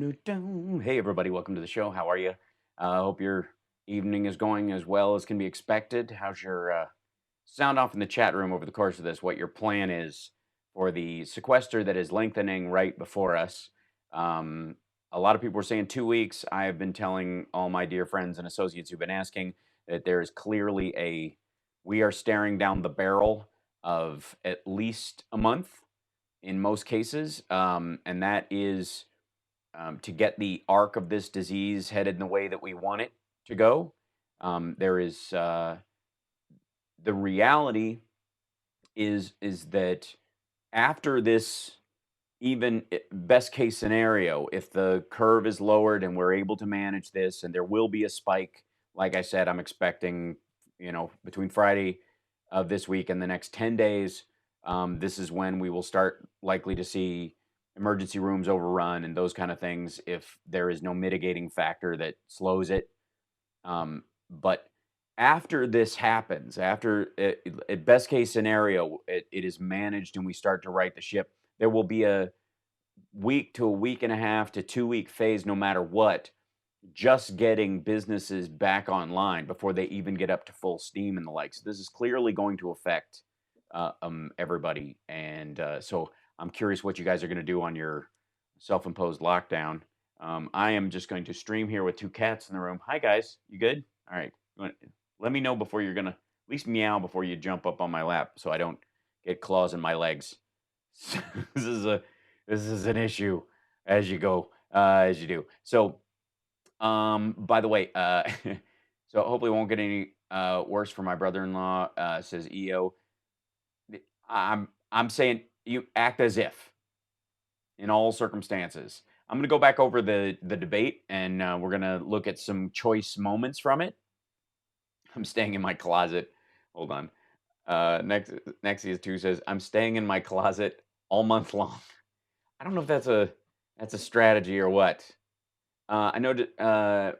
Hey, everybody, welcome to the show. How are you? Hope your evening is going as well as can be expected. How's your sound off in the chat room over the course of this? What your plan is for the sequester that is lengthening right before us? Um, a lot of people were saying 2 weeks. I have been telling all my dear friends and associates who've been asking that there is clearly we are staring down the barrel of at least a month in most cases. And that is to get the arc of this disease headed in the way that we want it to go. There is the reality is that after this, even best case scenario, if the curve is lowered and we're able to manage this, and there will be a spike, like I said, I'm expecting, between Friday of this week and the next 10 days, this is when we will start likely to see emergency rooms overrun and those kind of things if there is no mitigating factor that slows it. But after this happens, after at best case scenario, it is managed and we start to right the ship, there will be a week to a week and a half to 2 week phase, no matter what, just getting businesses back online before they even get up to full steam and the like. So this is clearly going to affect everybody. And so I'm curious what you guys are going to do on your self-imposed lockdown. I am just going to stream here with two cats in the room. Hi guys, you good? All right. Let me know before you're gonna at least meow before you jump up on my lap, so I don't get claws in my legs. this is a this is an issue as you go as you do. So by the way, so hopefully it won't get any worse for my brother-in-law. Says EO. I'm saying you act as if in all circumstances. I'm going to go back over the debate, and we're going to look at some choice moments from it. I'm staying in my closet. Hold on. Next is two says I'm staying in my closet all month long. I don't know if that's a strategy or what. I know. I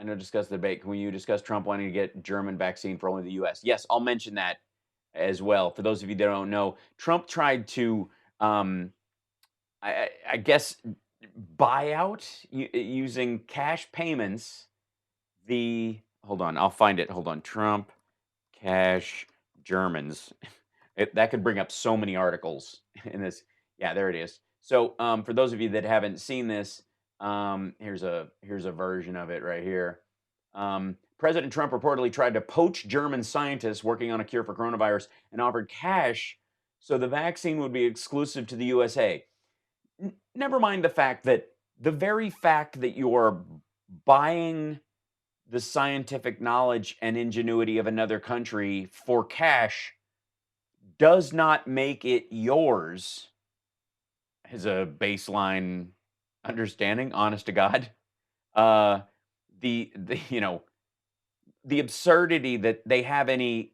know. Discuss the debate. Can you discuss Trump wanting to get German vaccine for only the U.S.? Yes, I'll mention that as well. For those of you that don't know, Trump tried to, I guess, buy out using cash payments. Hold on, I'll find it. Hold on, Trump cash Germans. That could bring up so many articles in this. Yeah, there it is. So for those of you that haven't seen this, here's a version of it right here. President Trump reportedly tried to poach German scientists working on a cure for coronavirus and offered cash so the vaccine would be exclusive to the USA. Never mind the fact that the very fact that you're buying the scientific knowledge and ingenuity of another country for cash does not make it yours, as a baseline understanding, honest to God. Uh, the the absurdity that they have any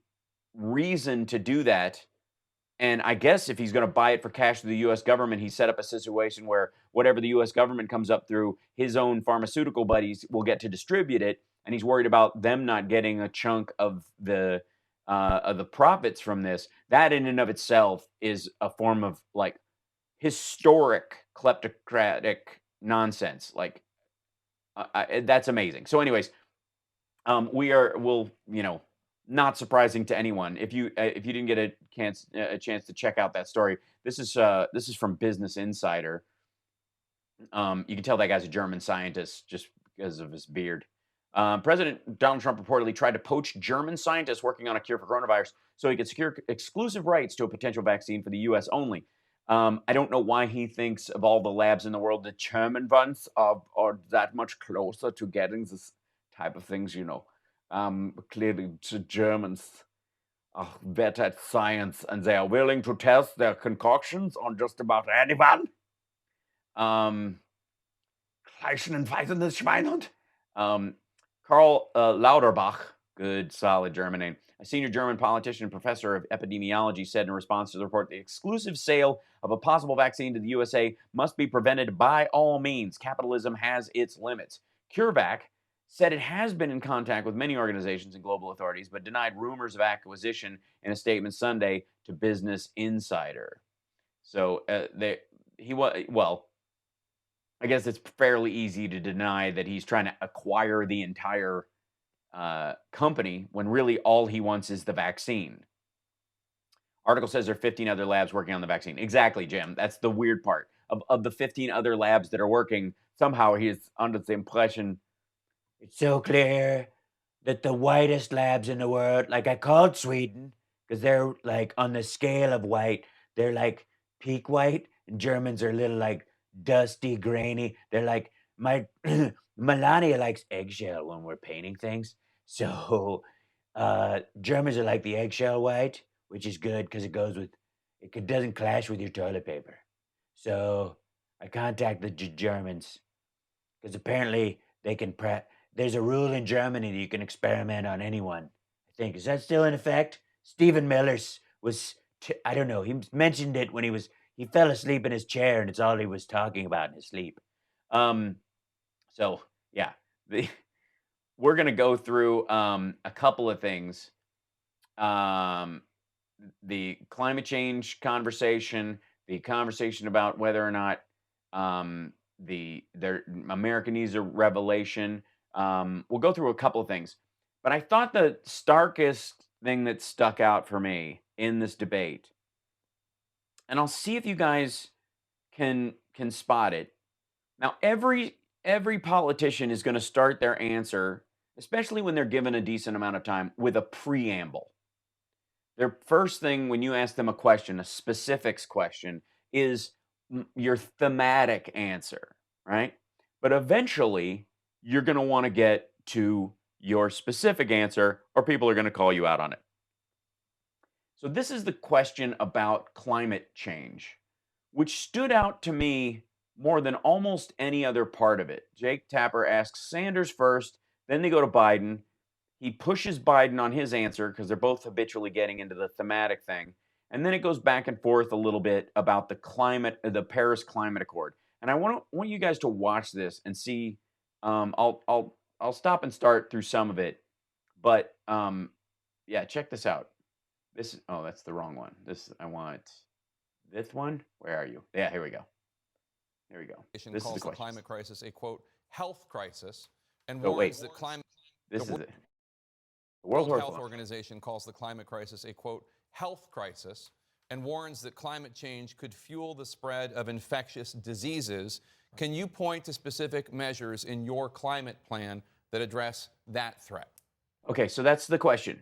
reason to do that. And I guess if he's going to buy it for cash to the U.S. government, he set up a situation where whatever the U.S. government comes up through, his own pharmaceutical buddies will get to distribute it, and he's worried about them not getting a chunk of the profits from this. That in and of itself is a form of like historic kleptocratic nonsense. Like that's amazing. So, anyways, we'll not surprising to anyone if you didn't get a chance to check out that story. This is from Business Insider. You can tell that guy's a German scientist just because of his beard. President Donald Trump reportedly tried to poach German scientists working on a cure for coronavirus so he could secure exclusive rights to a potential vaccine for the U.S. only. I don't know why he thinks of all the labs in the world, the German ones are that much closer to getting this type of things. Clearly, the Germans are better at science and they are willing to test their concoctions on just about anyone. Fleischen und weißendes Schweinhund. Karl Lauterbach, good solid German name, a senior German politician and professor of epidemiology, said in response to the report the exclusive sale of a possible vaccine to the USA must be prevented by all means. Capitalism has its limits. CureVac said it has been in contact with many organizations and global authorities, but denied rumors of acquisition in a statement Sunday to Business Insider. So he was well. I guess it's fairly easy to deny that he's trying to acquire the entire company when really all he wants is the vaccine. Article says there are 15 other labs working on the vaccine. Exactly, Jim. That's the weird part. Of the 15 other labs that are working, somehow he is under the impression it's so clear that the whitest labs in the world, like I called Sweden, because they're like on the scale of white, they're like peak white, and Germans are a little like dusty, grainy. They're like my Melania likes eggshell when we're painting things. So Germans are like the eggshell white, which is good because it goes with doesn't clash with your toilet paper. So I contact the Germans because apparently they can there's a rule in Germany that you can experiment on anyone. I think is that still in effect? Stephen Miller's was I don't know. He mentioned it when he fell asleep in his chair, and it's all he was talking about in his sleep. Um, so yeah, the, we're gonna go through a couple of things. Um, the climate change conversation, the conversation about whether or not America needs a revelation. We'll go through a couple of things, but I thought the starkest thing that stuck out for me in this debate, and I'll see if you guys can spot it. Now, every politician is going to start their answer, especially when they're given a decent amount of time, with a preamble. Their first thing when you ask them a question, a specifics question, is your thematic answer, right? But eventually, you're going to want to get to your specific answer, or people are going to call you out on it. So, this is the question about climate change, which stood out to me more than almost any other part of it. Jake Tapper asks Sanders first, then they go to Biden. He pushes Biden on his answer because they're both habitually getting into the thematic thing. And then it goes back and forth a little bit about the climate, the Paris Climate Accord. And I want you guys to watch this and see. I'll stop and start through some of it, but yeah, check this out. That's the wrong one. I want this one. Where are you? Yeah, here we go. Here we go. This is calls the the climate crisis a quote health crisis and So wait, warns that climate. this The is it. The World Health Organization calls the climate crisis a quote health crisis and warns that climate change could fuel the spread of infectious diseases. Can you point to specific measures in your climate plan that address that threat? Okay, so that's the question.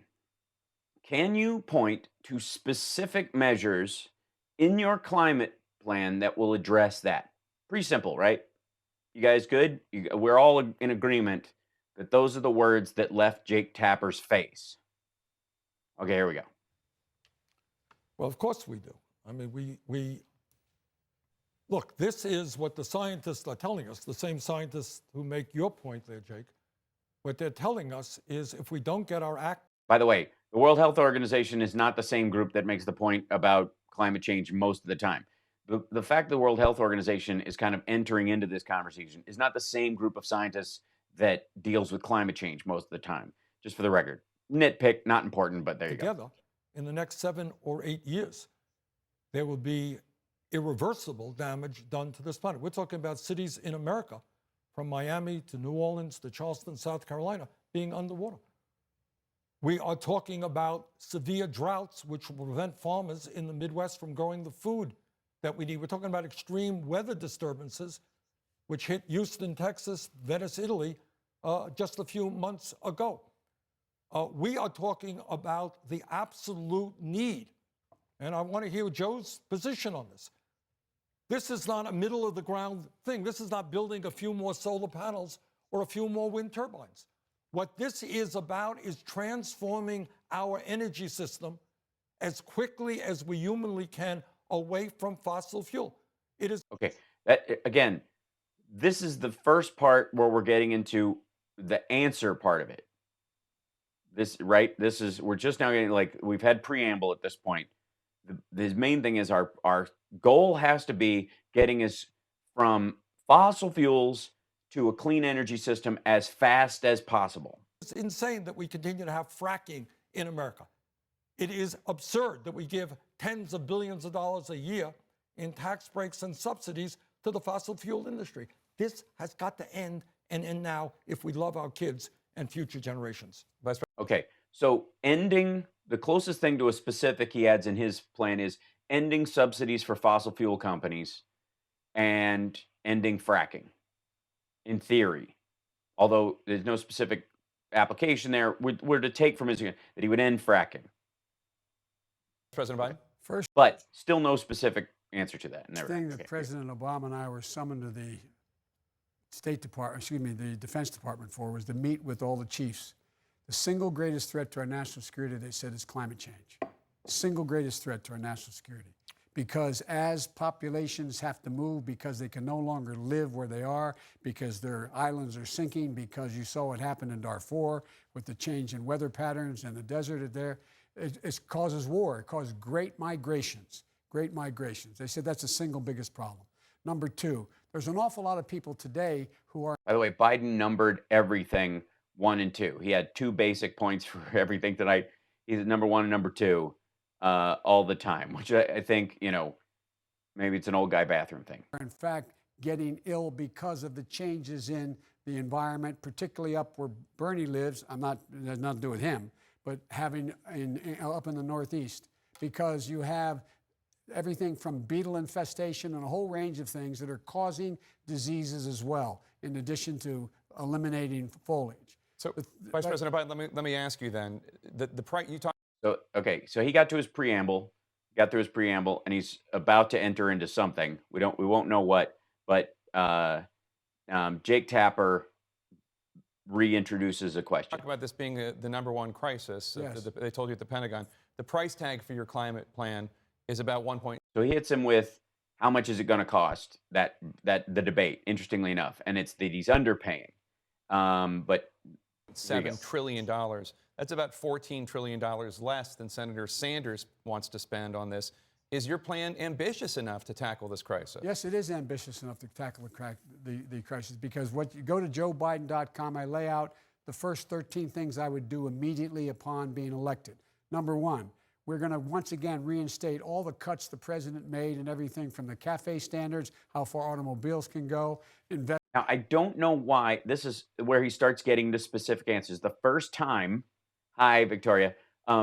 Can you point to specific measures in your climate plan that will address that? Pretty simple, right? You guys good? We're all in agreement that those are the words that left Jake Tapper's face. Okay, here we go. Well, of course we do. I mean, we look, this is what the scientists are telling us, the same scientists who make your point there, Jake. What they're telling us is if we don't get our act. By the way, the World Health Organization is not the same group that makes the point about climate change most of the time. The fact the World Health Organization is kind of entering into this conversation is not the same group of scientists that deals with climate change most of the time. Just for the record, nitpick, not important, but there you go. Together, in the next 7 or 8 years, there will be irreversible damage done to this planet. We're talking about cities in America, from Miami to New Orleans to Charleston, South Carolina, being underwater. We are talking about severe droughts, which will prevent farmers in the Midwest from growing the food that we need. We're talking about extreme weather disturbances, which hit Houston, Texas, Venice, Italy, just a few months ago. We are talking about the absolute need, and I want to hear Joe's position on this. This is not a middle of the ground thing. This is not building a few more solar panels or a few more wind turbines. What this is about is transforming our energy system as quickly as we humanly can away from fossil fuel. It is okay. Again, this is the first part where we're getting into the answer part of it. We're just now getting we've had preamble at this point. The main thing is our goal has to be getting us from fossil fuels to a clean energy system as fast as possible. It's insane that we continue to have fracking in America. It is absurd that we give tens of billions of dollars a year in tax breaks and subsidies to the fossil fuel industry. This has got to end and end now if we love our kids and future generations. Vice President. Okay, so ending the closest thing to a specific he adds in his plan is ending subsidies for fossil fuel companies and ending fracking. In theory, although there's no specific application there, we're to take from his that he would end fracking, President Biden. First but still no specific answer to that. thing that President Obama and I were summoned to the State Department, the Defense Department for was to meet with all the chiefs. The single greatest threat to our national security, they said, is climate change. Single greatest threat to our national security. Because as populations have to move, because they can no longer live where they are, because their islands are sinking, because you saw what happened in Darfur with the change in weather patterns and the desert there, it causes war. It causes great migrations. Great migrations. They said that's the single biggest problem. Number two, there's an awful lot of people today who are. By the way, Biden numbered everything 1 and 2. He had 2 basic points for everything tonight. He's at number 1 and number 2 all the time, which I think, maybe it's an old guy bathroom thing. In fact, getting ill because of the changes in the environment, particularly up where Bernie lives. It has nothing to do with him, but having up in the Northeast, because you have everything from beetle infestation and a whole range of things that are causing diseases as well, in addition to eliminating foliage. So, Vice President Biden, let me ask you then, the price you talk. So, okay, so he got to his preamble, and he's about to enter into something. We won't know what, but Jake Tapper reintroduces a question. Talk about this being the number one crisis. Yes. They told you at the Pentagon. The price tag for your climate plan is about 1. So he hits him with how much is it going to cost? That the debate, interestingly enough, and it's that he's underpaying. But $7 trillion. That's about $14 trillion less than Senator Sanders wants to spend on this. Is your plan ambitious enough to tackle this crisis? Yes, it is ambitious enough to tackle the crisis, because what you go to joebiden.com, I lay out the first 13 things I would do immediately upon being elected. Number one, we're going to once again reinstate all the cuts the president made and everything from the CAFE standards, how far automobiles can go. Now, I don't know why. This is where he starts getting the specific answers. The first time, hi, Victoria.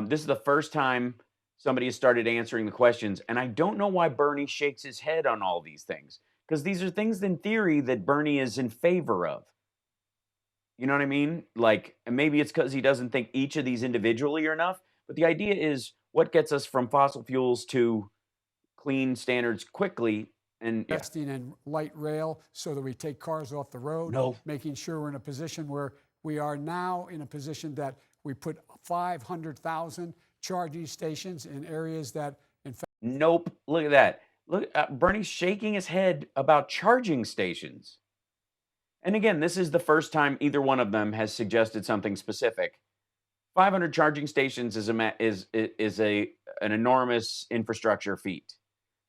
This is the first time somebody has started answering the questions, and I don't know why Bernie shakes his head on all these things, because these are things in theory that Bernie is in favor of. You know what I mean? Like, and maybe it's because he doesn't think each of these individually are enough, but the idea is what gets us from fossil fuels to clean standards quickly. And investing in light rail so that we take cars off the road, making sure we're in a position where we are now in a position that we put 500,000 charging stations in areas that, in fact. Nope. Look at that. Look, Bernie's shaking his head about charging stations. And again, this is the first time either one of them has suggested something specific. 500 charging stations is an enormous infrastructure feat.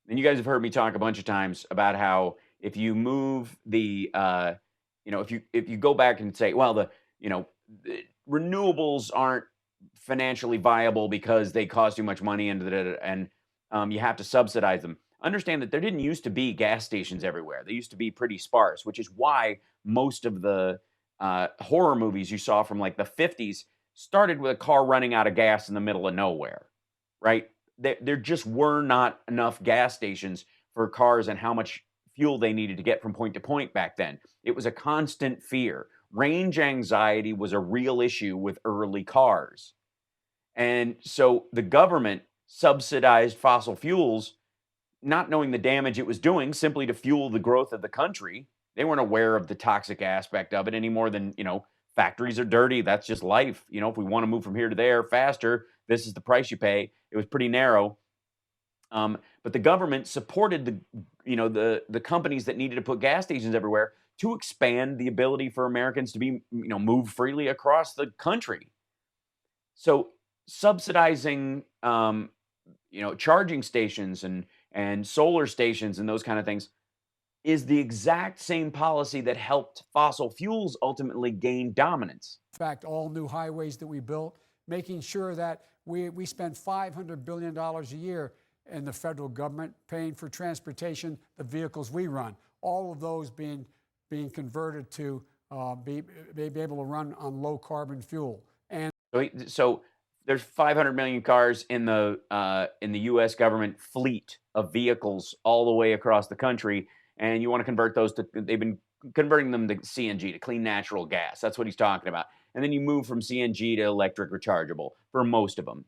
And you guys have heard me talk a bunch of times about how if you move the, if you go back and say, well, the renewables aren't financially viable because they cost too much money and you have to subsidize them. Understand that there didn't used to be gas stations everywhere. They used to be pretty sparse, which is why most of the horror movies you saw from like the 50s started with a car running out of gas in the middle of nowhere, right? There just were not enough gas stations for cars and how much fuel they needed to get from point to point back then. It was a constant fear. Range anxiety was a real issue with early cars. And so the government subsidized fossil fuels, not knowing the damage it was doing, simply to fuel the growth of the country. They weren't aware of the toxic aspect of it any more than, factories are dirty. That's just life. If we want to move from here to there faster, this is the price you pay. It was pretty narrow. But the government supported the companies that needed to put gas stations everywhere to expand the ability for Americans to be, move freely across the country. So subsidizing, charging stations and solar stations and those kind of things is the exact same policy that helped fossil fuels ultimately gain dominance. In fact, all new highways that we built, making sure that we spend $500 billion a year in the federal government paying for transportation, the vehicles we run, all of those being being converted to be able to run on low carbon fuel. And So there's 500 million cars in the U.S. government fleet of vehicles all the way across the country, and you want to convert those to. They've been converting them to CNG, to clean natural gas. That's what he's talking about. And then you move from CNG to electric rechargeable for most of them.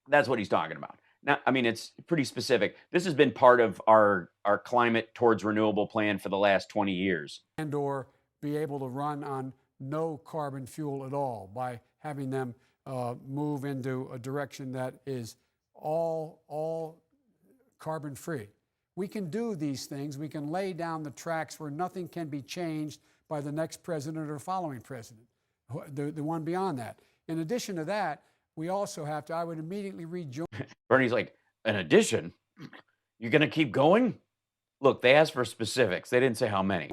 That's what he's talking about. Now, I mean, it's pretty specific. This has been part of our climate towards renewable plan for the last 20 years. And or be able to run on no carbon fuel at all by having them move into a direction that is all carbon free. We can do these things. We can lay down the tracks where nothing can be changed by the next president or following president, the one beyond that. In addition to that, we also have to, I would immediately rejoin. Bernie's like, in addition, you're going to keep going? Look, they asked for specifics. They didn't say how many.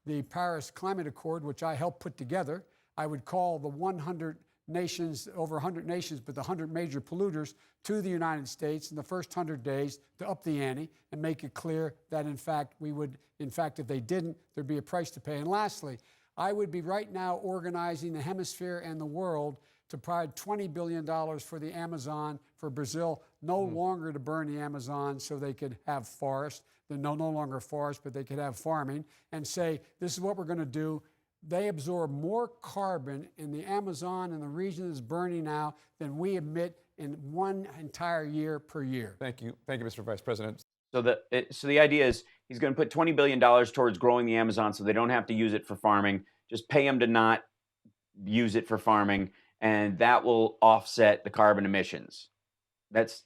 The Paris Climate Accord, which I helped put together. I would call the 100 nations, over 100 nations, but the 100 major polluters to the United States in the first 100 days to up the ante and make it clear that, in fact, if they didn't, there'd be a price to pay. And lastly, I would be right now organizing the hemisphere and the world to provide $20 billion for the Amazon, for Brazil, no longer to burn the Amazon so they could have forest, no longer forest, but they could have farming, and say, this is what we're going to do. They absorb more carbon in the Amazon and the region that's burning now than we emit in one entire year per year. Thank you, Mr. Vice President. So the idea is he's going to put $20 billion towards growing the Amazon so they don't have to use it for farming. Just pay them to not use it for farming, and that will offset the carbon emissions. That's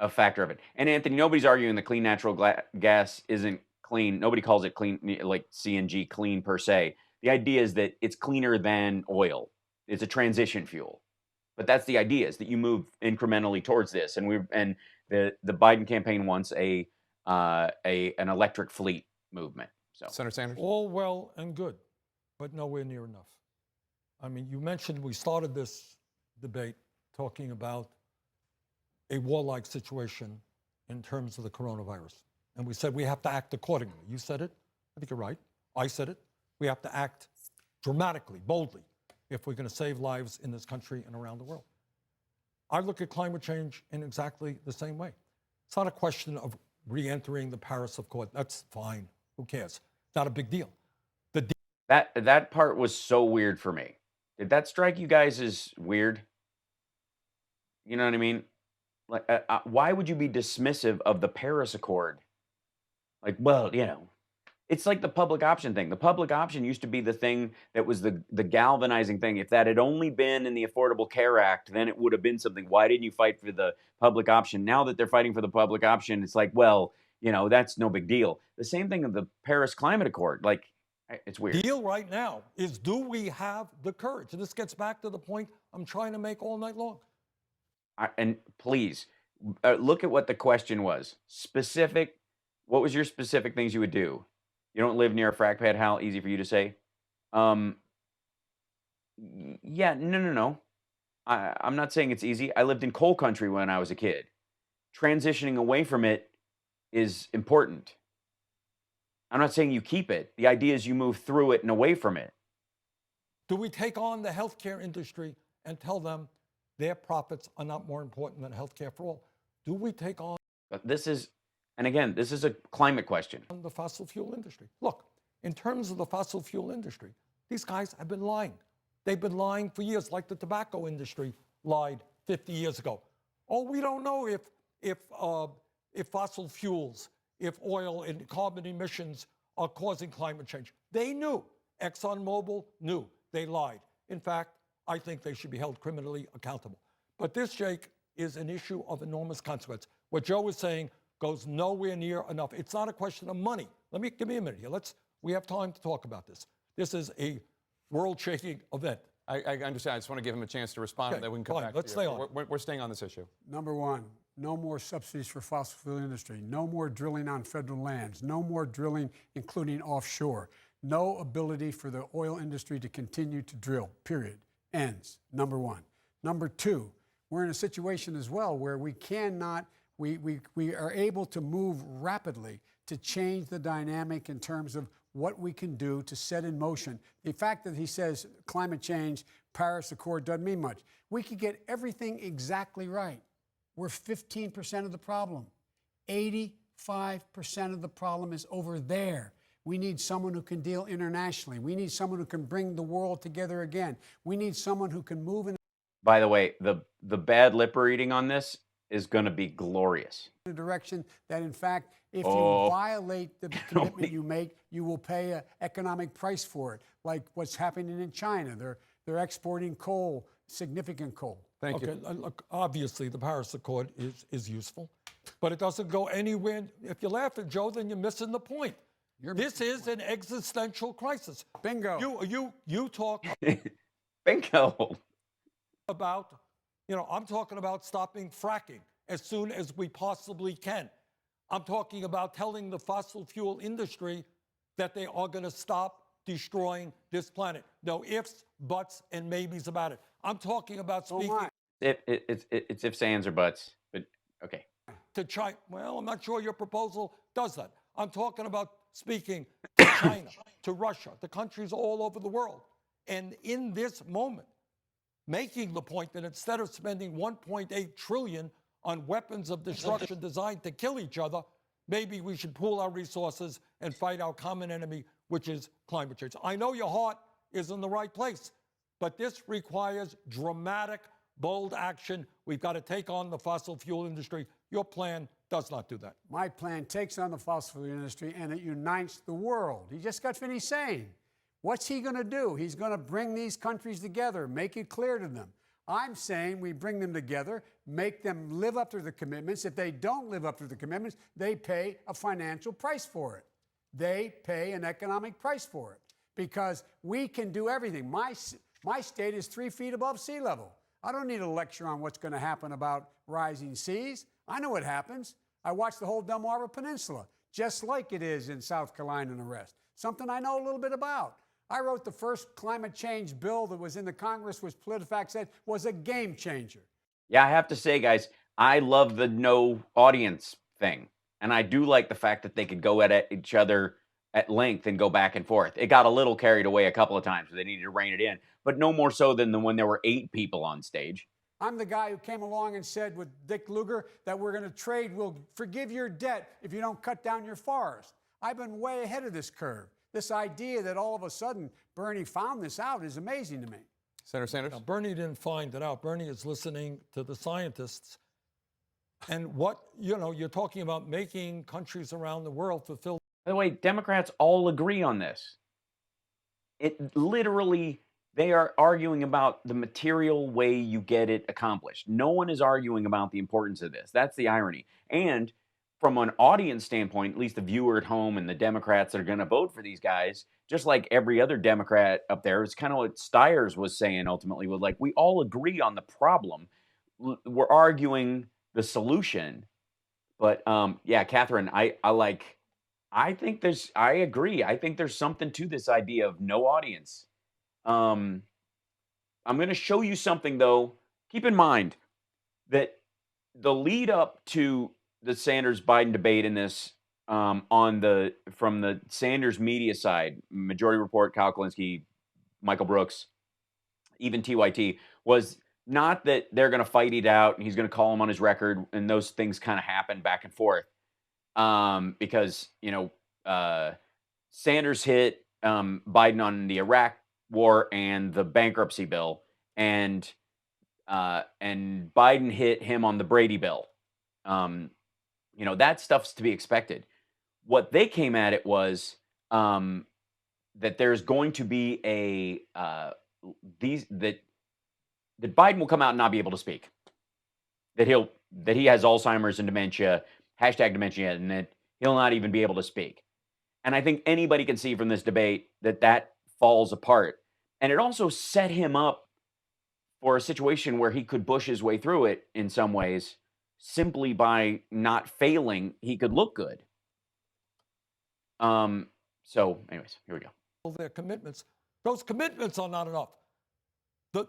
a factor of it. And Anthony, nobody's arguing the clean natural gas isn't clean. Nobody calls it clean, like CNG clean per se. The idea is that it's cleaner than oil. It's a transition fuel. But that's the idea, is that you move incrementally towards this. And the Biden campaign wants an electric fleet movement. So Senator Sanders? All well and good, but nowhere near enough. I mean, you mentioned we started this debate talking about a warlike situation in terms of the coronavirus. And we said we have to act accordingly. You said it. I think you're right. I said it. We have to act dramatically, boldly, if we're going to save lives in this country and around the world. I look at climate change in exactly the same way. It's not a question of re-entering the Paris Accord. That's fine. Who cares? Not a big deal. That part was so weird for me. Did that strike you guys as weird? You know what I mean? Like, why would you be dismissive of the Paris Accord? Like, well, it's like the public option thing. The public option used to be the thing that was the galvanizing thing. If that had only been in the Affordable Care Act, then it would have been something. Why didn't you fight for the public option? Now that they're fighting for the public option, it's like, well, that's no big deal. The same thing with the Paris Climate Accord. Like, it's weird. The deal right now is, do we have the courage? And this gets back to the point I'm trying to make all night long. And please, look at what the question was. Specific. What was your specific things you would do? You don't live near a frac pad, Hal. Easy for you to say. Yeah, no. I'm not saying it's easy. I lived in coal country when I was a kid. Transitioning away from it is important. I'm not saying you keep it. The idea is you move through it and away from it. Do we take on the healthcare industry and tell them their profits are not more important than healthcare for all? Do we take on this is a climate question. The fossil fuel industry? Look, in terms of the fossil fuel industry, these guys have been lying. They've been lying for years, like the tobacco industry lied 50 years ago. Oh, we don't know if fossil fuels, if oil and carbon emissions are causing climate change. They knew. ExxonMobil knew. They lied. In fact, I think they should be held criminally accountable. But this, Jake, is an issue of enormous consequence. What Joe was saying goes nowhere near enough. It's not a question of money. Give me a minute here. We have time to talk about this. This is a world-shaking event. I understand. I just want to give him a chance to respond, and then we can come back. Let's stay on. We're staying on this issue. Number one, no more subsidies for fossil fuel industry. No more drilling on federal lands. No more drilling, including offshore. No ability for the oil industry to continue to drill, period. Ends, number one. Number two, we're in a situation as well where we are able to move rapidly to change the dynamic in terms of what we can do to set in motion. The fact that he says climate change, Paris Accord doesn't mean much. We could get everything exactly right. We're 15% of the problem. 85% of the problem is over there. We need someone who can deal internationally. We need someone who can bring the world together again. We need someone who can move in By the way, the bad lip reading on this is going to be glorious. a direction that, in fact, if Oh. you violate the commitment you make, you will pay an economic price for it, like what's happening in China. They're exporting coal, significant coal. Thank you. Okay, look, obviously the Paris Accord is useful, but it doesn't go anywhere. If you laugh at Joe, then you're missing the point. This is an existential crisis. Bingo. You talk Bingo. about, I'm talking about stopping fracking as soon as we possibly can. I'm talking about telling the fossil fuel industry that they are going to stop destroying this planet. No ifs, buts, and maybes about it. I'm talking about speaking It's ifs, ands, or buts, but okay. to China. Well, I'm not sure your proposal does that. I'm talking about speaking to China, to Russia, to countries all over the world. And in this moment, making the point that instead of spending $1.8 trillion on weapons of destruction designed to kill each other, maybe we should pool our resources and fight our common enemy, which is climate change. I know your heart is in the right place, but this requires dramatic, bold action. We've got to take on the fossil fuel industry. Your plan does not do that. My plan takes on the fossil fuel industry and it unites the world. He just got finished saying. What's he going to do? He's going to bring these countries together, make it clear to them. I'm saying we bring them together, make them live up to the commitments. If they don't live up to the commitments, they pay a financial price for it. They pay an economic price for it because we can do everything. My state is 3 feet above sea level. I don't need a lecture on what's going to happen about rising seas. I know what happens. I watched the whole Delmarva Peninsula, just like it is in South Carolina and the rest. Something I know a little bit about. I wrote the first climate change bill that was in the Congress, which PolitiFact said was a game changer. Yeah, I have to say, guys, I love the no audience thing. And I do like the fact that they could go at each other at length and go back and forth. It got a little carried away a couple of times, so they needed to rein it in, but no more so than when there were 8 people on stage. I'm the guy who came along and said with Dick Lugar that we're going to trade, we'll forgive your debt if you don't cut down your forest. I've been way ahead of this curve. This idea that all of a sudden Bernie found this out is amazing to me. Senator Sanders? Now, Bernie didn't find it out. Bernie is listening to the scientists. And what, you're talking about making countries around the world fulfill. By the way, Democrats all agree on this. It literally, they are arguing about the material way you get it accomplished. No one is arguing about the importance of this. That's the irony. And from an audience standpoint, at least the viewer at home and the Democrats that are going to vote for these guys, just like every other Democrat up there, it's kind of what Stiers was saying ultimately, was like, we all agree on the problem. We're arguing the solution. But yeah, Catherine, I agree. I think there's something to this idea of no audience. I'm going to show you something, though. Keep in mind that the lead up to the Sanders-Biden debate in this, from the Sanders media side, Majority Report, Kyle Kulinski, Michael Brooks, even TYT, was not that they're going to fight it out and he's going to call him on his record, and those things kind of happen back and forth. Because, Sanders hit Biden on the Iraq war and the bankruptcy bill, and Biden hit him on the Brady bill. That stuff's to be expected. What they came at it was that there's going to be that Biden will come out and not be able to speak. That he has Alzheimer's and dementia, #dementia, and that he'll not even be able to speak. And I think anybody can see from this debate that falls apart. And it also set him up for a situation where he could bush his way through it in some ways. Simply by not failing, he could look good. So anyways, here we go. Their commitments. Those commitments are not enough.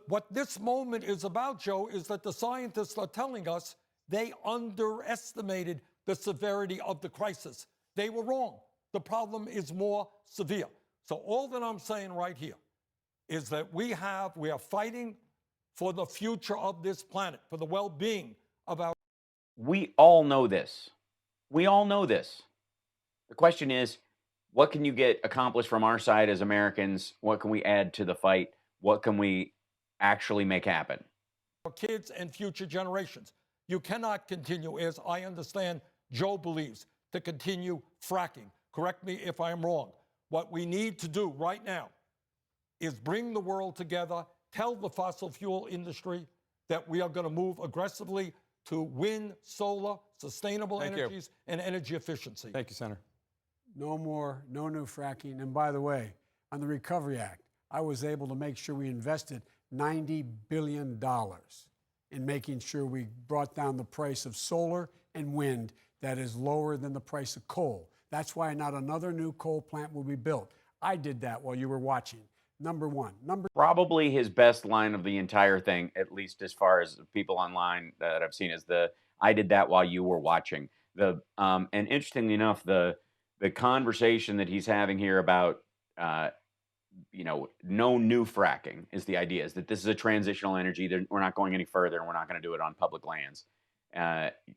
What this moment is about, Joe, is that the scientists are telling us they underestimated the severity of the crisis. They were wrong. the problem is more severe. So all that I'm saying right here is that we are fighting for the future of this planet, for the well-being of our. We all know this. We all know this. The question is, what can you get accomplished from our side as Americans? What can we add to the fight? What can we actually make happen? Kids and future generations. You cannot continue, as I understand Joe believes, to continue fracking. Correct me if I'm wrong. What we need to do right now is bring the world together, tell the fossil fuel industry that we are going to move aggressively to wind, solar, sustainable energies, and energy efficiency. Thank you, Senator. No more, no new fracking. And by the way, on the Recovery Act, I was able to make sure we invested $90 billion in making sure we brought down the price of solar and wind that is lower than the price of coal. That's why not another new coal plant will be built. I did that while you were watching. Number one. Probably his best line of the entire thing, at least as far as people online that I've seen, is "I did that while you were watching." And interestingly enough, the conversation that he's having here about no new fracking is the idea, is that this is a transitional energy. We're not going any further, and we're not going to do it on public lands.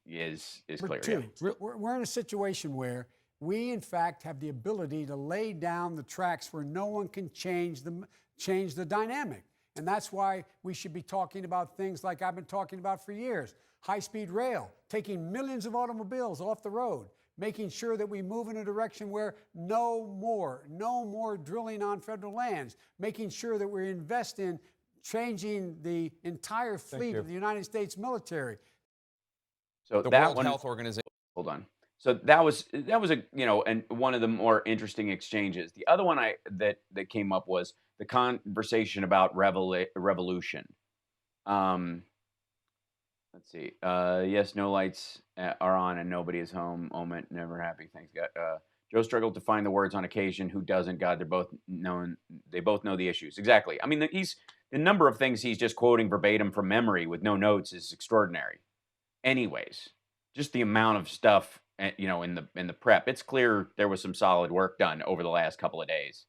Is clear. Two, we're in a situation where we, in fact, have the ability to lay down the tracks where no one can change the dynamic. And that's why we should be talking about things like I've been talking about for years. High-speed rail, taking millions of automobiles off the road, making sure that we move in a direction where no more drilling on federal lands, making sure that we invest in changing the entire fleet of the United States military. So the that World one, Health Organization. hold on. So that was a and one of the more interesting exchanges. The other one that came up was the conversation about revolution. Let's see. Yes, no lights are on and nobody is home. Moment, never happy. Thanks, God. Joe struggled to find the words on occasion. Who doesn't? God, they both know the issues. Exactly. I mean, the number of things he's just quoting verbatim from memory with no notes is extraordinary. Anyways, just the amount of stuff, in the prep. It's clear there was some solid work done over the last couple of days.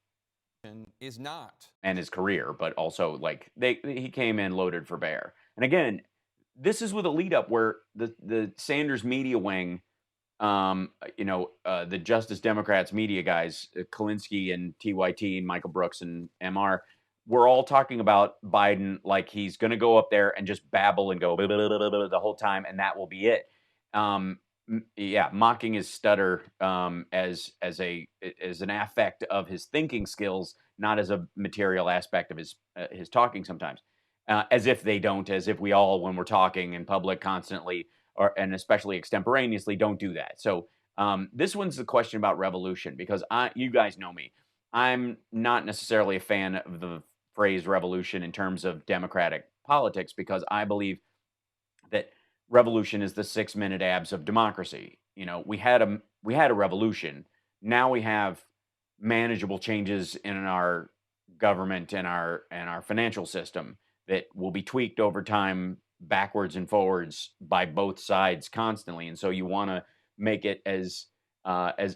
Is not. And his career, but also he came in loaded for bear. And again, this is with a lead up where the Sanders media wing, the Justice Democrats media guys, Kalinsky and TYT and Michael Brooks and MR, we're all talking about Biden like he's going to go up there and just babble and go the whole time, and that will be it. Mocking his stutter as an affect of his thinking skills, not as a material aspect of his talking sometimes. As if we all, when we're talking in public constantly, and especially extemporaneously, don't do that. So this one's the question about revolution, because you guys know me. I'm not necessarily a fan of the phrase revolution in terms of democratic politics, because I believe that revolution is the 6-minute abs of democracy. We had a revolution. Now we have manageable changes in our government and our financial system that will be tweaked over time, backwards and forwards by both sides constantly. And so you want to make it as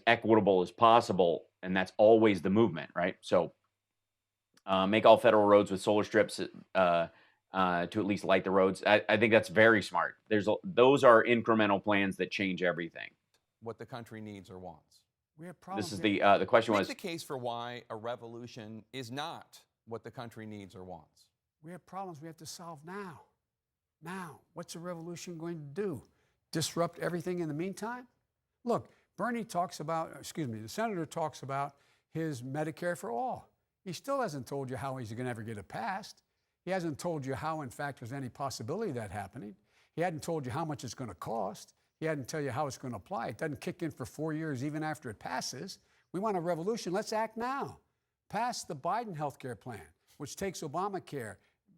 equitable as possible, and that's always the movement, right? So make all federal roads with solar strips to at least light the roads. I think that's very smart. Those are incremental plans that change everything. What the country needs or wants. We have problems. This is the question was the case for why a revolution is not what the country needs or wants. We have problems we have to solve now. Now, what's a revolution going to do? Disrupt everything in the meantime? Look, the senator talks about his Medicare for all. He still hasn't told you how he's going to ever get it passed. He hasn't told you how, in fact, there's any possibility of that happening. He hadn't told you how much it's going to cost. He hadn't tell you how it's going to apply. It doesn't kick in for 4 years even after it passes. We want a revolution. Let's act now. Pass the Biden healthcare plan, which takes Obamacare,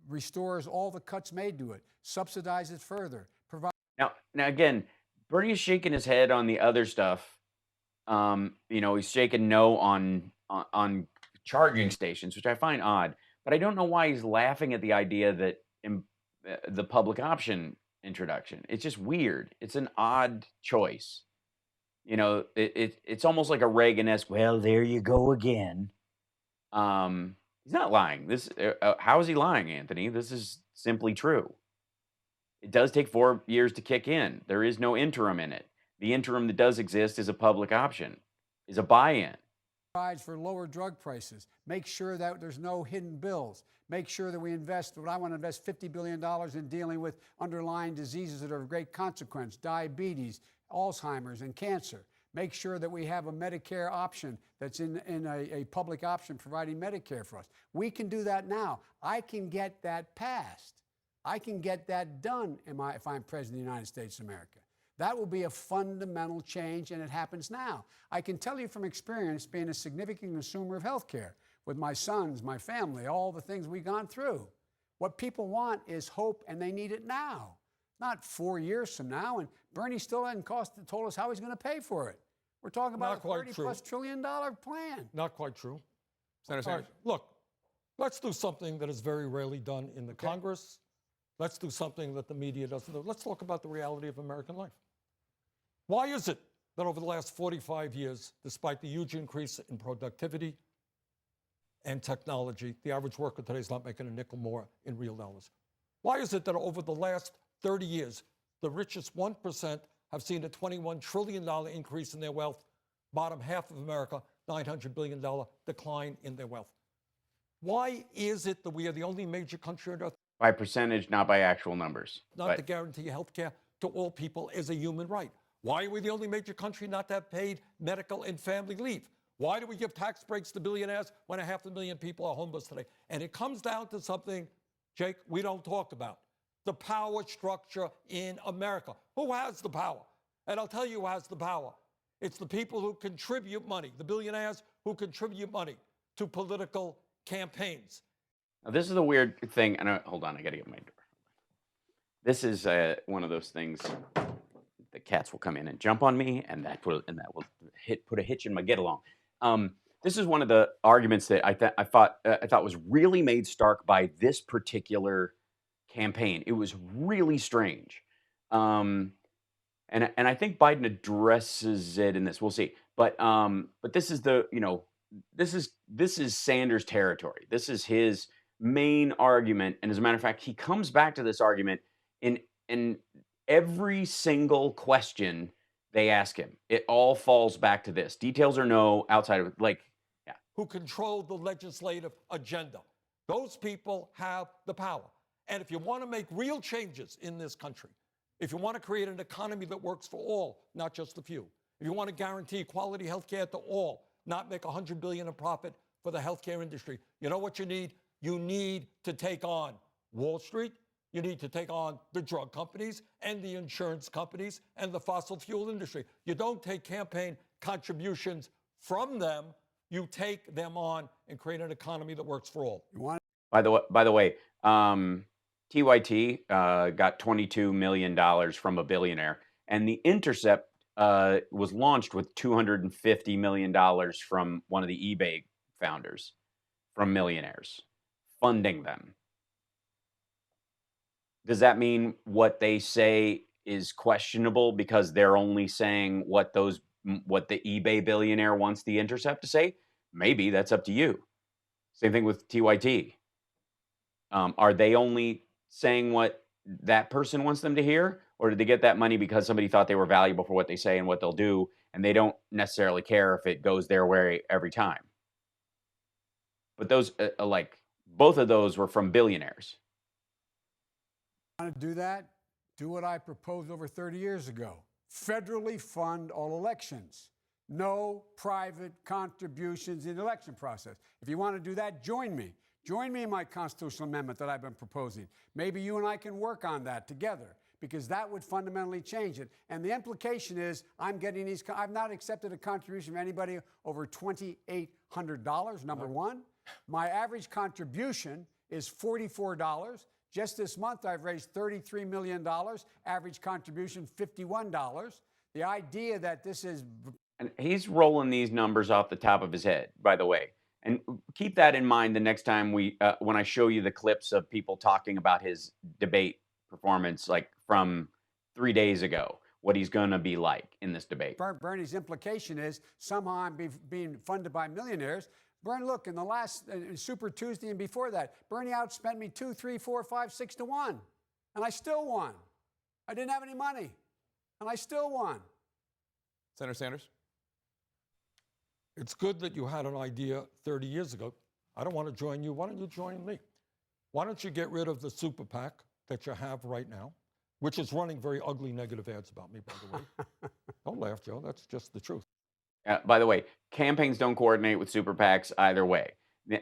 restores all the cuts made to it, subsidizes it further. Now again, Bernie is shaking his head on the other stuff. He's shaking no on charging stations, which I find odd. But I don't know why he's laughing at the idea that the public option introduction. It's just weird. It's an odd choice. It's almost like a Reagan-esque, "Well, there you go again." He's not lying. How is he lying, Anthony? This is simply true. It does take 4 years to kick in. There is no interim in it. The interim that does exist is a public option, is a buy-in. Provides for lower drug prices. Make sure that there's no hidden bills. Make sure that we invest, what I want to invest $50 billion in dealing with underlying diseases that are of great consequence, diabetes, Alzheimer's, and cancer. Make sure that we have a Medicare option that's in a public option providing Medicare for us. We can do that now. I can get that passed. I can get that done if I'm President of the United States of America. That will be a fundamental change, and it happens now. I can tell you from experience, being a significant consumer of health care, with my sons, my family, all the things we've gone through. What people want is hope, and they need it now, not 4 years from now. And Bernie still hasn't told us how he's going to pay for it. We're talking about a $30+ trillion plan. Not quite true. Senator All Sanders. right, look, let's do something that is very rarely done in the Congress. Let's do something that the media doesn't do. Let's talk about the reality of American life. Why is it that over the last 45 years, despite the huge increase in productivity and technology, the average worker today is not making a nickel more in real dollars? Why is it that over the last 30 years, the richest 1% have seen a $21 trillion increase in their wealth, bottom half of America, $900 billion decline in their wealth? Why is it that we are the only major country on earth By percentage, not by actual numbers. not to guarantee health care to all people as a human right? Why are we the only major country not to have paid medical and family leave? Why do we give tax breaks to billionaires when 500,000 people are homeless today? And it comes down to something, Jake, we don't talk about. The power structure in America. Who has the power? And I'll tell you who has the power. It's the people who contribute money, the billionaires who contribute money to political campaigns. Now, this is the weird thing. And hold on, I got to get my door. This is one of those things. The cats will come in and jump on me, and that will put a hitch in my get along. This is one of the arguments that I thought was really made stark by this particular campaign. It was really strange, and I think Biden addresses it in this. We'll see, but this is this is Sanders' territory. This is his main argument, and as a matter of fact, he comes back to this argument in every single question they ask him. It all falls back to this. Details or no, outside of it, who control the legislative agenda. Those people have the power. And if you want to make real changes in this country, if you want to create an economy that works for all, not just a few, if you want to guarantee quality health care to all, not make $100 billion in profit for the healthcare industry, you know what you need? You need to take on Wall Street. You need to take on the drug companies and the insurance companies and the fossil fuel industry. You don't take campaign contributions from them. You take them on and create an economy that works for all. By the way, TYT got $22 million from a billionaire, and The Intercept was launched with $250 million from one of the eBay founders, from millionaires, funding them. Does that mean what they say is questionable because they're only saying what the eBay billionaire wants The Intercept to say? Maybe that's up to you. Same thing with TYT. Are they only saying what that person wants them to hear, or did they get that money because somebody thought they were valuable for what they say and what they'll do, and they don't necessarily care if it goes their way every time? But those, both of those were from billionaires. Want to do that? Do what I proposed over 30 years ago. Federally fund all elections. No private contributions in the election process. If you want to do that, join me. Join me in my constitutional amendment that I've been proposing. Maybe you and I can work on that together, because that would fundamentally change it. And the implication is I've not accepted a contribution from anybody over $2,800, number one. My average contribution is $44. Just this month, I've raised $33 million, average contribution $51. The idea that this is... And he's rolling these numbers off the top of his head, by the way. And keep that in mind the next time when I show you the clips of people talking about his debate performance, like from 3 days ago, what he's going to be like in this debate. Bernie's implication is somehow I'm being funded by millionaires. Bernie, look, in the last Super Tuesday and before that, Bernie outspent me 2, 3, 4, 5, 6 to 1. And I still won. I didn't have any money. And I still won. Senator Sanders? It's good that you had an idea 30 years ago. I don't want to join you. Why don't you join me? Why don't you get rid of the super PAC that you have right now, which is running very ugly negative ads about me, by the way. Don't laugh, Joe. That's just the truth. By the way, campaigns don't coordinate with super PACs either way.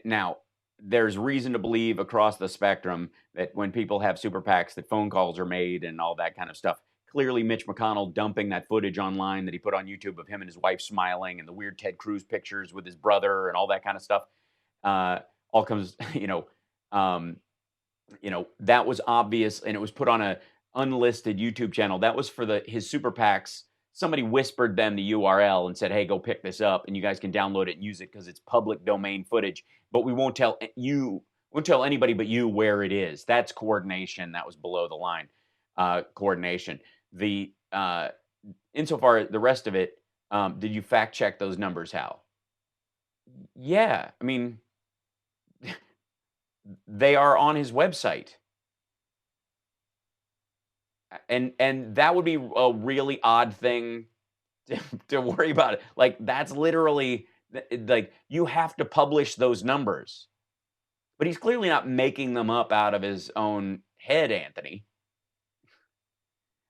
Now, there's reason to believe across the spectrum that when people have super PACs, that phone calls are made and all that kind of stuff. Clearly, Mitch McConnell dumping that footage online that he put on YouTube of him and his wife smiling and the weird Ted Cruz pictures with his brother and all that kind of stuff, all comes, that was obvious, and it was put on a unlisted YouTube channel. That was for his super PACs. Somebody whispered them the URL and said, hey, go pick this up, and you guys can download it and use it because it's public domain footage. But we won't tell anybody but you where it is. That's coordination. That was below the line coordination. Insofar the rest of it, did you fact check those numbers, Hal? Yeah, I mean, they are on his website. And that would be a really odd thing to worry about. It. Like, that's literally, like, you have to publish those numbers. But he's clearly not making them up out of his own head, Anthony.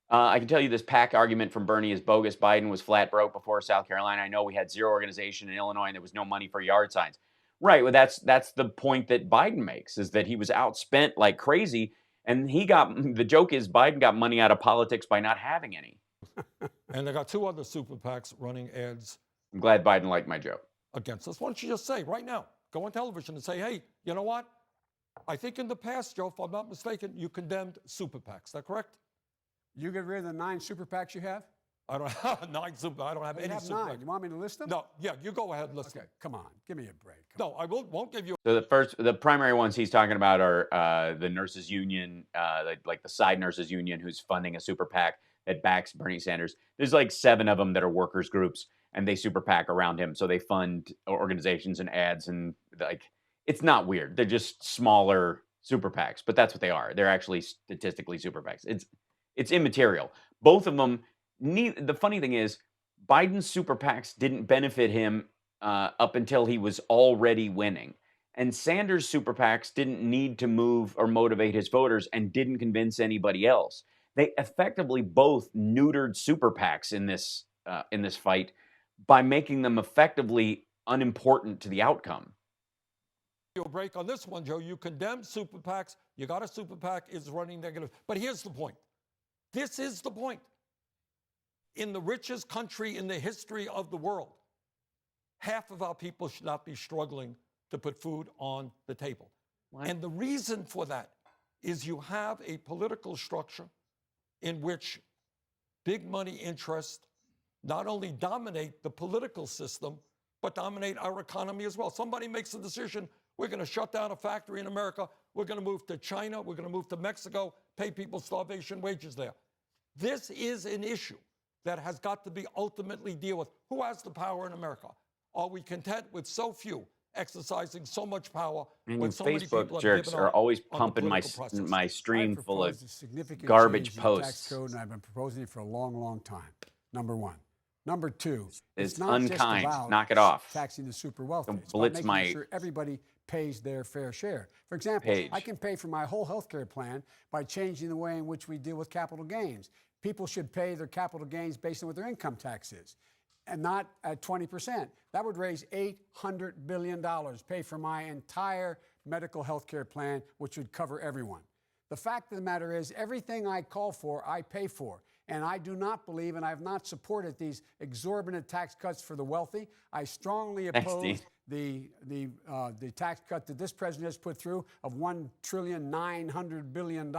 I can tell you this PAC argument from Bernie is bogus. Biden was flat broke before South Carolina. I know we had zero organization in Illinois and there was no money for yard signs. Right. Well, that's the point that Biden makes, is that he was outspent like crazy. And the joke is Biden got money out of politics by not having any. And they got 2 other super PACs running ads. I'm glad Biden liked my joke. Against us. Why don't you just say right now, go on television and say, hey, you know what? I think in the past, Joe, if I'm not mistaken, you condemned super PACs. Is that correct? You get rid of the 9 super PACs you have? I don't have 9 super. I don't have any have super 9. PACs. You want me to list them? No. Yeah, you go ahead. List Okay, them. come on. Give me a break. No, I won't give you. So the primary ones he's talking about are the nurses union, like the side nurses union, who's funding a super PAC that backs Bernie Sanders. There's like 7 of them that are workers groups, and they super PAC around him. So they fund organizations and ads, and like, it's not weird. They're just smaller super PACs, but that's what they are. They're actually statistically super PACs. It's immaterial. Both of them. The funny thing is, Biden's super PACs didn't benefit him up until he was already winning. And Sanders' super PACs didn't need to move or motivate his voters and didn't convince anybody else. They effectively both neutered super PACs in this fight by making them effectively unimportant to the outcome. Break on this one, Joe. You condemned super PACs. You got a super PAC is running negative. But here's the point. This is the point. In the richest country in the history of the world, half of our people should not be struggling to put food on the table. What? And the reason for that is you have a political structure in which big money interests not only dominate the political system, but dominate our economy as well. Somebody makes a decision, we're going to shut down a factory in America, we're going to move to China, we're going to move to Mexico, pay people starvation wages there. This is an issue that has got to be ultimately dealt with. Who has the power in America? Are we content with so few exercising so much power when so many people Facebook jerks are always pumping my stream full of garbage posts. Tax code, and I've been proposing it for a long, long time. Number 1. Number 2, it's not unkind. Just about knock it off. Taxing the super wealthy. Don't it's about blitz making sure everybody pays their fair share. For example, I can pay for my whole health care plan by changing the way in which we deal with capital gains. People should pay their capital gains based on what their income tax is, and not at 20%. That would raise $800 billion, pay for my entire medical health care plan, which would cover everyone. The fact of the matter is, everything I call for, I pay for. And I do not believe, and I have not supported these exorbitant tax cuts for the wealthy. I strongly oppose the tax cut that this president has put through of $1.9 trillion.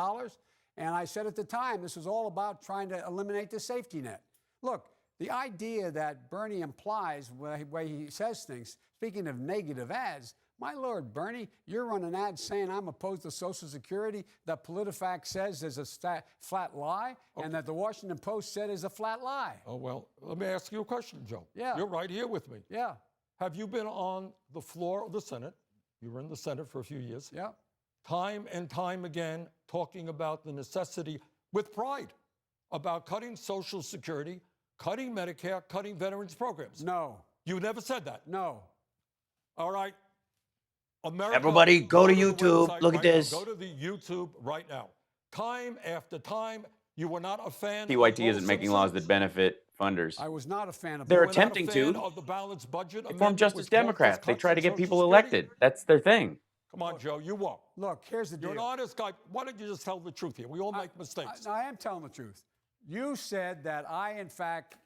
And I said at the time, this was all about trying to eliminate the safety net. Look, the idea that Bernie implies, the way he says things, speaking of negative ads, My Lord, Bernie, you're running ads saying I'm opposed to Social Security that PolitiFact says is a flat lie, and that the Washington Post said is a flat lie. Oh, well, let me ask you a question, Joe. Yeah. You're right here with me. Yeah. Have you been on the floor of the Senate? You were in the Senate for a few years. Yeah. Time and time again, talking about the necessity, with pride, about cutting Social Security, cutting Medicare, cutting veterans programs. No. You never said that. No. All right. America, Everybody, go to the YouTube. website Look at right now. this. Go to the YouTube right now. Time after time, you were not a fan. PYT of isn't making laws that benefit funders. I was not a fan of They're You were not a attempting fan to. of the balanced budget They form amendment, Justice which called for Democrats. They cuts try in to get Social people Security? elected. That's their thing. Come on, Joe, you won't. Look, here's the deal. You're an honest guy. Why don't you just tell the truth here? We all make mistakes. I am telling the truth. You said that I, in fact,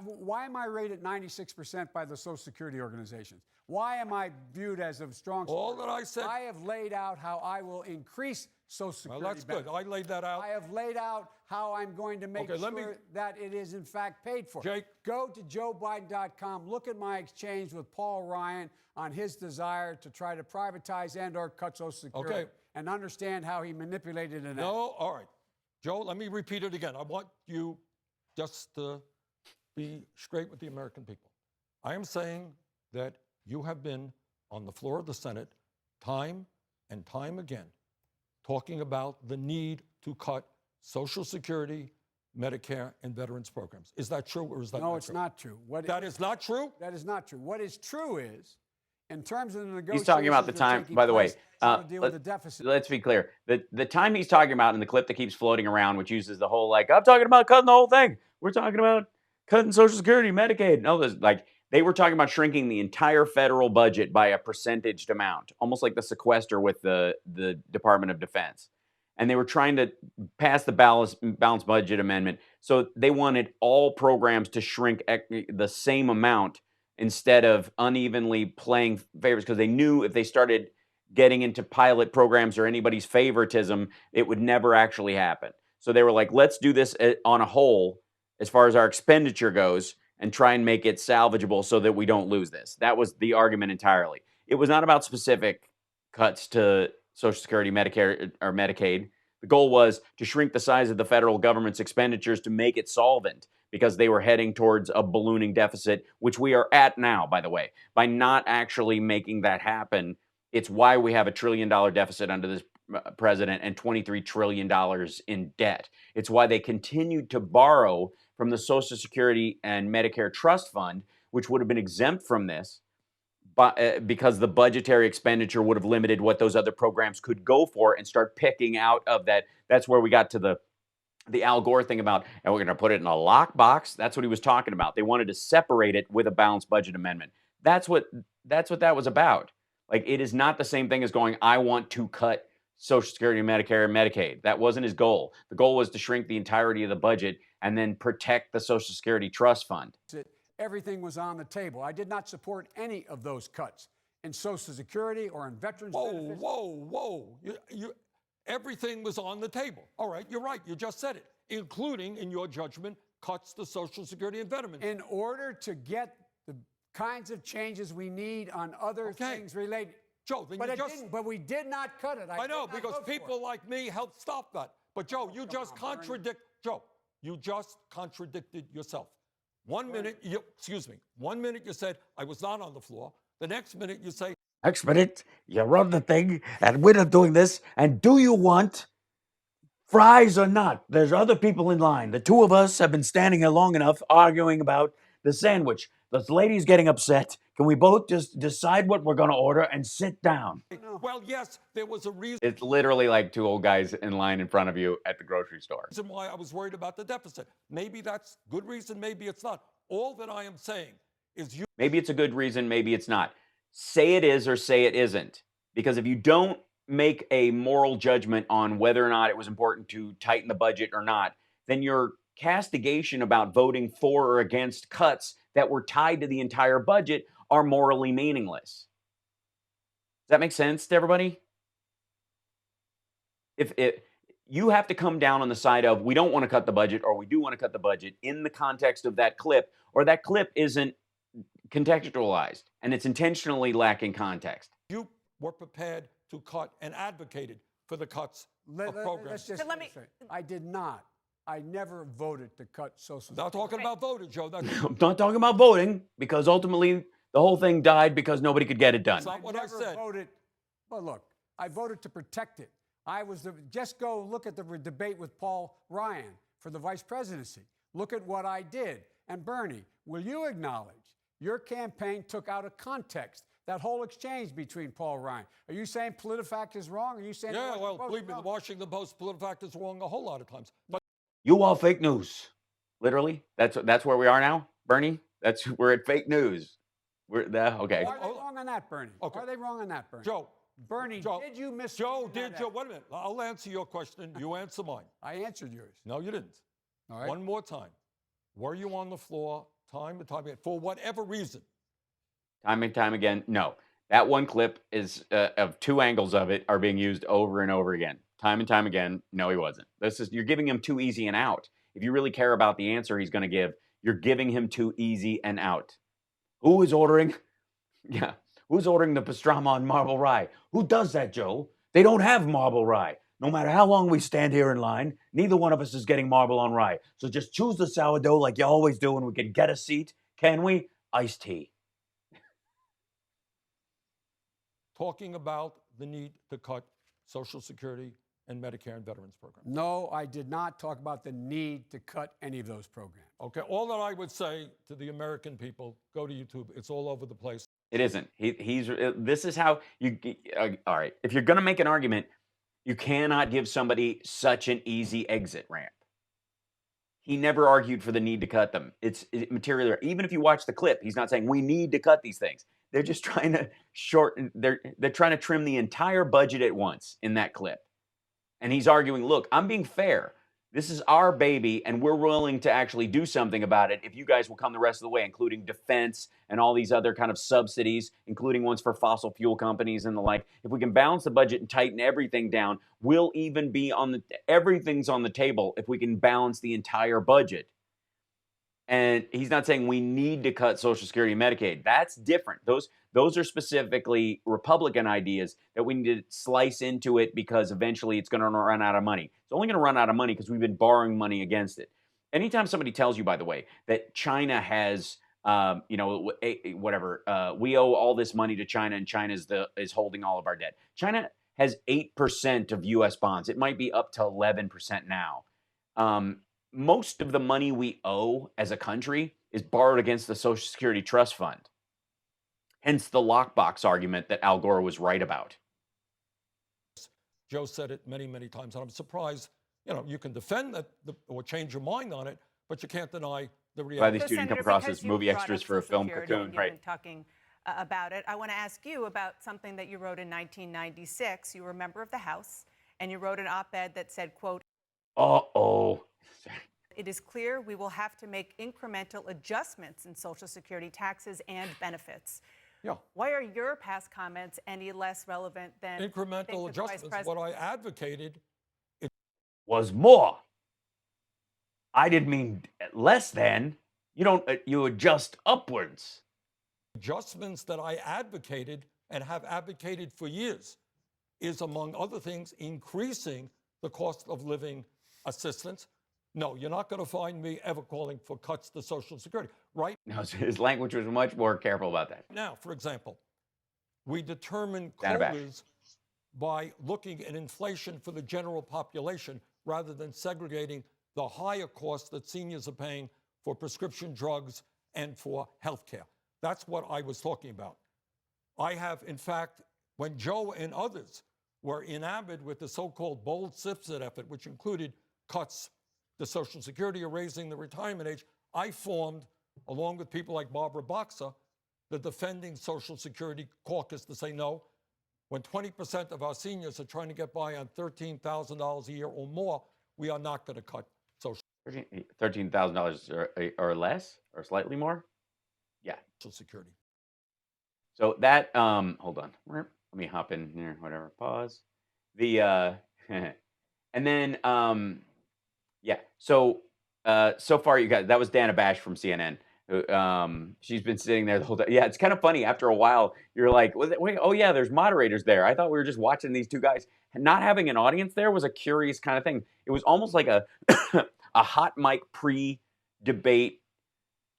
why am I rated 96% by the Social Security organizations? Why am I viewed as a strong All supporter? that I said. I have laid out how I will increase Social Security Well, that's good. benefits. I laid that out. I have laid out how I'm going to make Okay, let me- sure that it is in fact paid for. Jake. Go to joebiden.com, look at my exchange with Paul Ryan on his desire to try to privatize and or cut Social Security, Okay. and understand how he manipulated an No, all right. Joe, let me repeat it again. I want you just to be straight with the American people. I am saying that you have been on the floor of the Senate time and time again talking about the need to cut Social Security, Medicare, and veterans programs. Is that true or is that not true? No, it's not true. That is not true? That is not true. What is true is, in terms of the negotiations, He's talking about the that are time, taking by the way, place to deal with the deficit. let's be clear. The time he's talking about in the clip that keeps floating around, which uses the whole, like, I'm talking about cutting the whole thing. We're talking about cutting Social Security, Medicaid. No, like, they were talking about shrinking the entire federal budget by a percentaged amount, almost like the sequester with the Department of Defense. And they were trying to pass the balanced budget amendment. So they wanted all programs to shrink the same amount instead of unevenly playing favors, because they knew if they started getting into pilot programs or anybody's favoritism, it would never actually happen. So they were like, let's do this on a whole as far as our expenditure goes and try and make it salvageable so that we don't lose this. That was the argument entirely. It was not about specific cuts to Social Security, Medicare, or Medicaid. The goal was to shrink the size of the federal government's expenditures to make it solvent, because they were heading towards a ballooning deficit, which we are at now, by the way. By not actually making that happen, it's why we have $1 trillion deficit under this president and $23 trillion in debt. It's why they continued to borrow from the Social Security and Medicare Trust Fund, which would have been exempt from this, but because the budgetary expenditure would have limited what those other programs could go for, and start picking out of that. That's where we got to the Al Gore thing about, and we're going to put it in a lockbox. That's what he was talking about. They wanted to separate it with a balanced budget amendment. That's what that was about. Like, it is not the same thing as going, I want to cut Social Security, Medicare, and Medicaid. That wasn't his goal. The goal was to shrink the entirety of the budget and then protect the Social Security Trust Fund. Everything was on the table. I did not support any of those cuts in Social Security or in veterans benefits. Whoa. Everything was on the table. All right, you're right. You just said it, including, in your judgment, cuts to Social Security and veterans. In order to get the kinds of changes we need on other things related. Joe, then But we did not cut it. I know, because people like me helped stop that. But Joe, you just contradicted yourself. One minute you said I was not on the floor. The next minute you say, Next minute, you run the thing, and we're not doing this. And do you want fries or not? There's other people in line. The two of us have been standing here long enough arguing about the sandwich. This lady's getting upset. Can we both just decide what we're going to order and sit down? well, yes, there was a reason It's literally like two old guys in line in front of you at the grocery store. why I was worried about the deficit. Maybe that's good reason, maybe it's not. All that I am saying is Maybe it's a good reason, maybe it's not. Say it is or say it isn't. Because if you don't make a moral judgment on whether or not it was important to tighten the budget or not, then your castigation about voting for or against cuts that were tied to the entire budget are morally meaningless. Does that make sense to everybody? If you have to come down on the side of, we don't want to cut the budget, or we do want to cut the budget in the context of that clip, or that clip isn't contextualized and it's intentionally lacking context. you were prepared to cut and advocated for the cuts of Let's programs. just So let me- say, I did not. I never voted to cut Social Not Security. talking about voting, Joe. That's I'm not talking about voting because ultimately the whole thing died because nobody could get it done. not what I never said. voted. Well, look, I voted to protect it. Just go look at the debate with Paul Ryan for the vice presidency. Look at what I did. And Bernie, will you acknowledge your campaign took out of context that whole exchange between Paul Ryan? Are you saying PolitiFact is wrong? Are you saying the Yeah, Washington well, Post believe is me, the wrong? Washington Post PolitiFact is wrong a whole lot of times. But You all fake news. Literally, that's where we are now, Bernie. We're at fake news. Okay. Are they wrong on that, Bernie? Okay. Are they wrong on that, Bernie? Joe, Bernie, Joe, did you miss? Joe, wait a minute. I'll answer your question. You answer mine. I answered yours. No, you didn't. All right. One more time. Were you on the floor time and time again for whatever reason? Time and time again. No, that one clip is of two angles of it are being used over and over again. Time and time again. No, he wasn't. You're giving him too easy an out. If you really care about the answer he's going to give, you're giving him too easy an out. Who is ordering? Yeah. Who's ordering the pastrama on marble rye? Who does that, Joe? They don't have marble rye. No matter how long we stand here in line, neither one of us is getting marble on rye. So just choose the sourdough like you always do and we can get a seat. Can we? Iced tea. Talking about the need to cut Social Security and Medicare and Veterans programs. No, I did not talk about the need to cut any of those programs. Okay, all that I would say to the American people, go to YouTube. It's all over the place. It isn't. This is how you. All right. If you're going to make an argument, you cannot give somebody such an easy exit ramp. He never argued for the need to cut them. It's material. Even if you watch the clip, he's not saying we need to cut these things. They're just trying to shorten. They're trying to trim the entire budget at once in that clip. And he's arguing, look, I'm being fair. This is our baby, and we're willing to actually do something about it if you guys will come the rest of the way, including defense and all these other kind of subsidies, including ones for fossil fuel companies and the like. If we can balance the budget and tighten everything down, we'll even be everything's on the table if we can balance the entire budget. And he's not saying we need to cut Social Security and Medicaid. That's different. Those are specifically Republican ideas that we need to slice into it because eventually it's going to run out of money. It's only going to run out of money because we've been borrowing money against it. Anytime somebody tells you, by the way, that China has, we owe all this money to China and China is holding all of our debt. China has 8% of U.S. bonds. It might be up to 11% now. Most of the money we owe as a country is borrowed against the Social Security Trust Fund. Hence the lockbox argument that Al Gore was right about. Joe said it many, many times, and I'm surprised. You can defend that or change your mind on it, but you can't deny the Why reality. these So, students come Senator, across because as you movie brought extras up for a Social film Security cocoon, and you've right? been talking about it. I want to ask you about something that you wrote in 1996. You were a member of the House, and you wrote an op-ed that said, quote, Uh-oh. "It is clear we will have to make incremental adjustments in Social Security taxes and benefits." Yeah. Why are your past comments any less relevant than Incremental things that the Vice adjustments. What I President- advocated Was more. I didn't mean less than. You adjust upwards. adjustments that I advocated and have advocated for years is, among other things, increasing the cost of living assistance. No, you're not going to find me ever calling for cuts to Social Security. Right No, his language was much more careful about that. now, for example, we determine Dana Bash. COLAs by looking at inflation for the general population rather than segregating the higher costs that seniors are paying for prescription drugs and for health care. That's what I was talking about. I have, in fact, when Joe and others were enamored with the so-called bold Simpson effort, which included cuts to Social Security or raising the retirement age, I formed, along with people like Barbara Boxer, the Defending Social Security Caucus to say no. When 20% of our seniors are trying to get by on $13,000 a year or more, we are not going to cut Social $13,000 or less or slightly more? Yeah. Security. So that hold on. Let me hop in here, whatever. Pause. And then yeah. So so far you guys, that was Dana Bash from CNN. She's been sitting there the whole time. Yeah, it's kind of funny. After a while, you're like, wait, oh yeah, there's moderators there. I thought we were just watching these two guys. Not having an audience there was a curious kind of thing. It was almost like a a hot mic pre-debate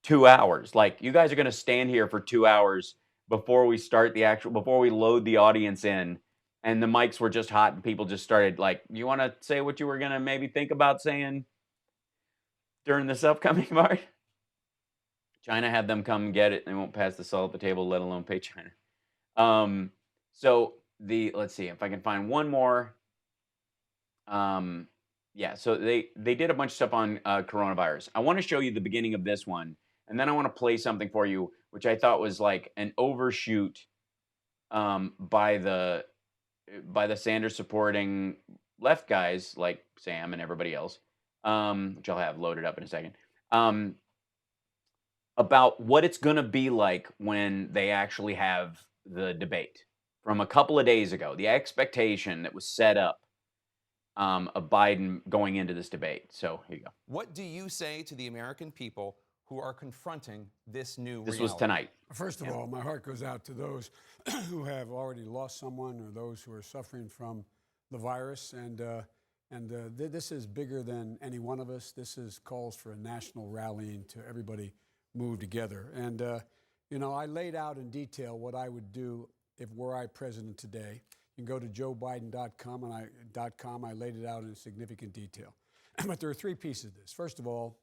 2 hours. Like, you guys are going to stand here for 2 hours before we start before we load the audience in. And the mics were just hot and people just started like, you want to say what you were going to maybe think about saying during this upcoming part? China had them come get it. They won't pass the salt at the table, let alone pay China. So let's see if I can find one more. Yeah, so they did a bunch of stuff on coronavirus. I want to show you the beginning of this one, and then I want to play something for you, which I thought was like an overshoot by the Sanders supporting left guys like Sam and everybody else, which I'll have loaded up in a second. About what it's going to be like when they actually have the debate from a couple of days ago, the expectation that was set up of Biden going into this debate. So here you go. What do you say to the American people who are confronting this new This reality? was tonight. First of all, my heart goes out to those who have already lost someone or those who are suffering from the virus. This is bigger than any one of us. This calls for a national rallying to everybody move together. And, I laid out in detail what I would do if were I president today. You can go to joebiden.com, and I laid it out in significant detail. But there are three pieces of this. First of all,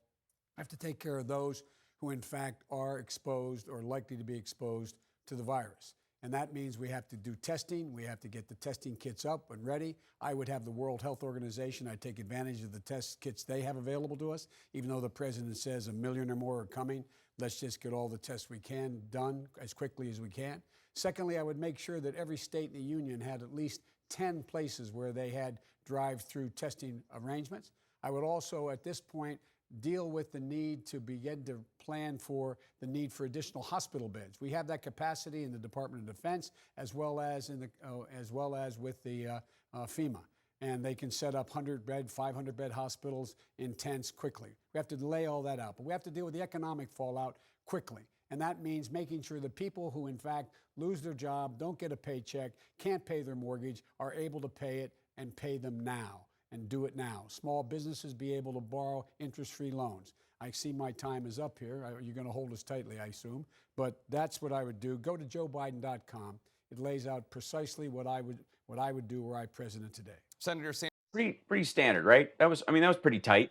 I have to take care of those who, in fact, are exposed or likely to be exposed to the virus. And that means we have to do testing. We have to get the testing kits up and ready. I would have the World Health Organization. I'd take advantage of the test kits they have available to us, even though the president says 1 million or more are coming. Let's just get all the tests we can done as quickly as we can. Secondly, I would make sure that every state in the union had at least 10 places where they had drive-through testing arrangements. I would also, at this point, deal with the need to begin to plan for the need for additional hospital beds. We have that capacity in the Department of Defense as well as with the FEMA, and they can set up 100-bed, 500-bed hospitals in tents quickly. We have to lay all that out, but we have to deal with the economic fallout quickly, and that means making sure the people who, in fact, lose their job, don't get a paycheck, can't pay their mortgage, are able to pay it and pay them now. And do it now. Small businesses be able to borrow interest-free loans. I see my time is up here. You're going to hold us tightly, I assume. But that's what I would do. Go to joebiden.com. It lays out precisely what I would do were I president today. Senator Sanders. Pretty standard, right? That was pretty tight.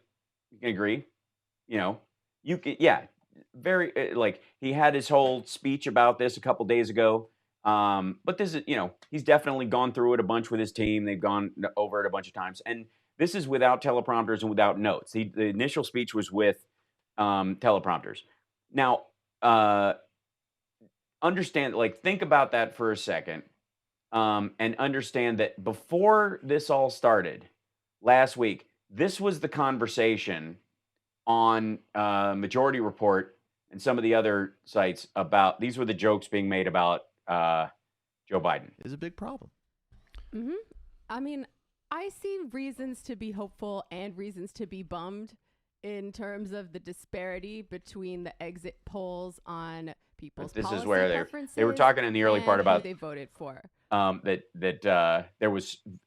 You can agree. You can, very like he had his whole speech about this a couple days ago. But this is, he's definitely gone through it a bunch with his team. They've gone over it a bunch of times. And this is without teleprompters and without notes. The initial speech was with teleprompters. Now, think about that for a second, and understand that before this all started last week, this was the conversation on Majority Report and some of the other sites about, these were the jokes being made about Joe Biden. Is a big problem. Mm-hmm. I mean, I see reasons to be hopeful and reasons to be bummed in terms of the disparity between the exit polls on people's This policy is where preferences they were talking in the early part and about who they voted for. It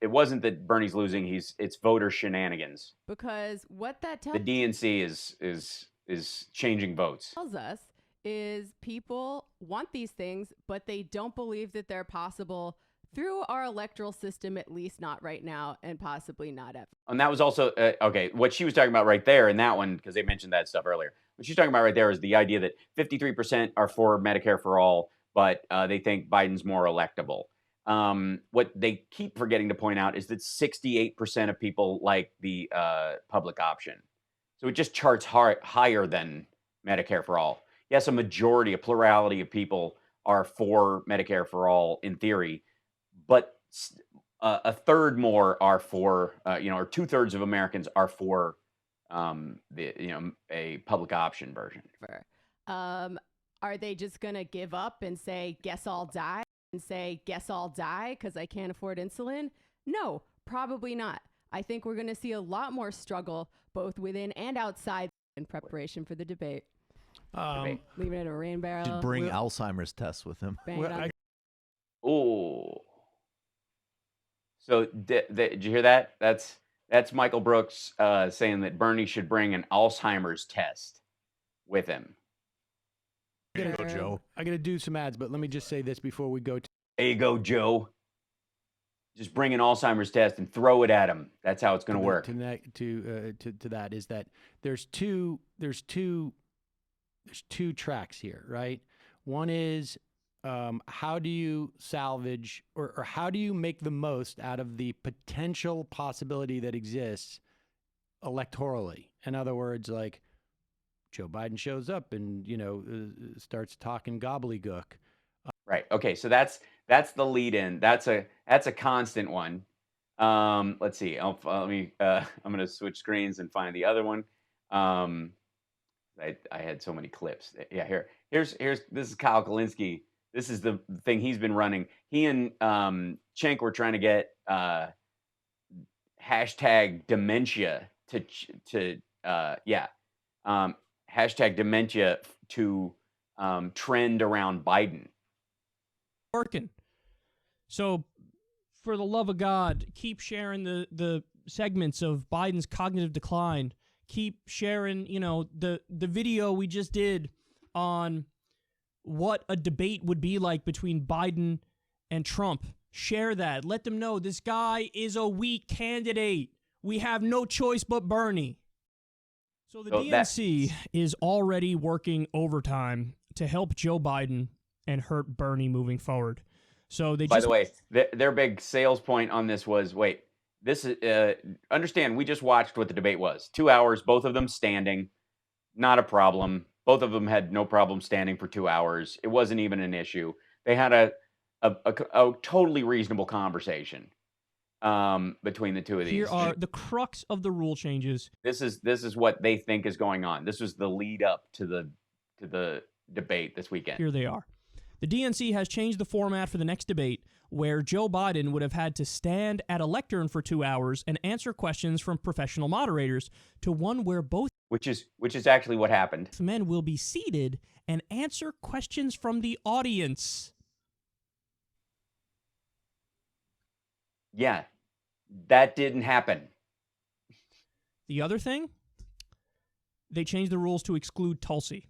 wasn't that Bernie's losing, it's voter shenanigans. Because what that The DNC is changing votes. tells us is people want these things, but they don't believe that they're possible through our electoral system, at least not right now, and possibly not ever. And that was also, okay, what she was talking about right there in that one, because they mentioned that stuff earlier. What she's talking about right there is the idea that 53% are for Medicare for all, but they think Biden's more electable. What they keep forgetting to point out is that 68% of people like the public option. So it just charts higher than Medicare for all. Yes, a plurality of people are for Medicare for all in theory, but a third more are for, or 2/3 of Americans are for a public option version. Are they just going to give up and say, guess I'll die, because I can't afford insulin? No, probably not. I think we're going to see a lot more struggle both within and outside in preparation for the debate. debate. Leave it in a rain barrel. Should bring Alzheimer's tests with him. bang it on Oh. So did you hear that? That's Michael Brooks saying that Bernie should bring an Alzheimer's test with him. There you go, Joe. I got to do some ads, but let me just say this before we go to There you go, Joe. Just bring an Alzheimer's test and throw it at him. That's how it's going to work. to that is that there's two tracks here, right? One is how do you salvage or how do you make the most out of the potential possibility that exists electorally? In other words, like Joe Biden shows up and starts talking gobbledygook. Right. Okay. So that's the lead in. That's a constant one. Let's see. I'm going to switch screens and find the other one. I had so many clips. Yeah. Here's this is Kyle Kalinske. This is the thing he's been running. He and Cenk were trying to get hashtag dementia hashtag dementia to trend around Biden. Working. So, for the love of God, keep sharing the segments of Biden's cognitive decline. Keep sharing, the video we just did on what a debate would be like between Biden and Trump. Share that. Let them know this guy is a weak candidate. We have no choice but Bernie. So the DNC is already working overtime to help Joe Biden and hurt Bernie moving forward. So By the way, their big sales point on this was, wait, this is understand. We just watched what the debate was. 2 hours, both of them standing, not a problem. Both of them had no problem standing for 2 hours. It wasn't even an issue. They had a totally reasonable conversation between the two of these. Here are the crux of the rule changes. This is what they think is going on. This was the lead up to the debate this weekend. Here they are. The DNC has changed the format for the next debate, where Joe Biden would have had to stand at a lectern for 2 hours and answer questions from professional moderators, to one where both which is actually what happened. men will be seated and answer questions from the audience. Yeah, that didn't happen. The other thing, they changed the rules to exclude Tulsi.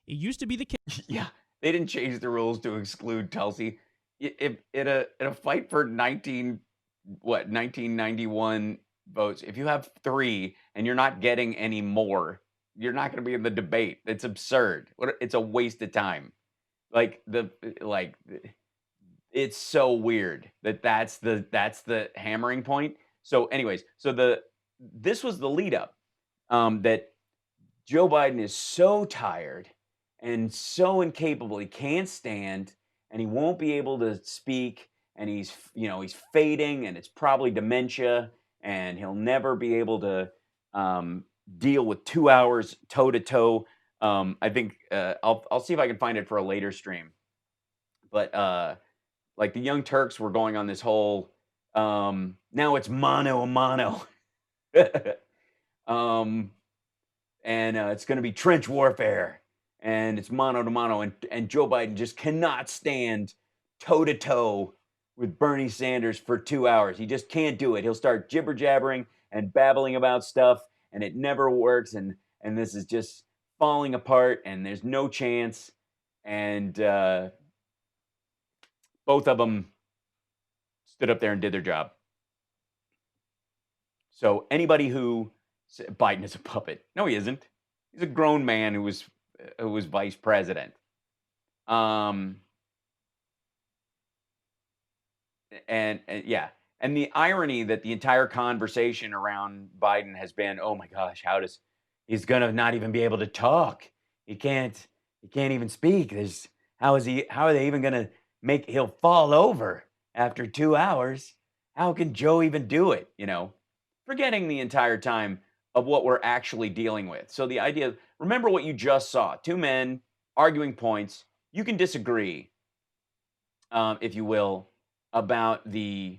It used to be the case. Yeah, they didn't change the rules to exclude Tulsi. In a fight for 1991 votes, if you have 3 and you're not getting any more, you're not going to be in the debate. It's absurd. It's a waste of time. It's so weird that's the hammering point. So anyways, this was the lead up that Joe Biden is so tired and so incapable. He can't stand and he won't be able to speak, and he's fading, and it's probably dementia, and he'll never be able to deal with 2 hours toe to toe. I think I'll see if I can find it for a later stream. But like the Young Turks were going on this whole now it's mano a mano. And it's going to be trench warfare, and it's mano to mano, and Joe Biden just cannot stand toe to toe with Bernie Sanders for 2 hours. He just can't do it. He'll start jibber jabbering and babbling about stuff, and it never works, and this is just falling apart, and there's no chance. And both of them stood up there and did their job. So anybody who Biden is a puppet. No, he isn't. He's a grown man who was vice president. And the irony that the entire conversation around Biden has been, oh my gosh, he's gonna not even be able to talk. He can't even speak. How are they even gonna he'll fall over after 2 hours? How can Joe even do it? Forgetting the entire time of what we're actually dealing with. So the idea, remember what you just saw, 2 men arguing points. You can disagree, if you will, about the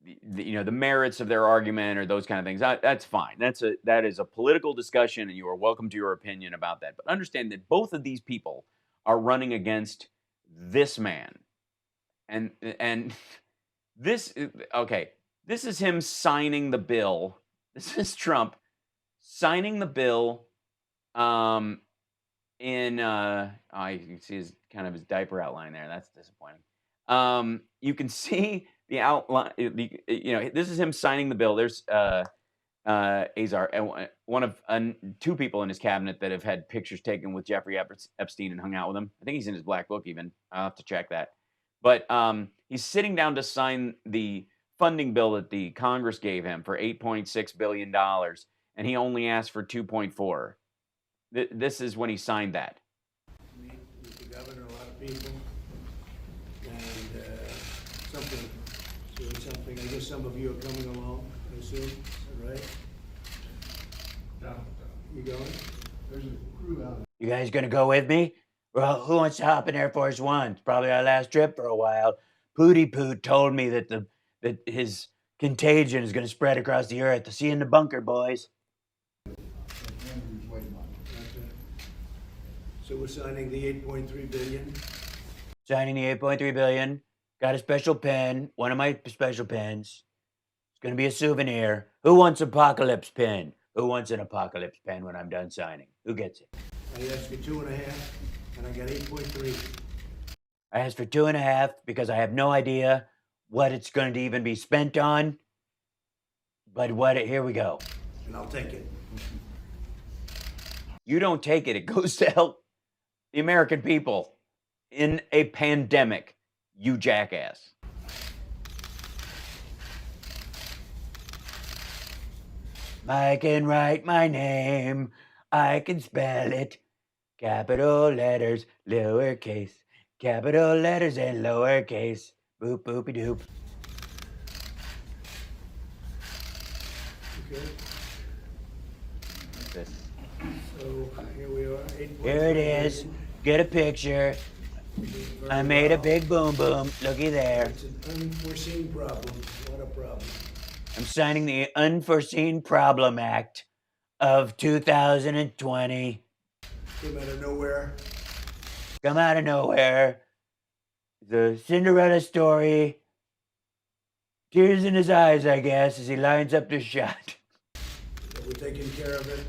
the merits of their argument or those kind of things. That's fine. That is a political discussion, and you are welcome to your opinion about that. But understand that both of these people are running against this man, and this okay. This is him signing the bill. This is Trump signing the bill. You can see his kind of his diaper outline there. That's disappointing. You can see the outline. This is him signing the bill. There's Azar, one of two people in his cabinet that have had pictures taken with Jeffrey Epstein and hung out with him. I think he's in his black book even. I'll have to check that. But he's sitting down to sign the funding bill that the Congress gave him for $8.6 billion, and he only asked for 2.4. This is when he signed that. Meet with the governor, a lot of people, and doing something. I guess some of you are coming along, I assume. Is that right? No. You going? There's a crew out there. You guys gonna go with me? Well, who wants to hop in Air Force One? It's probably our last trip for a while. Pooty Poot told me that that his contagion is gonna spread across the earth. See you in the bunker, boys. So we're signing the 8.3 billion. Signing the 8.3 billion. Got a special pen, one of my special pens. It's gonna be a souvenir. Who wants an apocalypse pen? Who wants an apocalypse pen when I'm done signing? Who gets it? I asked for 2.5, and I got 8.3. I asked for 2.5 because I have no idea what it's going to even be spent on. But here we go. And I'll take it. You don't take it. It goes to help the American people in a pandemic, you jackass. I can write my name. I can spell it. Capital letters, lowercase. Capital letters and lowercase. Boop, boopy doop. Okay. This. So here we are. 8.3 Here it is. billion. Get a picture. I made a big boom boom. Looky there. It's an unforeseen problem. What a problem. I'm signing the Unforeseen Problem Act of 2020. Came out of nowhere. Come out of nowhere. The Cinderella story. Tears in his eyes, I guess, as he lines up the shot. So we're taking care of it.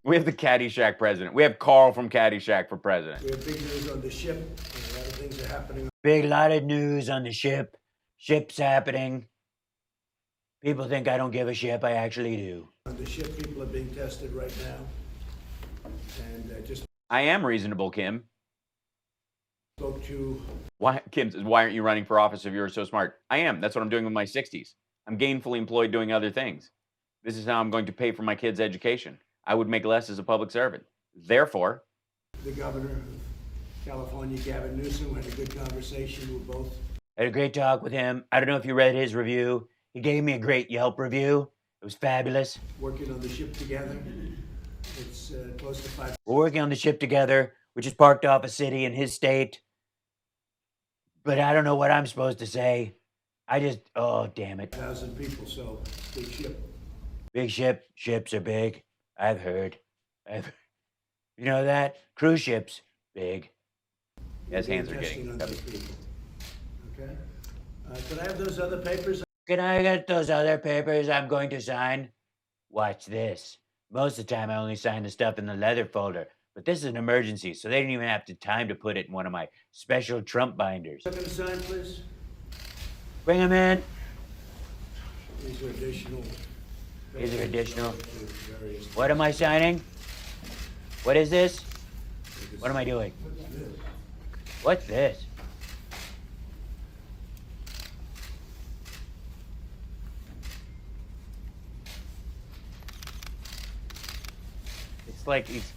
We have the Caddyshack president. We have Carl from Caddyshack for president. We have big news on the ship. And a lot of things are happening. Big lot of news on the ship. Ship's happening. People think I don't give a shit. I actually do. On the ship, people are being tested right now. And just I am reasonable, Kim. spoke to Why, Kim says, why aren't you running for office if you're so smart? I am. That's what I'm doing with my 60s. I'm gainfully employed doing other things. This is how I'm going to pay for my kids' education. I would make less as a public servant. Therefore, the governor of California, Gavin Newsom. We had a good conversation with both. I had a great talk with him. I don't know if you read his review. He gave me a great Yelp review. It was fabulous. Working on the ship together. It's close to 5. We're working on the ship together, which is parked off a city in his state. But I don't know what I'm supposed to say. Oh, damn it. 1,000 people, so big ship. Big ship. Ships are big. I've heard. You know that? Cruise ships, big. his hands are Testing getting on heavy. these people. Okay. Can I have those other papers? Can I get those other papers I'm going to sign? Watch this. Most of the time I only sign the stuff in the leather folder, but this is an emergency, so they didn't even have the time to put it in one of my special Trump binders. Second to sign, please. Bring them in. These are additional. These are additional. Various. What am I signing? What is this? What am I doing? What's this? It's like he's.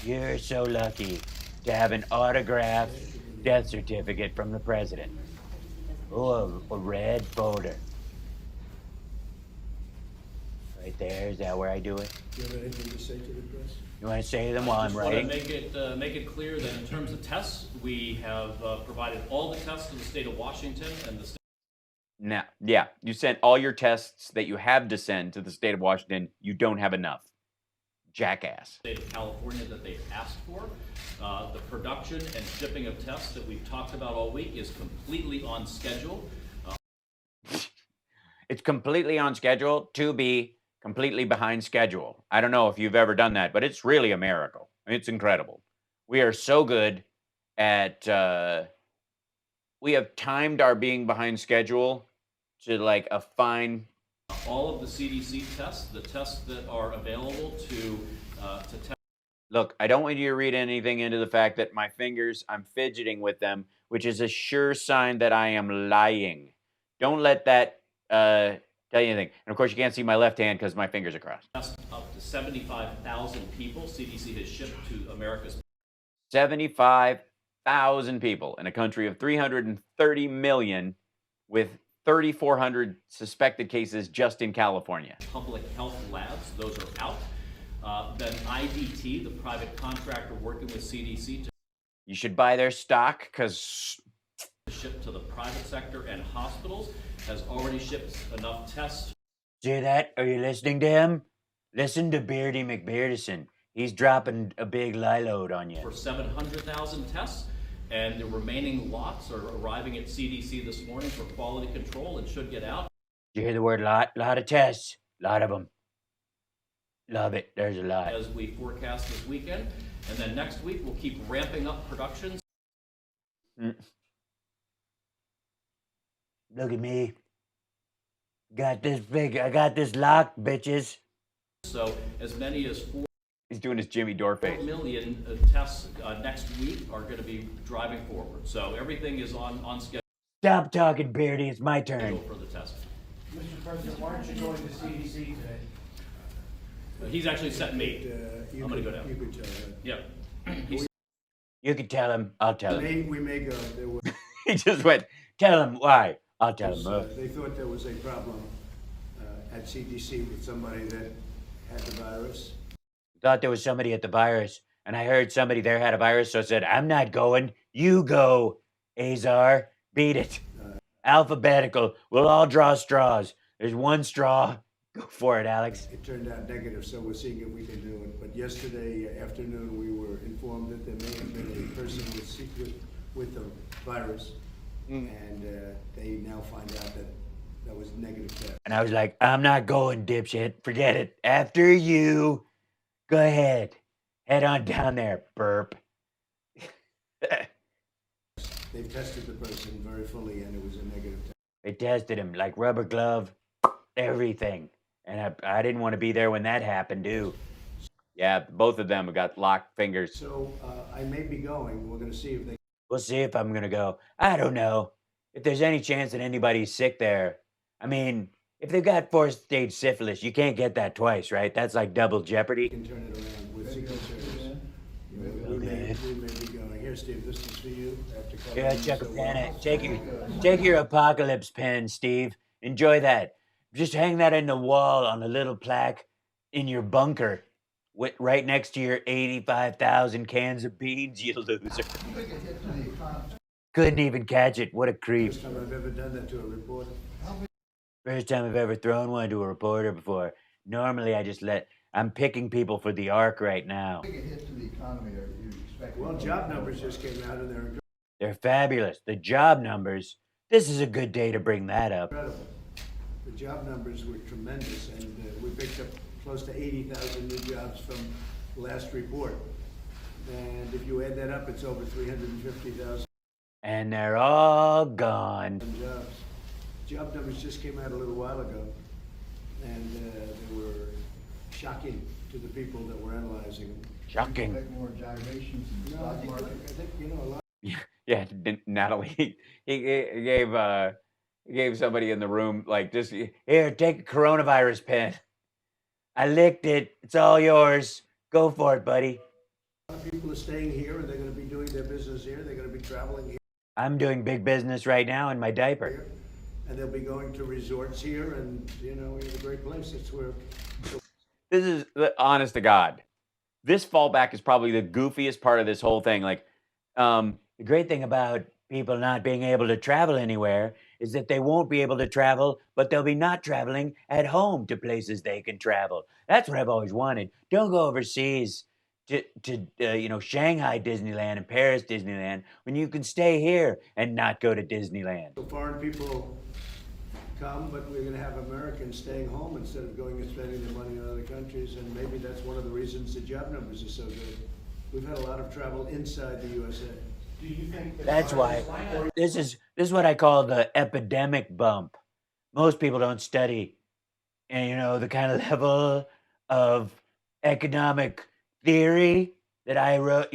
You're so lucky to have an autographed death certificate from the president. Oh, a red folder. Right there, is that where I do it? Do you have anything to say to the press? You want to say them while I'm Just want to writing? make it clear that in terms of tests, we have provided all the tests to the state of Washington and the state No, yeah, you sent all your tests that you have to send to the state of Washington. You don't have enough. Jackass. State of California that they've asked for. The production and shipping of tests that we've talked about all week is completely on schedule. It's completely on schedule to be completely behind schedule. I don't know if you've ever done that, but it's really a miracle. It's incredible. We are so good at, we have timed our being behind schedule to like a fine. All of the CDC tests, the tests that are available to test. Look, I don't want you to read anything into the fact that my fingers, I'm fidgeting with them, which is a sure sign that I am lying. Don't let that tell you anything. And of course, you can't see my left hand because my fingers are crossed. Up to 75,000 people CDC has shipped to America's. 75,000 people in a country of 330 million with 3,400 suspected cases just in California. Public health labs, those are out. Then IDT, the private contractor working with CDC to You should buy their stock because ship to the private sector and hospitals, has already shipped enough tests. See that? Are you listening to him? Listen to Beardy McBeardison. He's dropping a big lie load on you. For 700,000 tests, and the remaining lots are arriving at CDC this morning for quality control and should get out. Did you hear the word lot? Lot of tests. Lot of them. Love it. There's a lot. As we forecast this weekend, and then next week we'll keep ramping up production. Look at me. Got this big. I got this locked, bitches. So as many as 4 he's doing his Jimmy Dore face. million tests next week are going to be driving forward. So everything is on schedule. Stop talking, Beardy. It's my turn. For the test. Mr. President, why aren't you going to CDC today? He's actually sent me. I'm going to go down. You could tell him. Yeah. You can tell him. I'll tell him. We may go. There was, He just went, Tell him why. I'll tell him. they thought there was a problem at CDC with somebody that had the virus. Thought there was somebody at the virus, and I heard somebody there had a virus, so I said, I'm not going. You go, Azar. Beat it. Alphabetical. We'll all draw straws. There's one straw. Go for it, Alex. It turned out negative, so we're seeing if we can do it. But yesterday afternoon, we were informed that there may have been a person with the virus, and they now find out that that was negative test. And I was like, I'm not going, dipshit. Forget it. After you, go ahead. Head on down there, burp. They've tested the person very fully, and it was a negative test. They tested him like rubber glove, everything. And I didn't want to be there when that happened, too. yeah, both of them have got locked fingers. So I may be going. We're going to see if they. We'll see if I'm going to go. I don't know. If there's any chance that anybody's sick there. I mean, if they've got 4th-stage syphilis, you can't get that twice, right? That's like double jeopardy. Can turn it around with Secret Service. We may be going. Here, Steve, this is for you. Yeah, Chuck a pen. Take your apocalypse pen, Steve. Enjoy that. Just hang that in the wall on a little plaque in your bunker, right next to your 85,000 cans of beans, you loser. Couldn't even catch it. What a creep. First time I've ever done that to a reporter. First time I've ever thrown one to a reporter before. Normally, I'm picking people for the arc right now. Well, job numbers just came out, and They're fabulous. The job numbers. This is a good day to bring that up. incredible. The job numbers were tremendous, and we picked up close to 80,000 new jobs from the last report. And if you add that up, it's over 350,000 And they're all gone. jobs. Job numbers just came out a little while ago, and they were shocking to the people that were analyzing them. Shocking. No, I think a lot. Yeah, Natalie, he gave somebody in the room like just Here, take a coronavirus pen. I licked it. It's all yours. Go for it, buddy. A lot of people are staying here, and they're going to be doing their business here. They're going to be traveling here, I'm doing big business right now in my diaper. and they'll be going to resorts here, and we have a great place. It's where. this is honest to God. This fallback is probably the goofiest part of this whole thing. Like, The great thing about people not being able to travel anywhere is that they won't be able to travel, but they'll be not traveling at home to places they can travel. That's what I've always wanted. Don't go overseas to Shanghai Disneyland and Paris Disneyland when you can stay here and not go to Disneyland. So foreign people come, but we're going to have Americans staying home instead of going and spending their money in other countries, and maybe that's one of the reasons the job numbers are so good. We've had a lot of travel inside the USA. Do you think That's why this is what I call the epidemic bump. Most people don't study, and the kind of level of economic theory that I wrote,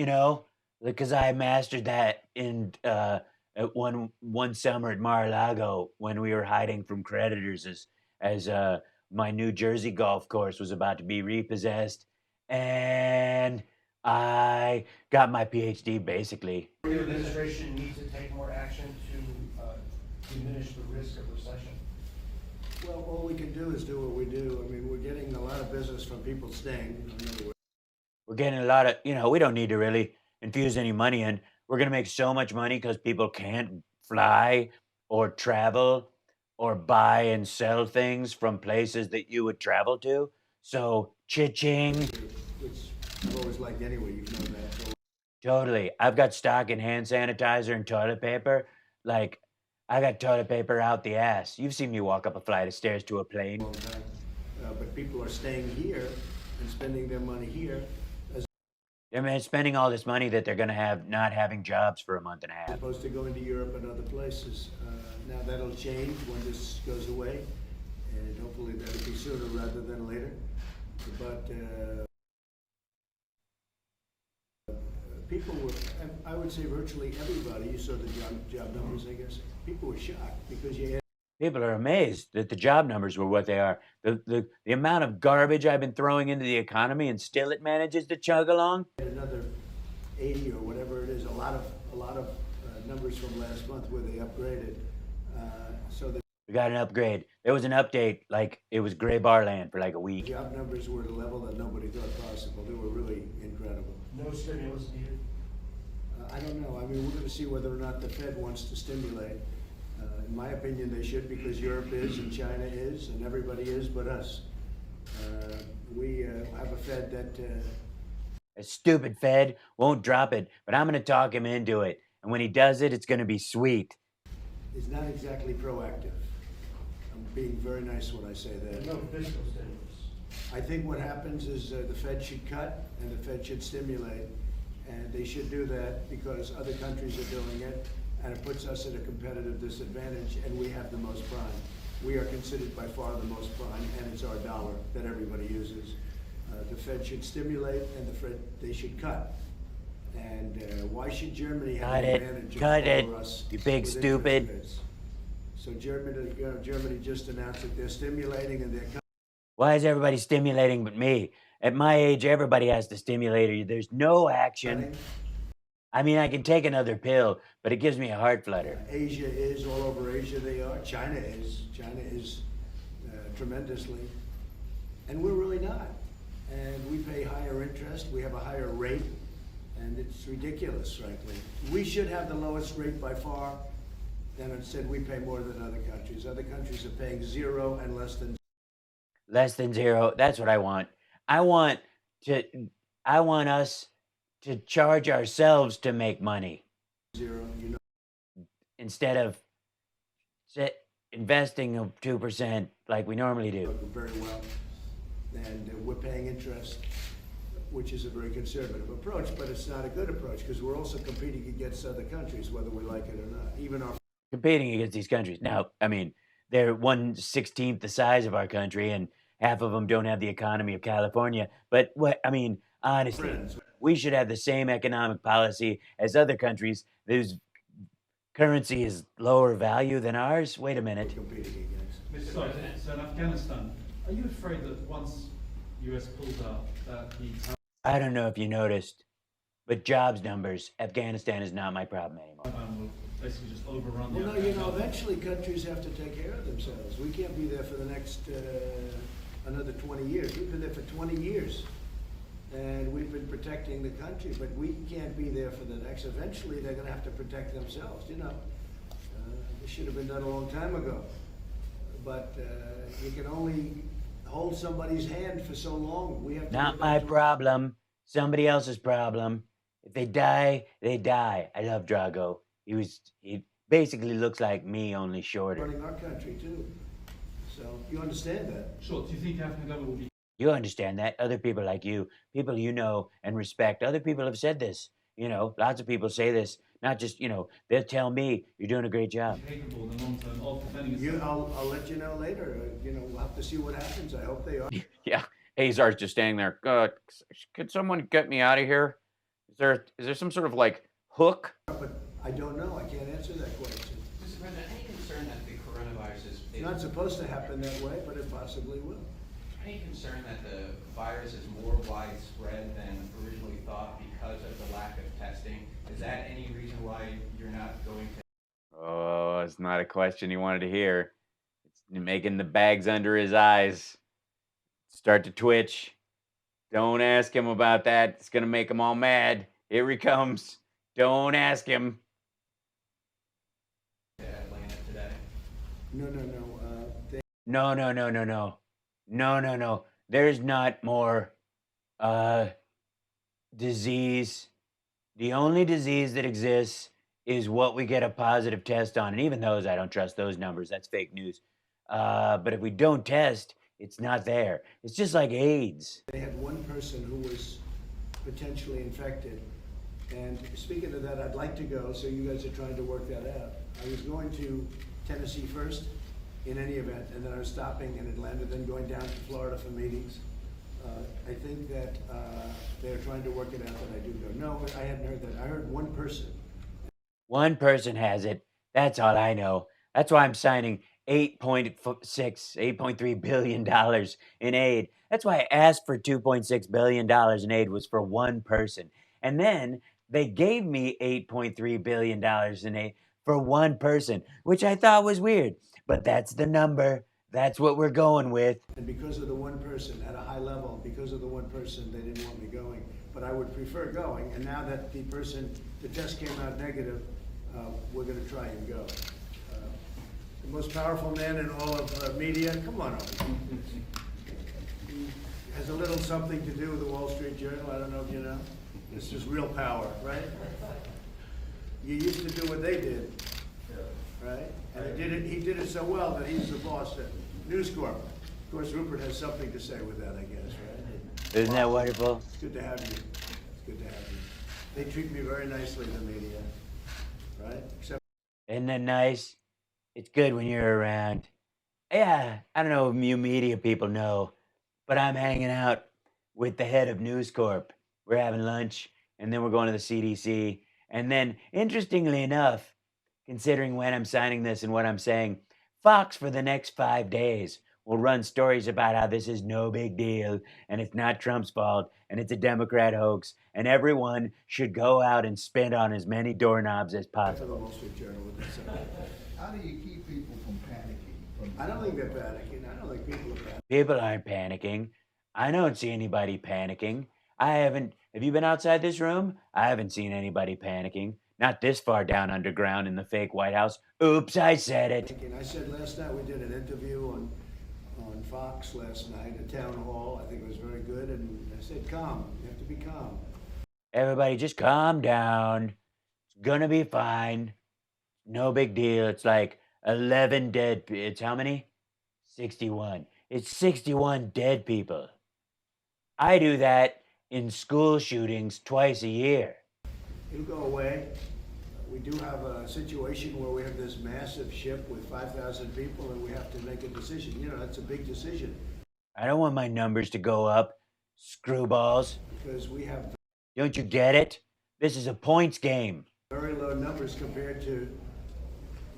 because I mastered that in at one summer at Mar-a-Lago when we were hiding from creditors as my New Jersey golf course was about to be repossessed, and I got my PhD basically. The administration needs to take more action to diminish the risk of recession. Well, all we can do is do what we do. I mean, we're getting a lot of business from people staying. In other words, We're getting a lot of, we don't need to really infuse any money in. We're going to make so much money because people can't fly or travel or buy and sell things from places that you would travel to. So, cha-ching. which I've always liked anyway. You've known that. So Totally. I've got stock in hand sanitizer and toilet paper. Like, I got toilet paper out the ass. You've seen me walk up a flight of stairs to a plane. long time. But people are staying here and spending their money here They're spending all this money that they're going to have not having jobs for a month and a as half. opposed to going to Europe and other places. Now that'll change when this goes away, and hopefully that'll be sooner rather than later. But people were, I would say virtually everybody, you saw the job numbers, I guess, people were shocked because you had People are amazed that the job numbers were what they are. The amount of garbage I've been throwing into the economy and still it manages to chug along. another 80 or whatever it is, a lot of numbers from last month where they upgraded. So the We got an upgrade. There was an update, like it was gray bar land for like a week. job numbers were at a level that nobody thought possible. They were really incredible. No stimulus needed. I don't know. I mean, we're going to see whether or not the Fed wants to stimulate. In my opinion, they should, because Europe is and China is and everybody is but us. We have a Fed that A stupid Fed won't drop it, but I'm going to talk him into it. And when he does it, it's going to be sweet. is not exactly proactive. I'm being very nice when I say that. No fiscal stimulus. I think what happens is the Fed should cut and the Fed should stimulate. And they should do that because other countries are doing it, and it puts us at a competitive disadvantage, and we have the most prime. We are considered by far the most prime, and it's our dollar that everybody uses. The Fed should stimulate, and they should cut. And why should Germany have Cut an it. advantage Cut it, over us? you big with stupid. interest rates? So Germany just announced that they're stimulating, and they're Why is everybody stimulating but me? At my age, everybody has to stimulate. There's no action. cutting. I mean, I can take another pill, but it gives me a heart flutter. Asia is, all over Asia they are. China is tremendously. And we're really not. And we pay higher interest, we have a higher rate, and it's ridiculous, frankly. We should have the lowest rate by far, and instead we pay more than other countries. Other countries are paying 0 and less than Less than 0. That's what I want. I want us to charge ourselves to make money 0. You know, instead of investing of 2% like we normally do. very well. And we're paying interest, which is a very conservative approach, but it's not a good approach because we're also competing against other countries, whether we like it or not. Even our Competing against these countries. Now, I mean, they're 1/16 the size of our country, and half of them don't have the economy of California. But honestly, friends. we should have the same economic policy as other countries whose currency is lower value than ours. Wait a minute. Competing against. Mr. President, so in Afghanistan, are you afraid that once US pulls out, that the I don't know if you noticed, but jobs numbers, Afghanistan is not my problem anymore. Taliban will basically just overrun the Well, no, Afghan government? eventually countries have to take care of themselves. We can't be there for the next another 20 years. We've been there for 20 years, and we've been protecting the country, but we can't be there for the next. Eventually, they're going to have to protect themselves. It should have been done a long time ago. But you can only hold somebody's hand for so long. We have to Not my problem. Somebody else's problem. If they die, they die. I love Drago. He basically looks like me, only shorter. running our country too. So you understand that? Sure. Do you think African government will be? You understand that. Other people like you, people you know and respect, other people have said this. You know, lots of people say this. Not just, you know, they'll tell me you're doing a great job. Capable in the long term of defending I'll let you know later. You know, we'll have to see what happens. I hope they are. Yeah, Azar's just standing there. Could someone get me out of here? Is there some sort of like hook? But I don't know. I can't answer that question. Mr. President, any concern that the coronavirus is... It's not supposed to happen that way, but it possibly will. Any concern that the virus is more widespread than originally thought because of the lack of testing? Is that any reason why you're not going to... Oh, it's not a question he wanted to hear. It's making the bags under his eyes start to twitch. Don't ask him about that. It's gonna make him all mad. Here he comes. Don't ask him. Atlanta today? No. No. There's not more disease. The only disease that exists is what we get a positive test on. And even those, I don't trust those numbers. That's fake news. But if we don't test, it's not there. It's just like AIDS. They had one person who was potentially infected. And speaking of that, I'd like to go, so you guys are trying to work that out. I was going to Tennessee first, in any event, and then I was stopping in Atlanta, then going down to Florida for meetings. I think that they're trying to work it out that I do go. No, I hadn't heard that. I heard one person. One person has it. That's all I know. That's why I'm signing $8.3 billion in aid. That's why I asked for $2.6 billion in aid was for one person. And then they gave me $8.3 billion in aid for one person, which I thought was weird. But that's the number. That's what we're going with. And because of the one person at a high level, because of the one person, they didn't want me going. But I would prefer going. And now that the test came out negative, we're going to try and go. The most powerful man in all of media, come on over. He has a little something to do with the Wall Street Journal. I don't know if you know. This is real power, right? You used to do what they did, right? And he did it so well that he's the boss at News Corp. Of course, Rupert has something to say with that, I guess, right? Isn't that wonderful? It's good to have you. It's good to have you. They treat me very nicely, the media, right? Isn't that nice? It's good when you're around. Yeah, I don't know if you media people know, but I'm hanging out with the head of News Corp. We're having lunch, and then we're going to the CDC. And then, interestingly enough, considering when I'm signing this and what I'm saying, Fox for the next 5 days will run stories about how this is no big deal, and it's not Trump's fault, and it's a Democrat hoax, and everyone should go out and spit on as many doorknobs as possible. The Wall Street Journal with this. How do you keep people from panicking? I don't think they're panicking. I don't think people are panicking. People aren't panicking. I don't see anybody panicking. Have you been outside this room? I haven't seen anybody panicking. Not this far down underground in the fake White House. Oops, I said it. I said last night we did an interview on Fox last night, a town hall. I think it was very good. And I said, calm. You have to be calm. Everybody just calm down. It's gonna be fine. No big deal. It's like 11 dead. It's how many? 61. It's 61 dead people. I do that in school shootings twice a year. It'll go away. We do have a situation where we have this massive ship with 5,000 people and we have to make a decision. You know, that's a big decision. I don't want my numbers to go up, screwballs. Because we have... Don't you get it? This is a points game. Very low numbers compared to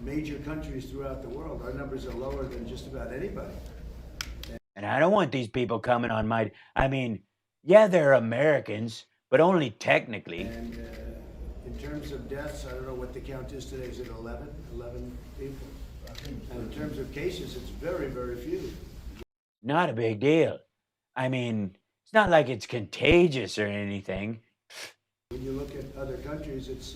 major countries throughout the world. Our numbers are lower than just about anybody. And I don't want these people coming on my... I mean, yeah, they're Americans, but only technically. And in terms of deaths, I don't know what the count is today. Is it 11? 11 people? And in terms of cases, it's very, very few. Not a big deal. I mean, it's not like it's contagious or anything. When you look at other countries, it's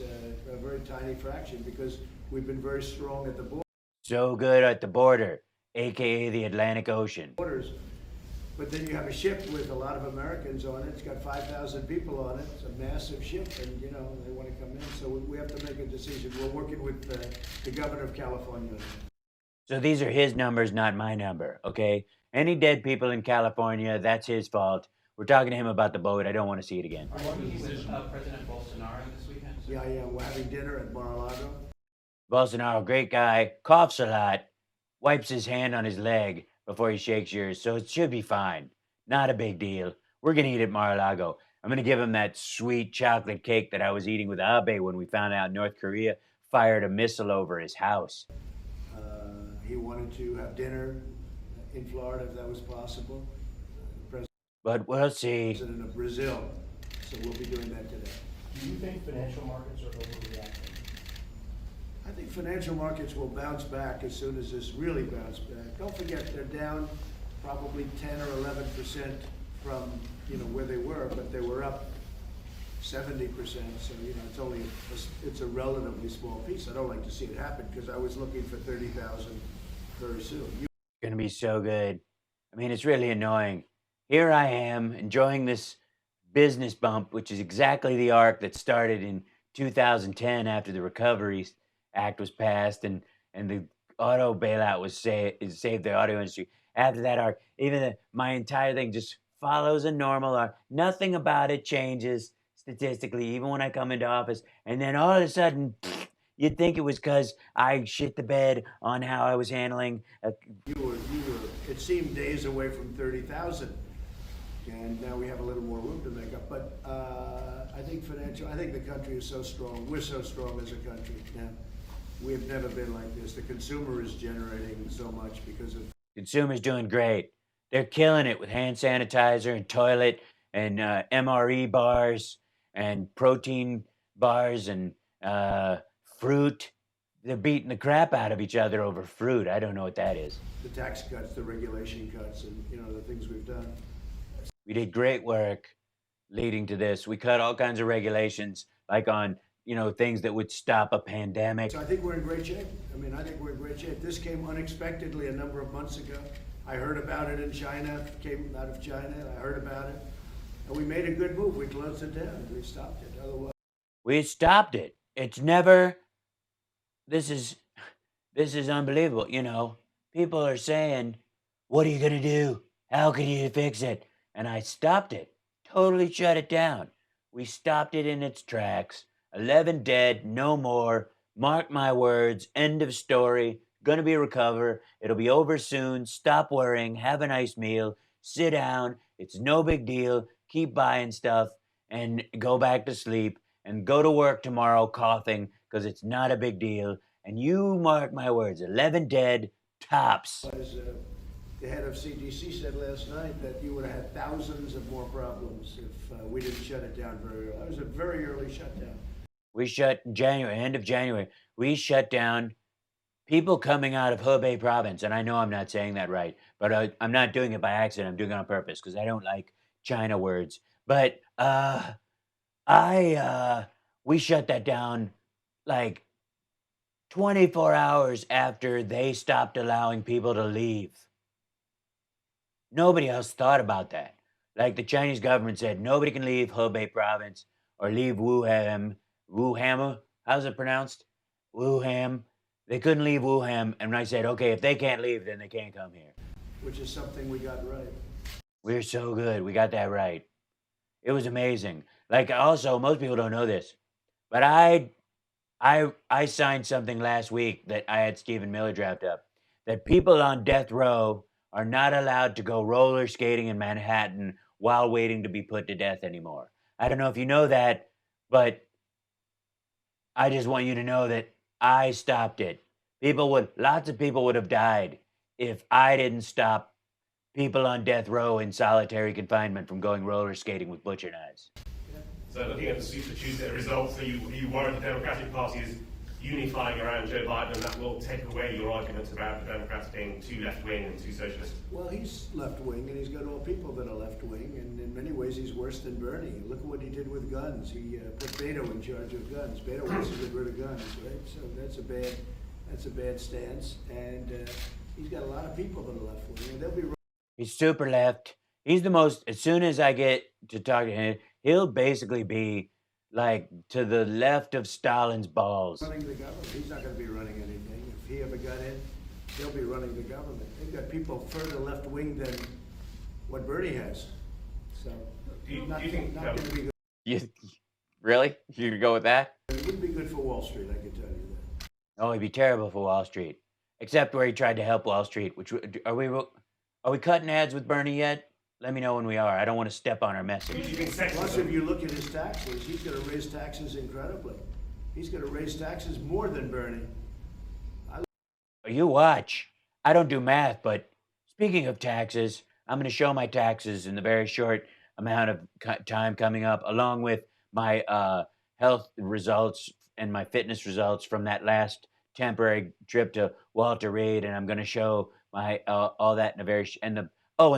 a very tiny fraction because We've been very strong at the So good at the border, aka the Atlantic Ocean. borders. But then you have a ship with a lot of Americans on it. It's got 5,000 people on it. It's a massive ship, and you know they want to come in. So we have to make a decision. We're working with the governor of California. So these are his numbers, not my number, okay? Any dead people in California, that's his fault. We're talking to him about the boat. I don't want to see it again. Are you meeting with President Bolsonaro this weekend? Yeah. We're having dinner at Mar-a-Lago. Bolsonaro, great guy, coughs a lot, wipes his hand on his leg before he shakes yours, so it should be fine. Not a big deal. We're gonna eat at Mar-a-Lago. I'm gonna give him that sweet chocolate cake that I was eating with Abe when we found out North Korea fired a missile over his house. He wanted to have dinner in Florida if that was possible. But we'll see. President of Brazil, so we'll be doing that today. Do you think financial markets are overreacting? I think financial markets will bounce back as soon as this really bounces back. Don't forget, they're down probably 10 or 11% from where they were, but they were up 70%. So it's only it's a relatively small piece. I don't like to see it happen because I was looking for 30,000 very soon. Gonna be so good. I mean, it's really annoying. Here I am enjoying this business bump, which is exactly the arc that started in 2010 after the Recovery Act was passed and the auto bailout was saved the auto industry. After that arc, my entire thing just follows a normal arc. Nothing about it changes statistically, even when I come into office. And then all of a sudden, you'd think it was because I shit the bed on how I was handling. You were, it seemed days away from 30,000. And now we have a little more room to make up. But I think the country is so strong. We're so strong as a country now. We have never been like this. The consumer is generating so much because of... Consumers doing great. They're killing it with hand sanitizer and toilet and MRE bars and protein bars and fruit. They're beating the crap out of each other over fruit. I don't know what that is. The tax cuts, the regulation cuts, and the things we've done. We did great work leading to this. We cut all kinds of regulations, like on things that would stop a pandemic. So I think we're in great shape. I think we're in great shape. This came unexpectedly a number of months ago. I heard about it in China, came out of China. I heard about it. And we made a good move. We closed it down. We stopped it. Otherwise, we stopped it. It's never, this is unbelievable. People are saying, what are you going to do? How can you fix it? And I stopped it, totally shut it down. We stopped it in its tracks. 11 dead, no more. Mark my words, end of story. Gonna be recover. It'll be over soon. Stop worrying. Have a nice meal. Sit down. It's no big deal. Keep buying stuff and go back to sleep and go to work tomorrow coughing because it's not a big deal. And you mark my words, 11 dead, tops. the head of CDC said last night that you would have had thousands of more problems if we didn't shut it down very early. That was a very early shutdown. We shut end of January. We shut down people coming out of Hubei province. And I know I'm not saying that right, but I'm not doing it by accident. I'm doing it on purpose because I don't like China words. But we shut that down like 24 hours after they stopped allowing people to leave. Nobody else thought about that. Like the Chinese government said, nobody can leave Hubei province or leave Wuhan. How's it pronounced? Wuhan. They couldn't leave Wuhan. And I said, okay, if they can't leave, then they can't come here. Which is something we got right. We're so good. We got that right. It was amazing. Like also, most people don't know this, but I signed something last week that I had Stephen Miller draft up, that people on death row are not allowed to go roller skating in Manhattan while waiting to be put to death anymore. I don't know if you know that, but I just want you to know that I stopped it. Lots of people would have died if I didn't stop people on death row in solitary confinement from going roller skating with butcher knives. So looking at the Super Tuesday results, so you worried the Democratic Party is unifying around Joe Biden, and that will take away your arguments about the Democrats being too left-wing and too socialist? Well, he's left-wing, and he's got all people that are left-wing, and in many ways he's worse than Bernie. Look at what he did with guns. He put Beto in charge of guns. Beto wants to get rid of guns, right? So that's a bad stance, and he's got a lot of people that are left-wing, and they'll be. He's super left. He's the most. As soon as I get to talk to him, he'll basically be like to the left of Stalin's balls. Running the government. He's not going to be running anything. If he ever got in, he'll be running the government. They've got people further left wing than what Bernie has. So Do you not think going to be good. You really? You could go with that? It wouldn't be good for Wall Street, I can tell you that. Oh, he'd be terrible for Wall Street. Except where he tried to help Wall Street. Which are we cutting ads with Bernie yet? Let me know when we are. I don't want to step on our message. Plus, if you look at his taxes, he's going to raise taxes incredibly. He's going to raise taxes more than Bernie. You watch. I don't do math, but speaking of taxes, I'm going to show my taxes in the very short amount of time coming up, along with my health results and my fitness results from that last temporary trip to Walter Reed, and I'm going to show my all that in a very and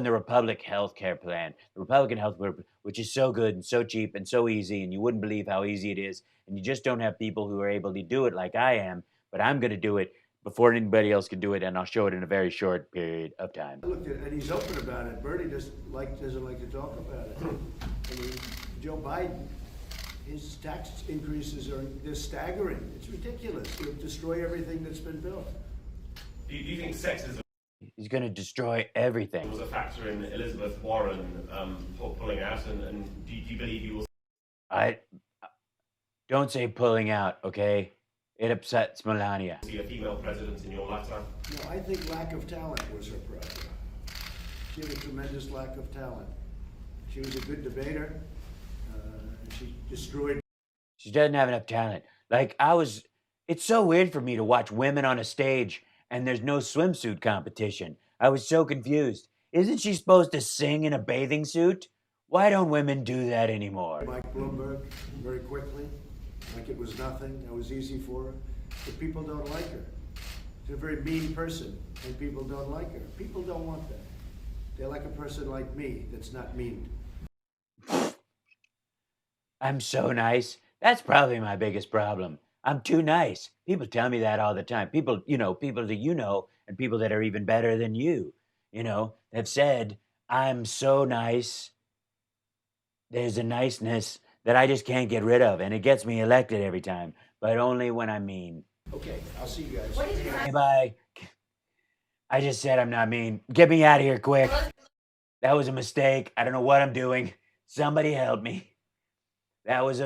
the Republic health care plan, the Republican health care, which is so good and so cheap and so easy, and you wouldn't believe how easy it is, and you just don't have people who are able to do it like I am, but I'm going to do it before anybody else can do it, and I'll show it in a very short period of time. I looked at it, and he's open about it. Bernie doesn't like to talk about it. I mean, Joe Biden, his tax increases they're staggering. It's ridiculous. He'll destroy everything that's been built. Do you think sexism He's going to destroy everything. was a factor in Elizabeth Warren pulling out, and do you believe you will? I don't say pulling out, okay? It upsets Melania. See a female president in your lifetime? No, I think lack of talent was her problem. She had a tremendous lack of talent. She was a good debater, and she destroyed. She doesn't have enough talent. It's so weird for me to watch women on a stage and there's no swimsuit competition. I was so confused. Isn't she supposed to sing in a bathing suit? Why don't women do that anymore? Mike Bloomberg very quickly, like it was nothing. That was easy for her. But people don't like her. She's a very mean person, and people don't like her. People don't want that. They like a person like me that's not mean. I'm so nice. That's probably my biggest problem. I'm too nice. People tell me that all the time. People that you know, and people that are even better than you, have said, I'm so nice. There's a niceness that I just can't get rid of, and it gets me elected every time, but only when I'm mean. Okay, I'll see you guys. Bye. I just said I'm not mean. Get me out of here quick. That was a mistake. I don't know what I'm doing. Somebody help me. That was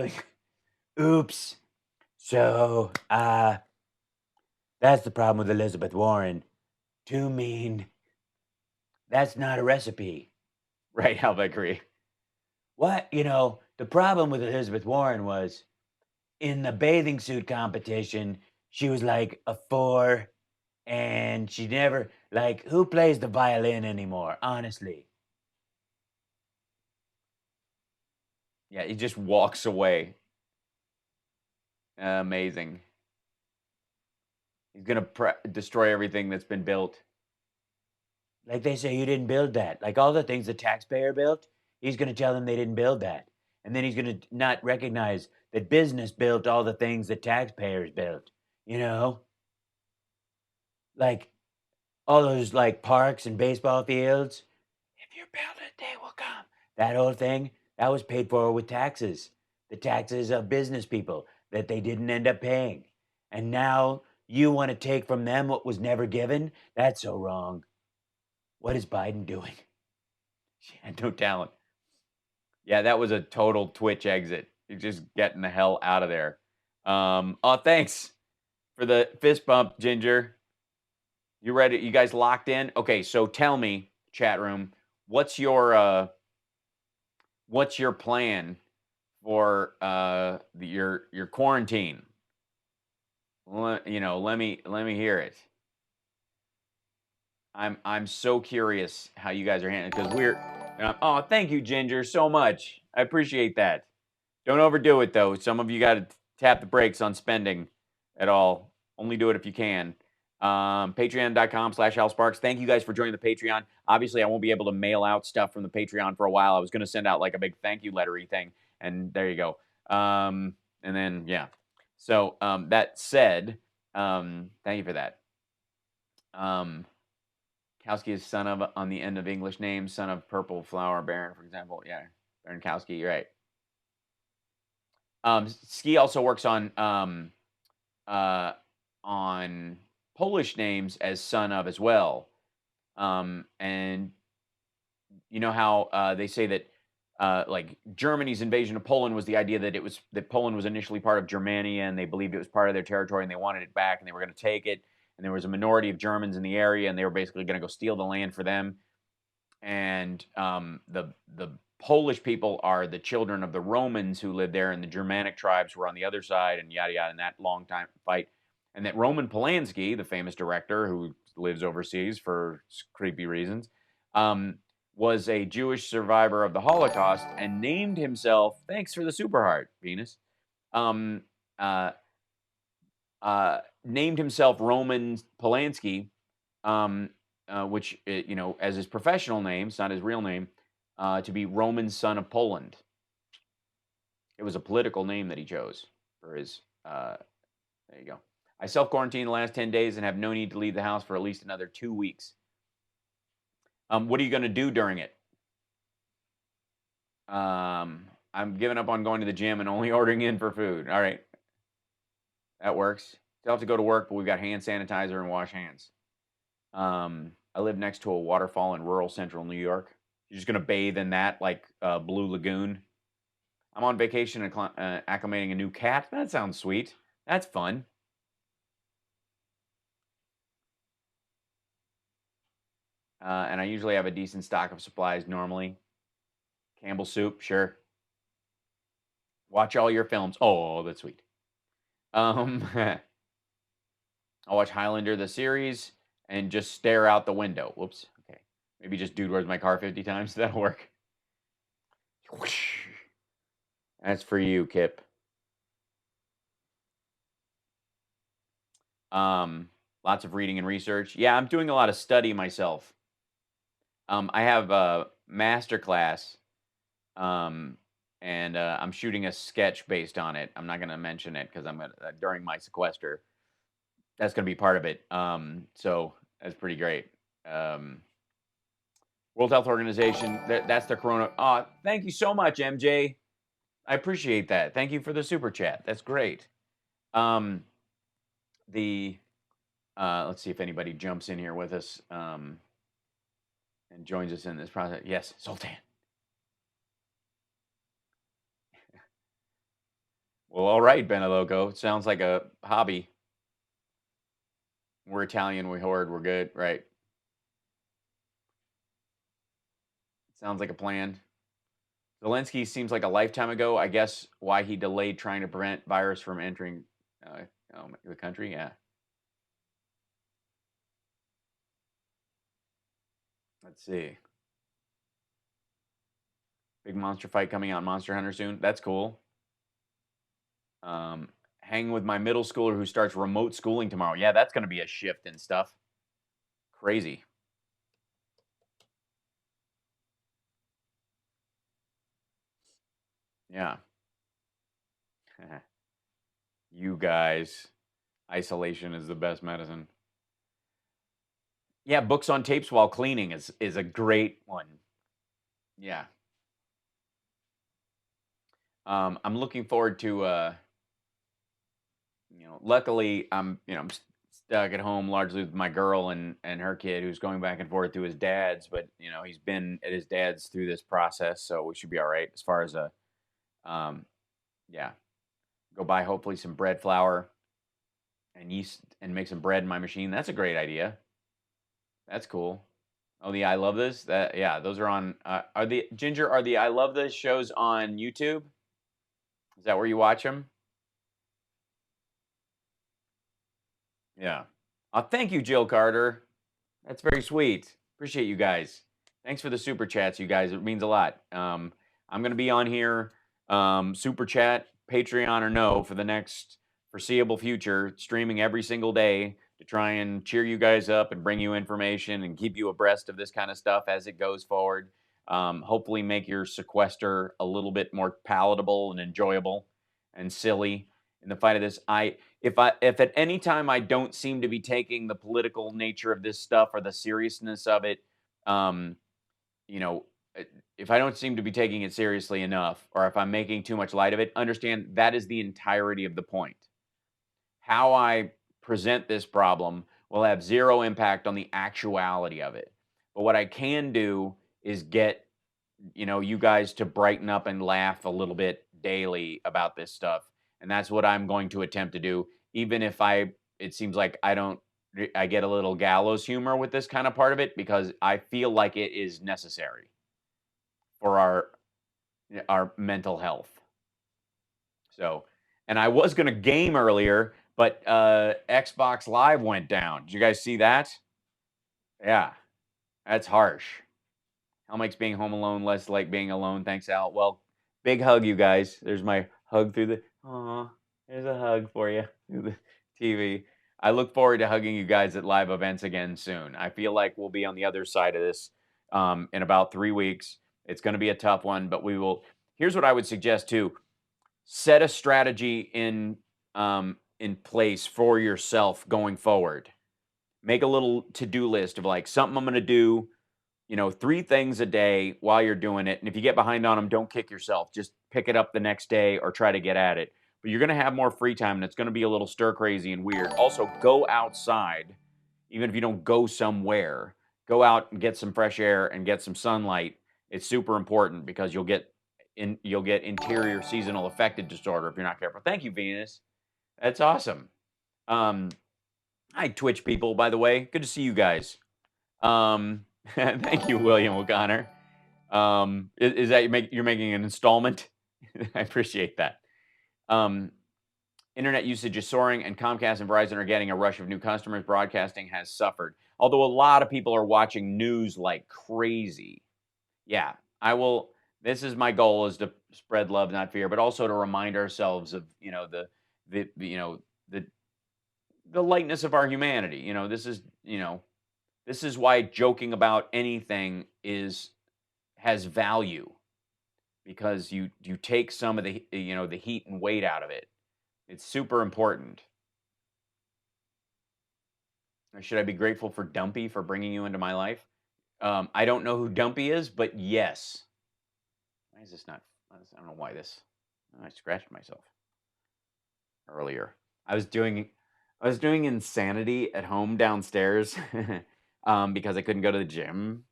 oops. So, that's the problem with Elizabeth Warren. Too mean. That's not a recipe. Right, I'll agree. What? The problem with Elizabeth Warren was in the bathing suit competition, she was like a 4, and she never, who plays the violin anymore, honestly? Yeah, he just walks away. Amazing. He's going to destroy everything that's been built. Like they say, you didn't build that. Like all the things the taxpayer built, he's going to tell them they didn't build that. And then he's going to not recognize that business built all the things that taxpayers built, Like all those parks and baseball fields. If you build it, they will come. That whole thing, that was paid for with taxes. The taxes of business people that they didn't end up paying. And now you want to take from them what was never given? That's so wrong. What is Biden doing? She had no talent. Yeah, that was a total Twitch exit. You're just getting the hell out of there. Thanks for the fist bump, Ginger. You ready? You guys locked in? Okay, so tell me, chat room, what's your plan for your quarantine? Let me hear it. I'm so curious how you guys are handling, because thank you, Ginger, so much. I appreciate that. Don't overdo it though. Some of you got to tap the brakes on spending at all. Only do it if you can. Patreon.com/HalSparks. Thank you guys for joining the Patreon. Obviously, I won't be able to mail out stuff from the Patreon for a while. I was going to send out like a big thank you lettery thing, and there you go. And then, yeah. So that said, thank you for that. Kowski is son of on the end of English names, son of purple flower baron, for example. Yeah, Baron Kowski, you're right. Ski also works on Polish names as son of as well. And you know how they say that like Germany's invasion of Poland was the idea that Poland was initially part of Germania, and they believed it was part of their territory, and they wanted it back, and they were going to take it. And there was a minority of Germans in the area, and they were basically going to go steal the land for them. And the Polish people are the children of the Romans who lived there, and the Germanic tribes were on the other side, and yada yada, in that long time fight. And that Roman Polanski, the famous director who lives overseas for creepy reasons, was a Jewish survivor of the Holocaust and named himself, thanks for the super heart, Venus, named himself Roman Polanski, which, you know, as his professional name, it's not his real name, to be Roman son of Poland. It was a political name that he chose for his, there you go. I self-quarantined the last 10 days and have no need to leave the house for at least another 2 weeks. What are you going to do during it? I'm giving up on going to the gym and only ordering in for food. All right. That works. Still have to go to work, but we've got hand sanitizer and wash hands. I live next to a waterfall in rural central New York. You're just going to bathe in that like Blue Lagoon. I'm on vacation and acclimating a new cat. That sounds sweet. That's fun. And I usually have a decent stock of supplies normally. Campbell soup, sure. Watch all your films. Oh, that's sweet. I'll watch Highlander, the series, and just stare out the window. Whoops. Okay. Maybe just Dude, Where's My Car 50 times. That'll work. That's for you, Kip. Lots of reading and research. Yeah, I'm doing a lot of study myself. I have a master class, and I'm shooting a sketch based on it. I'm not going to mention it because I'm during my sequester. That's going to be part of it. So that's pretty great. World Health Organization. That's the corona. Thank you so much, MJ. I appreciate that. Thank you for the super chat. That's great. Let's see if anybody jumps in here with us and joins us in this process. Yes, Sultan. Well, all right, Benaloco. Sounds like a hobby. We're Italian. We hoard. We're good, right? Sounds like a plan. Zelensky seems like a lifetime ago. I guess why he delayed trying to prevent virus from entering the country. Yeah. Let's see. Big monster fight coming out in Monster Hunter soon. That's cool. Hanging with my middle schooler who starts remote schooling tomorrow. Yeah, that's going to be a shift in stuff. Crazy. Yeah. You guys. Isolation is the best medicine. Yeah, books on tapes while cleaning is a great one. Yeah. I'm looking forward to luckily I'm stuck at home largely with my girl and her kid who's going back and forth to his dad's, but he's been at his dad's through this process, so we should be all right as far as yeah. Go buy hopefully some bread flour and yeast and make some bread in my machine. That's a great idea. That's cool. Oh, the I Love This? Yeah, those are on are the I Love This shows on YouTube? Is that where you watch them? Yeah. Thank you, Jill Carter. That's very sweet. Appreciate you guys. Thanks for the super chats, you guys. It means a lot. I'm going to be on here, super chat, Patreon or no, for foreseeable future, streaming every single day to try and cheer you guys up and bring you information and keep you abreast of this kind of stuff as it goes forward. Hopefully, make your sequester a little bit more palatable and enjoyable and silly in the fight of this. If at any time I don't seem to be taking the political nature of this stuff or the seriousness of it, um, you know, if I don't seem to be taking it seriously enough, or if I'm making too much light of it, understand that is the entirety of the point. How I present this problem will have zero impact on the actuality of it. But what I can do is get, you guys to brighten up and laugh a little bit daily about this stuff. And that's what I'm going to attempt to do, even if it seems like I get a little gallows humor with this kind of part of it, because I feel like it is necessary for our mental health. So, and I was going to game earlier, but Xbox Live went down. Did you guys see that? Yeah, that's harsh. Hell makes being home alone less like being alone. Thanks, Al. Well, big hug, you guys. There's my hug through the. Aw, there's a hug for you through the TV. I look forward to hugging you guys at live events again soon. I feel like we'll be on the other side of this in about 3 weeks. It's going to be a tough one, but we will. Here's what I would suggest too: set a strategy in place for yourself going forward. Make a little to-do list of like something I'm going to do. 3 things a day while you're doing it. And if you get behind on them, don't kick yourself. Just pick it up the next day or try to get at it. But you're going to have more free time and it's going to be a little stir crazy and weird. Also, go outside, even if you don't go somewhere. Go out and get some fresh air and get some sunlight. It's super important because you'll get interior seasonal affective disorder if you're not careful. Thank you, Venus. That's awesome. Hi, Twitch people, by the way. Good to see you guys. Thank you, William O'Connor. Is that you're making an installment? I appreciate that. Internet usage is soaring, and Comcast and Verizon are getting a rush of new customers. Broadcasting has suffered, although a lot of people are watching news like crazy. Yeah, I will. This is my goal: is to spread love, not fear, but also to remind ourselves of the lightness of our humanity. This is why joking about anything has value, because you take some of the the heat and weight out of it. It's super important. Should I be grateful for Dumpy for bringing you into my life? I don't know who Dumpy is, but yes. Why is this not? I don't know why this. I scratched myself earlier. I was doing insanity at home downstairs because I couldn't go to the gym.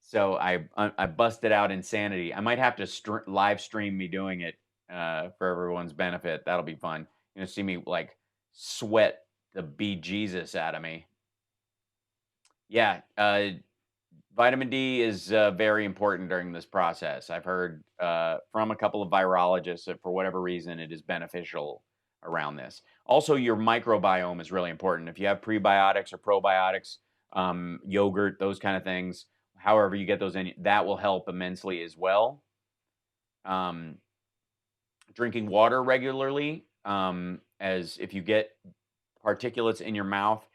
So I busted out insanity. I might have to live stream me doing it for everyone's benefit. That'll be fun. See me like sweat the bejesus out of me. Yeah, vitamin D is very important during this process. I've heard from a couple of virologists that for whatever reason it is beneficial around this. Also, your microbiome is really important. If you have prebiotics or probiotics, yogurt, those kind of things, however you get those in, that will help immensely as well. Drinking water regularly, as if you get particulates in your mouth,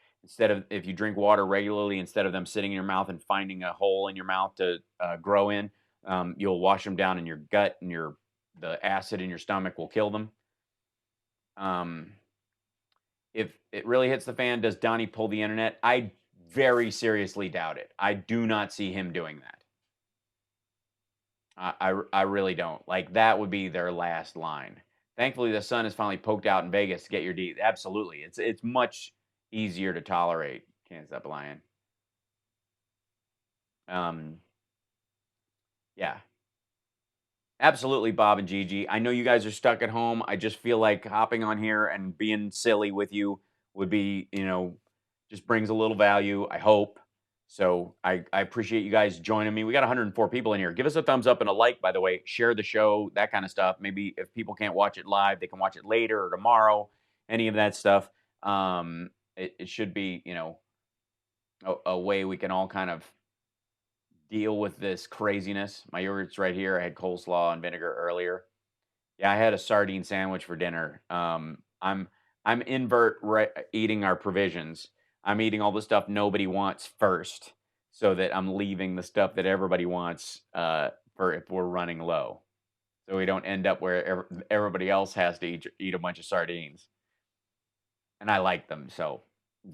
if you drink water regularly, instead of them sitting in your mouth and finding a hole in your mouth to grow in, you'll wash them down in your gut, and the acid in your stomach will kill them. If it really hits the fan, does Donnie pull the internet? I very seriously doubt it. I do not see him doing that. I really don't. Like, that would be their last line. Thankfully, the sun is finally poked out in Vegas to get your D. Absolutely. It's much easier to tolerate. Can't stop lying. Yeah. Absolutely, Bob and Gigi. I know you guys are stuck at home. I just feel like hopping on here and being silly with you would be, just brings a little value, I hope. So I appreciate you guys joining me. We got 104 people in here. Give us a thumbs up and a like, by the way. Share the show, that kind of stuff. Maybe if people can't watch it live, they can watch it later or tomorrow, any of that stuff. It should be, a way we can all kind of deal with this craziness. My yogurt's right here. I had coleslaw and vinegar earlier. Yeah, I had a sardine sandwich for dinner. I'm I'm eating our provisions. I'm eating all the stuff nobody wants first, so that I'm leaving the stuff that everybody wants for if we're running low, so we don't end up where everybody else has to eat a bunch of sardines. And I like them, so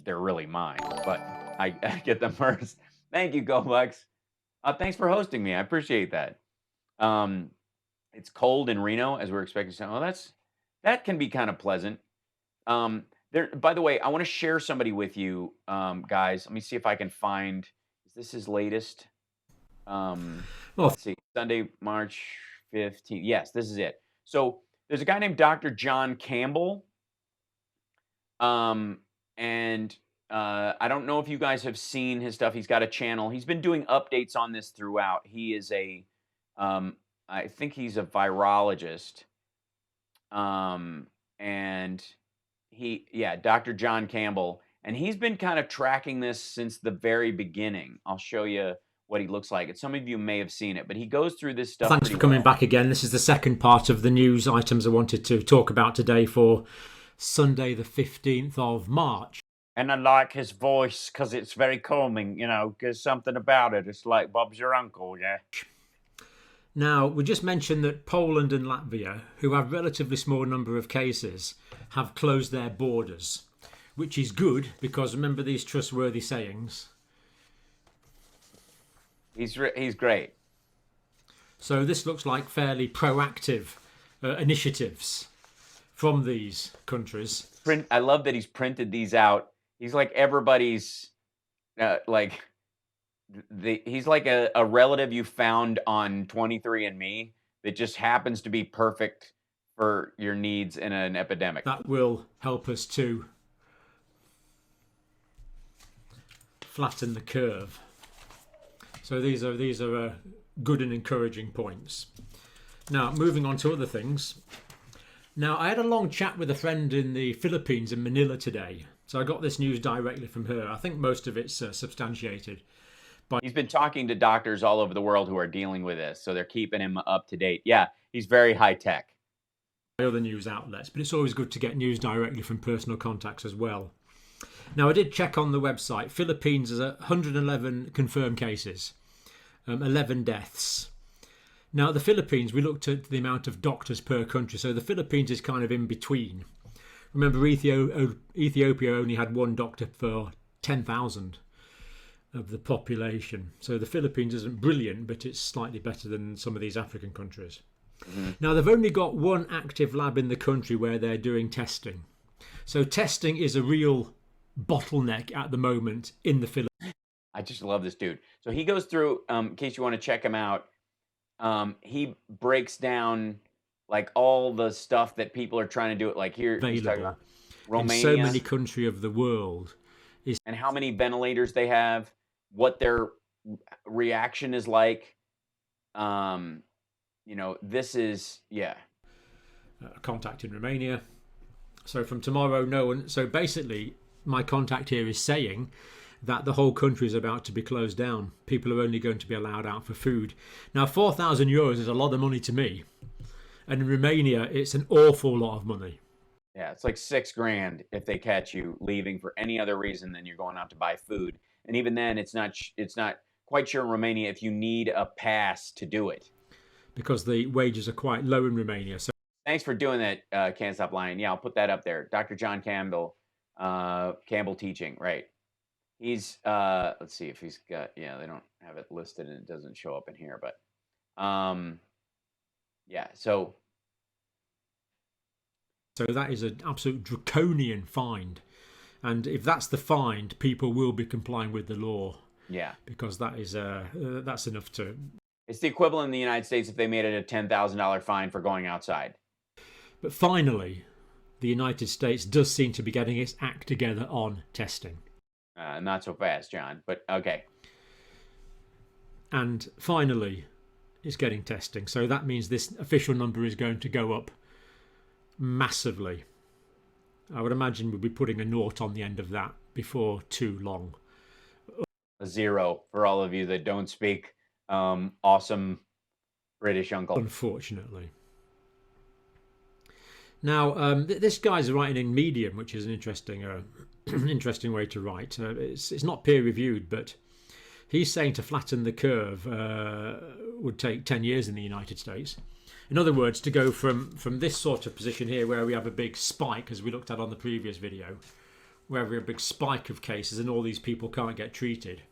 they're really mine. But I get them first. Thank you, GoLux. Thanks for hosting me. I appreciate that. It's cold in Reno, as we're expecting. Oh, that can be kind of pleasant. By the way, I want to share somebody with you, guys. Let me see if I can find. Is this his latest? Let's see. Sunday, March 15th. Yes, this is it. So there's a guy named Dr. John Campbell. And I don't know if you guys have seen his stuff. He's got a channel. He's been doing updates on this throughout. He is I think he's a virologist. And Dr. John Campbell. And he's been kind of tracking this since the very beginning. I'll show you what he looks like. Some of you may have seen it, but he goes through this stuff. Thanks for coming back again. This is the second part of the news items I wanted to talk about today for Sunday, the 15th of March. And I like his voice because it's very calming, there's something about it. It's like Bob's your uncle, yeah. Now, we just mentioned that Poland and Latvia, who have relatively small number of cases, have closed their borders, which is good because remember these trustworthy sayings. He's great. So this looks like fairly proactive initiatives from these countries. I love that he's printed these out. He's like everybody's, he's like a relative you found on 23andMe that just happens to be perfect for your needs in an epidemic. That will help us to flatten the curve. So these are good and encouraging points. Now, moving on to other things. Now, I had a long chat with a friend in the Philippines, in Manila today. So I got this news directly from her. I think most of it's substantiated. But he's been talking to doctors all over the world who are dealing with this, so they're keeping him up to date. Yeah, he's very high tech. Other news outlets, but it's always good to get news directly from personal contacts as well. Now, I did check on the website. Philippines has 111 confirmed cases, 11 deaths. Now, the Philippines, we looked at the amount of doctors per country, so the Philippines is kind of in between. Remember, Ethiopia only had one doctor for 10,000 of the population. So the Philippines isn't brilliant, but it's slightly better than some of these African countries. Mm-hmm. Now, they've only got one active lab in the country where they're doing testing. So testing is a real bottleneck at the moment in the Philippines. I just love this dude. So he goes through, in case you want to check him out, he breaks down like all the stuff that people are trying to do it. Like here, he's talking about Romania, in so many countries of the world, and how many ventilators they have, what their reaction is like. This is contact in Romania. So from tomorrow, no one. So basically, my contact here is saying that the whole country is about to be closed down. People are only going to be allowed out for food. Now, 4,000 euros is a lot of money to me. And in Romania, it's an awful lot of money. Yeah, it's like $6,000 if they catch you leaving for any other reason than you're going out to buy food. And even then, it's not quite sure in Romania if you need a pass to do it. Because the wages are quite low in Romania. So thanks for doing that, Can't Stop Lying. Yeah, I'll put that up there. Dr. John Campbell, Campbell teaching, right. He's, let's see if he's got, they don't have it listed and it doesn't show up in here, but, so that is an absolute draconian fine. And if that's the fine, people will be complying with the law. Yeah. Because that is, that's enough to... It's the equivalent in the United States if they made it a $10,000 fine for going outside. But finally, the United States does seem to be getting its act together on testing. Not so fast, John, but okay. And finally, it's getting testing. So that means this official number is going to go up massively. I would imagine we'll be putting a naught on the end of that before too long. A 0 for all of you that don't speak awesome British uncle. Unfortunately. Now, this guy's writing in Medium, which is an interesting, interesting way to write. It's not peer-reviewed, but he's saying to flatten the curve would take 10 years in the United States. In other words, to go from this sort of position here, where we have a big spike, as we looked at on the previous video, where we have a big spike of cases and all these people can't get treated.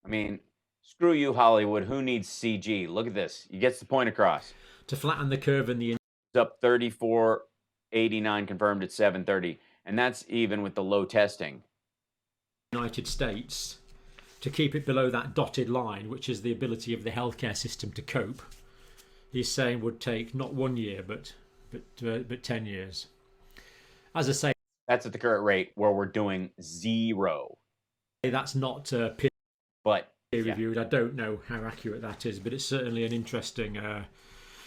I mean, screw you, Hollywood. Who needs CG? Look at this. He gets the point across. To flatten the curve in the... It's up 3489 confirmed at 7:30, and that's even with the low testing. United States, to keep it below that dotted line, which is the ability of the healthcare system to cope, he's saying would take not 1 year, but 10 years. As I say, that's at the current rate where we're doing 0. That's not peer-reviewed. I don't know how accurate that is, but it's certainly an interesting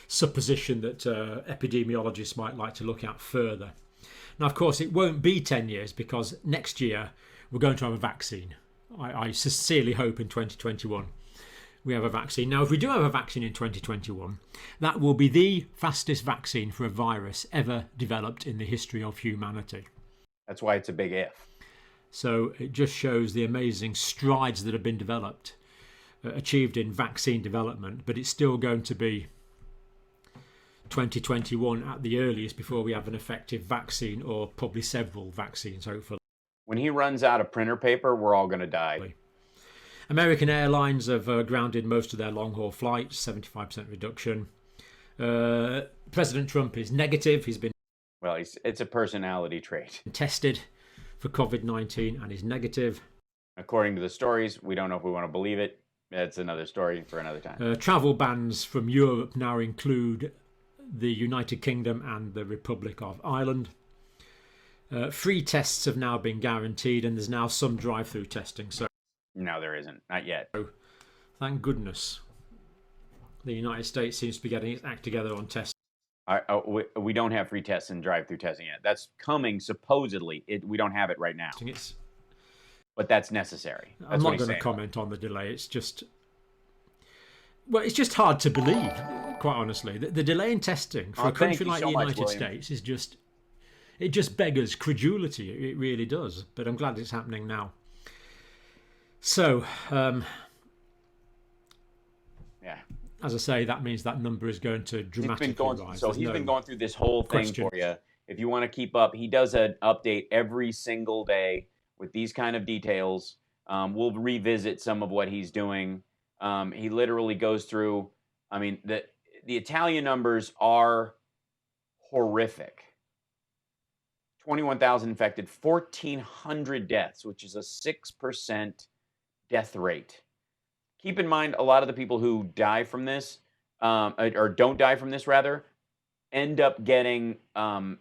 supposition that epidemiologists might like to look at further. Now, of course, it won't be 10 years because next year we're going to have a vaccine. I sincerely hope in 2021 we have a vaccine. Now, if we do have a vaccine in 2021, that will be the fastest vaccine for a virus ever developed in the history of humanity. That's why it's a big if. So it just shows the amazing strides that have been developed, achieved in vaccine development, but it's still going to be 2021 at the earliest before we have an effective vaccine, or probably several vaccines, hopefully. When he runs out of printer paper, we're all going to die. American Airlines have grounded most of their long-haul flights, 75% reduction. President Trump is negative. He's been... Well, it's a personality trait. Tested for COVID-19 and is negative. According to the stories, we don't know if we want to believe it. That's another story for another time. Travel bans from Europe now include the United Kingdom and the Republic of Ireland. Free tests have now been guaranteed, and there's now some drive-through testing. So no, there isn't. Not yet. So, thank goodness. The United States seems to be getting its act together on testing. We don't have free tests and drive-through testing yet. That's coming, supposedly. We don't have it right now. But that's necessary. That's I'm not going to comment on the delay. It's just... Well, it's just hard to believe, quite honestly. The delay in testing for a country like the United States is just... It just beggars credulity. It really does. But I'm glad it's happening now. So, yeah. As I say, that means that number is going to dramatically rise. So he's been going through this whole thing for you. If you want to keep up, he does an update every single day with these kind of details. We'll revisit some of what he's doing. He literally goes through, I mean, the Italian numbers are horrific. 21,000 infected, 1,400 deaths, which is a 6% death rate. Keep in mind, a lot of the people who die from this, or don't die from this, rather, end up getting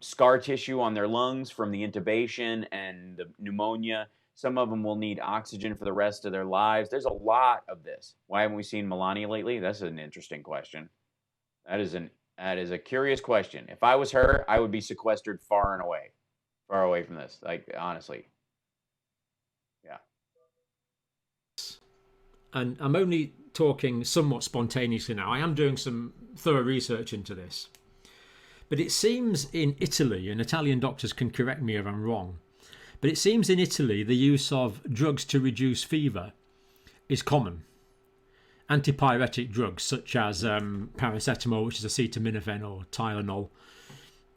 scar tissue on their lungs from the intubation and the pneumonia. Some of them will need oxygen for the rest of their lives. There's a lot of this. Why haven't we seen Melania lately? That's an interesting question. That is a curious question. If I was her, I would be sequestered far away from this. Like, honestly. Yeah. And I'm only talking somewhat spontaneously now. I am doing some thorough research into this. But it seems in Italy, and Italian doctors can correct me if I'm wrong, but it seems in Italy the use of drugs to reduce fever is common. Antipyretic drugs such as paracetamol, which is acetaminophen, or Tylenol,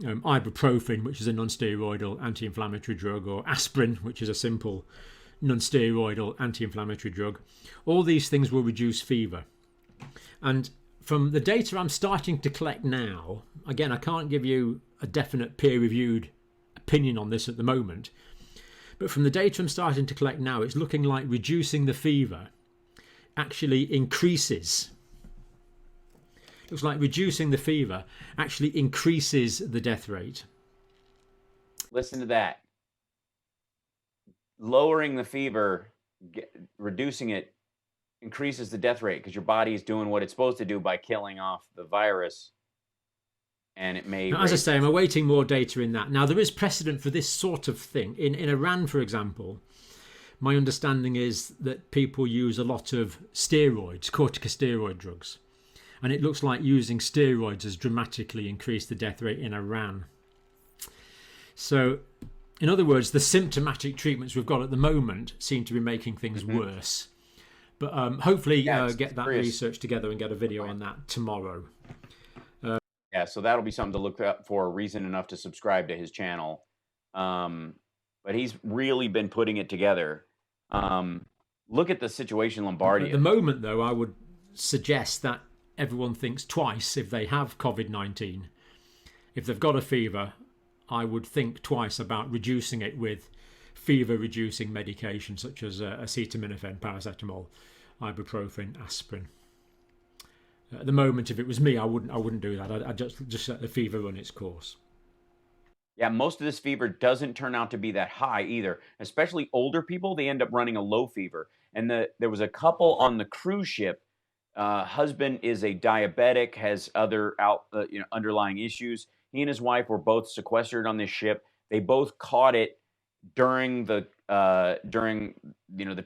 ibuprofen, which is a non-steroidal anti-inflammatory drug, or aspirin, which is a simple non-steroidal anti-inflammatory drug. All these things will reduce fever. And from the data I'm starting to collect now, again, I can't give you a definite peer-reviewed opinion on this at the moment, but from the data I'm starting to collect now, it's looking like reducing the fever actually increases. It looks like reducing the fever actually increases the death rate. Listen to that. Lowering the fever, reducing it, increases the death rate because your body is doing what it's supposed to do by killing off the virus. And it may... Now, as I say, I'm awaiting more data in that. Now, there is precedent for this sort of thing. In Iran, for example, my understanding is that people use a lot of steroids, corticosteroid drugs. And it looks like using steroids has dramatically increased the death rate in Iran. So, in other words, the symptomatic treatments we've got at the moment seem to be making things worse. But hopefully get that research together and get a video on that tomorrow. Yeah, so that'll be something to look up for, reason enough to subscribe to his channel. But he's really been putting it together. Look at the situation in Lombardia. At the moment, though, I would suggest that everyone thinks twice if they have COVID-19. If they've got a fever, I would think twice about reducing it with fever-reducing medication such as acetaminophen, paracetamol, ibuprofen, aspirin. At the moment, if it was me, I wouldn't do that. I'd just let the fever run its course. Yeah, most of this fever doesn't turn out to be that high either. Especially older people, they end up running a low fever. And there was a couple on the cruise ship. Husband is a diabetic, has other underlying issues. He and his wife were both sequestered on this ship. They both caught it during the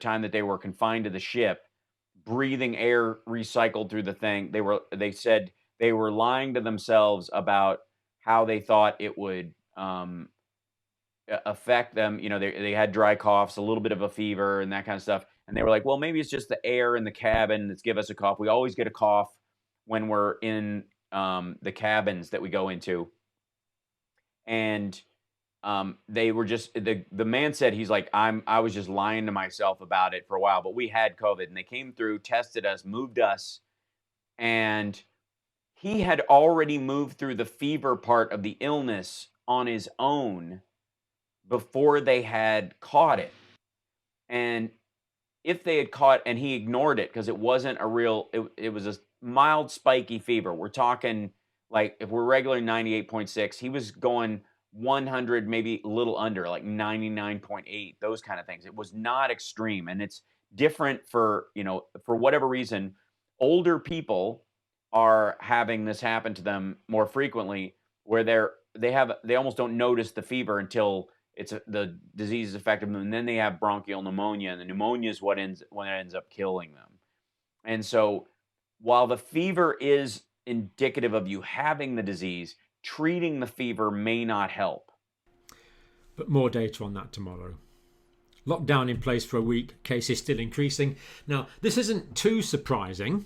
time that they were confined to the ship, breathing air recycled through the thing. They said they were lying to themselves about how they thought it would affect them. They had dry coughs, a little bit of a fever, and that kind of stuff. And they were like, well, maybe it's just the air in the cabin that's give us a cough. We always get a cough when we're in the cabins that we go into. And they were just the man said, he's like, I was just lying to myself about it for a while, but we had COVID, and they came through, tested us, moved us, and he had already moved through the fever part of the illness on his own before they had caught it. And if they had caught, and he ignored it because it wasn't a real, it was a mild spiky fever. We're talking like if we're regular 98.6, he was going 100, maybe a little under, like 99.8, those kind of things. It was not extreme. And it's different for whatever reason, older people are having this happen to them more frequently, where they almost don't notice the fever until the disease is affecting them, and then they have bronchial pneumonia, and the pneumonia is what ends up killing them. And so while the fever is indicative of you having the disease, treating the fever may not help. But more data on that tomorrow. Lockdown in place for a week, cases still increasing. Now, this isn't too surprising.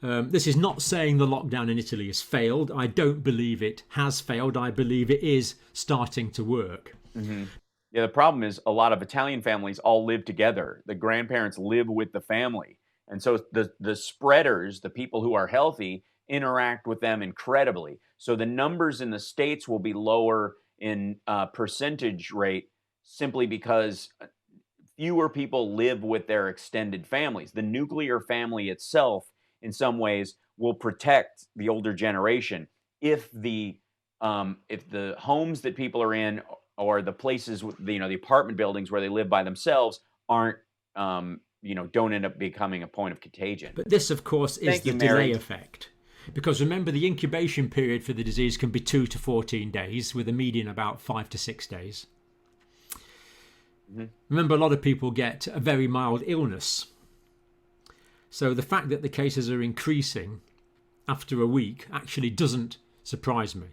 This is not saying the lockdown in Italy has failed. I don't believe it has failed. I believe it is starting to work. Mm-hmm. Yeah, the problem is a lot of Italian families all live together. The grandparents live with the family. And so the spreaders, the people who are healthy, interact with them incredibly. So the numbers in the States will be lower in percentage rate simply because fewer people live with their extended families. The nuclear family itself, in some ways, will protect the older generation if the homes that people are in or the places, the apartment buildings where they live by themselves aren't, don't end up becoming a point of contagion. But this, of course, is the delay effect. Because remember, the incubation period for the disease can be 2 to 14 days, with a median about 5 to 6 days. Mm-hmm. Remember, a lot of people get a very mild illness. So the fact that the cases are increasing after a week actually doesn't surprise me.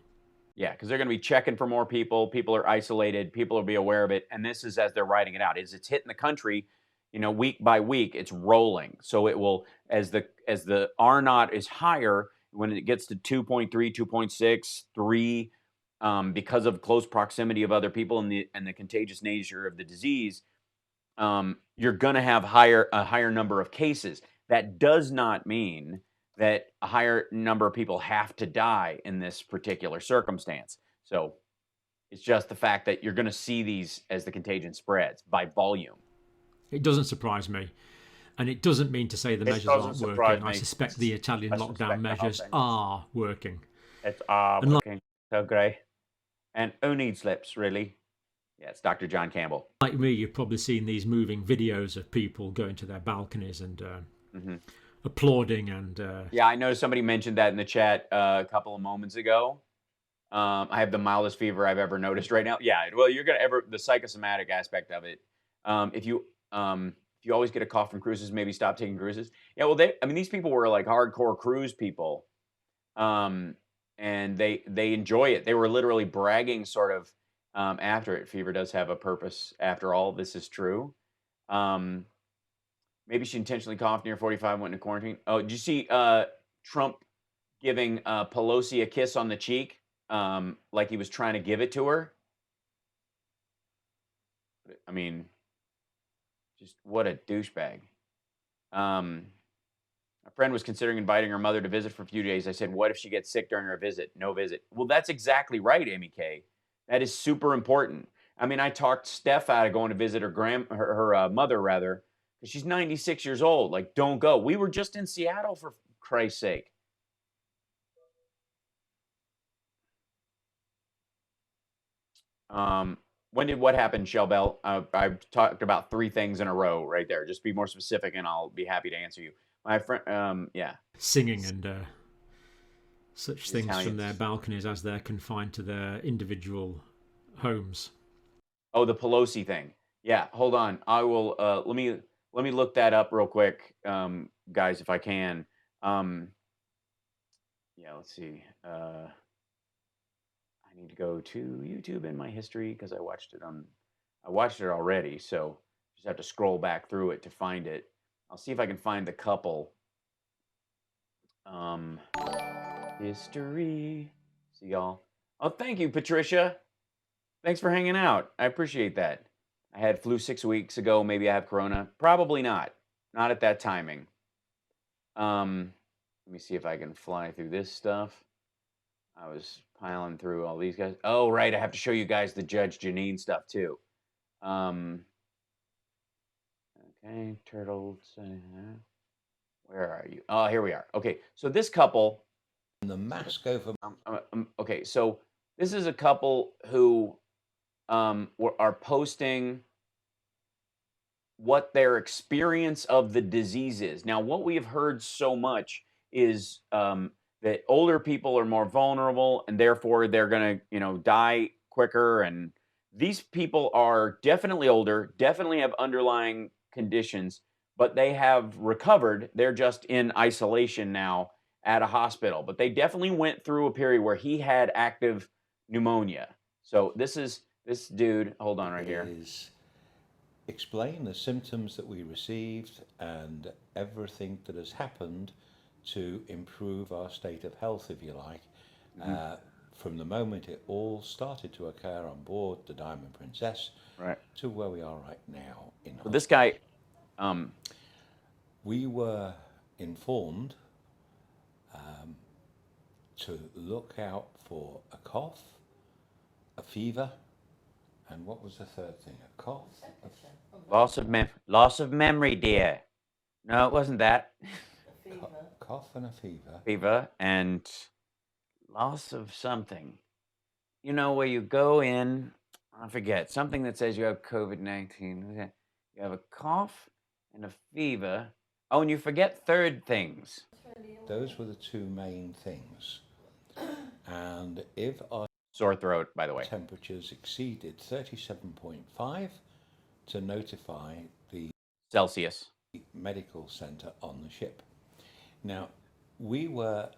Yeah, because they're going to be checking for more people. People are isolated. People will be aware of it. And this is as they're writing it out. As it's hitting the country, week by week, it's rolling. So it will, as the R naught is higher, when it gets to 2.3, 2.6, 3, because of close proximity of other people and the contagious nature of the disease, you're going to have a higher number of cases. That does not mean that a higher number of people have to die in this particular circumstance. So it's just the fact that you're going to see these as the contagion spreads by volume. It doesn't surprise me. And it doesn't mean to say the measures aren't working. I suspect the Italian lockdown measures are working. It's working. So great. And who needs lips, really? Yeah, it's Dr. John Campbell. Like me, you've probably seen these moving videos of people going to their balconies and applauding. And yeah, I know somebody mentioned that in the chat a couple of moments ago. I have the mildest fever I've ever noticed right now. Yeah, well, you're gonna the psychosomatic aspect of it. If you always get a cough from cruises, maybe stop taking cruises. Yeah, well, these people were like hardcore cruise people, and they enjoy it. They were literally bragging, sort of, after it. Fever does have a purpose. After all, this is true. Maybe she intentionally coughed near 45, went into quarantine. Oh, did you see Trump giving Pelosi a kiss on the cheek, like he was trying to give it to her? I mean, just what a douchebag. A friend was considering inviting her mother to visit for a few days. I said, what if she gets sick during her visit? No visit. Well, that's exactly right, Amy K. That is super important. I mean, I talked Steph out of going to visit her mother, rather, because she's 96 years old. Like, don't go. We were just in Seattle, for Christ's sake. When did what happen, Shelbell? I've talked about 3 things in a row right there. Just be more specific, and I'll be happy to answer you. My friend, yeah. Singing and such things Italians. from their balconies as they're confined to their individual homes. Oh, the Pelosi thing. Yeah, hold on. I will. Let me look that up real quick, guys, if I can. Yeah, let's see. I need to go to YouTube in my history because I watched it already. So just have to scroll back through it to find it. I'll see if I can find the couple. History. See y'all. Oh, thank you, Patricia. Thanks for hanging out. I appreciate that. I had flu 6 weeks ago. Maybe I have corona. Probably not. Not at that timing. Let me see if I can fly through this stuff. I was piling through all these guys. Oh, right. I have to show you guys the Judge Janine stuff too. Okay, turtles. Where are you? Oh, here we are. Okay, so this couple. The mask over. Okay, so this is a couple who are posting what their experience of the disease is. Now, what we have heard so much is that older people are more vulnerable, and therefore they're going to, die quicker. And these people are definitely older, definitely have underlying conditions, but they have recovered. They're just in isolation now at a hospital. But they definitely went through a period where he had active pneumonia. So this dude, hold on right here. Explain the symptoms that we received and everything that has happened to improve our state of health, if you like, from the moment it all started to occur on board the Diamond Princess, right, to where we are right now. Well, this guy, we were informed to look out for a cough, a fever, and what was the third thing? A cough? Loss of memory, dear. No, it wasn't that. Cough and a fever. Fever and loss of something. Where you go in, I forget, something that says you have COVID-19. You have a cough and a fever. Oh, and you forget third things. Those were the 2 main things. And if our sore throat, by the way, temperatures exceeded 37.5, to notify the Celsius medical center on the ship. Now, we were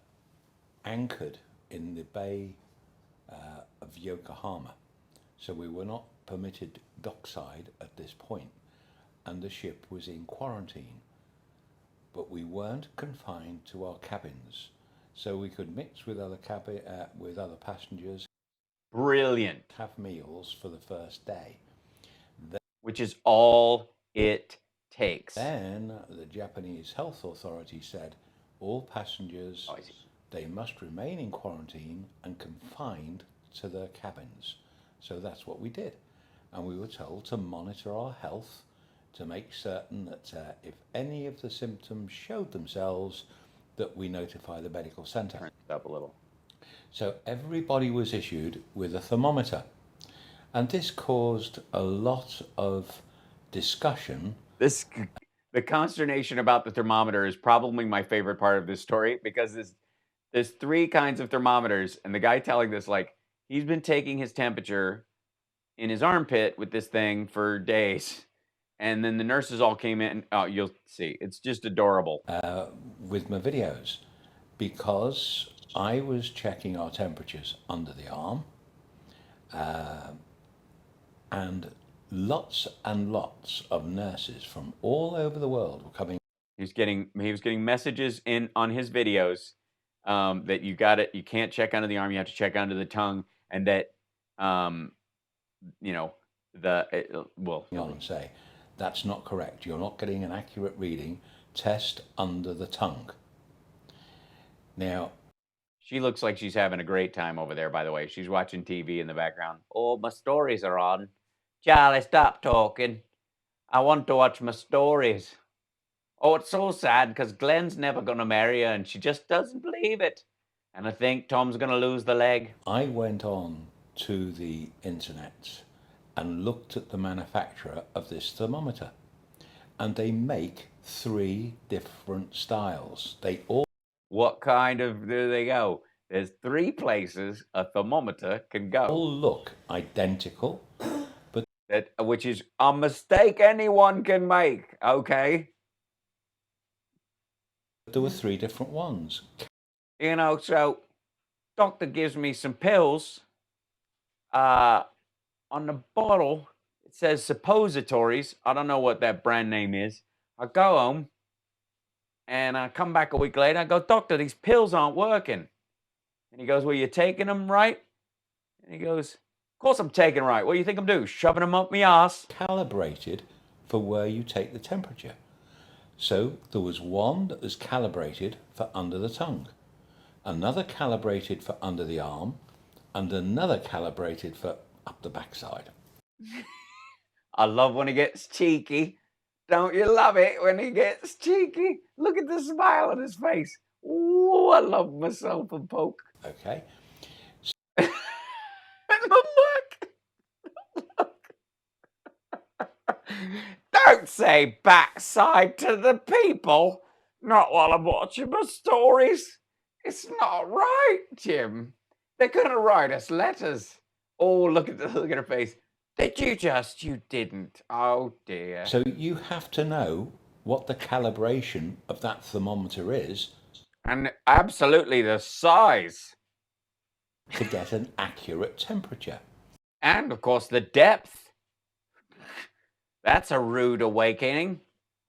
anchored in the bay of Yokohama, so we were not permitted dockside at this point, and the ship was in quarantine. But we weren't confined to our cabins, so we could mix with other passengers. Brilliant. Have meals for the first day. Which is all it takes. Then the Japanese health authority said all passengers, they must remain in quarantine and confined to their cabins. So that's what we did. And we were told to monitor our health to make certain that if any of the symptoms showed themselves, that we notify the medical center. Turn it up a little. So everybody was issued with a thermometer. And this caused a lot of discussion. The consternation about the thermometer is probably my favorite part of this story, because there's 3 kinds of thermometers, and the guy telling this, like, he's been taking his temperature in his armpit with this thing for days. And then the nurses all came in. Oh, you'll see. It's just adorable. With my videos, because I was checking our temperatures under the arm, and lots of nurses from all over the world were coming. He was getting messages in on his videos that you can't check under the arm, you have to check under the tongue, and that you know and say that's not correct. You're not getting an accurate reading. Test under the tongue. Now, she looks like she's having a great time over there, by the way. She's watching TV in the background. Oh, my stories are on. Charlie, stop talking. I want to watch my stories. Oh, it's so sad because Glenn's never going to marry her and she just doesn't believe it. And I think Tom's going to lose the leg. I went on to the internet and looked at the manufacturer of this thermometer. And they make 3 different styles. They all... What kind of do they go? There's 3 places a thermometer can go. All look identical, but... which is a mistake anyone can make, okay? There were 3 different ones. You know, so doctor gives me some pills. On the bottle, it says suppositories. I don't know what that brand name is. I go home and I come back a week later. I go, doctor, these pills aren't working. And he goes, well, you're taking them right? And he goes, of course I'm taking them right. What do you think I'm doing? Shoving them up my ass? Calibrated for where you take the temperature. So there was one that was calibrated for under the tongue, another calibrated for under the arm, and another calibrated for up the backside. I love when he gets cheeky. Don't you love it when he gets cheeky? Look at the smile on his face. Ooh, I love myself a poke. Okay. Don't say backside to the people. Not while I'm watching my stories. It's not right, Jim. They're going to write us letters. Oh, look at her face. Did you just? You didn't. Oh, dear. So you have to know what the calibration of that thermometer is. And absolutely the size. To get an accurate temperature. And, of course, the depth. That's a rude awakening.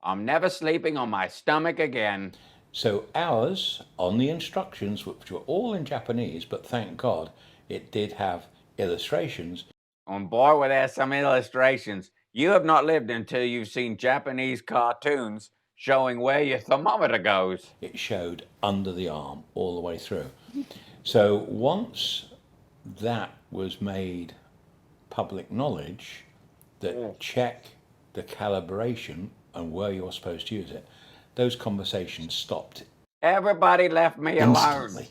I'm never sleeping on my stomach again. So ours, on the instructions, which were all in Japanese, but thank God it did have illustrations. And boy, were there some illustrations. You have not lived until you've seen Japanese cartoons showing where your thermometer goes. It showed under the arm all the way through. So once that was made public knowledge, that check the calibration and where you're supposed to use it, those conversations stopped. Everybody left me alone. Instantly.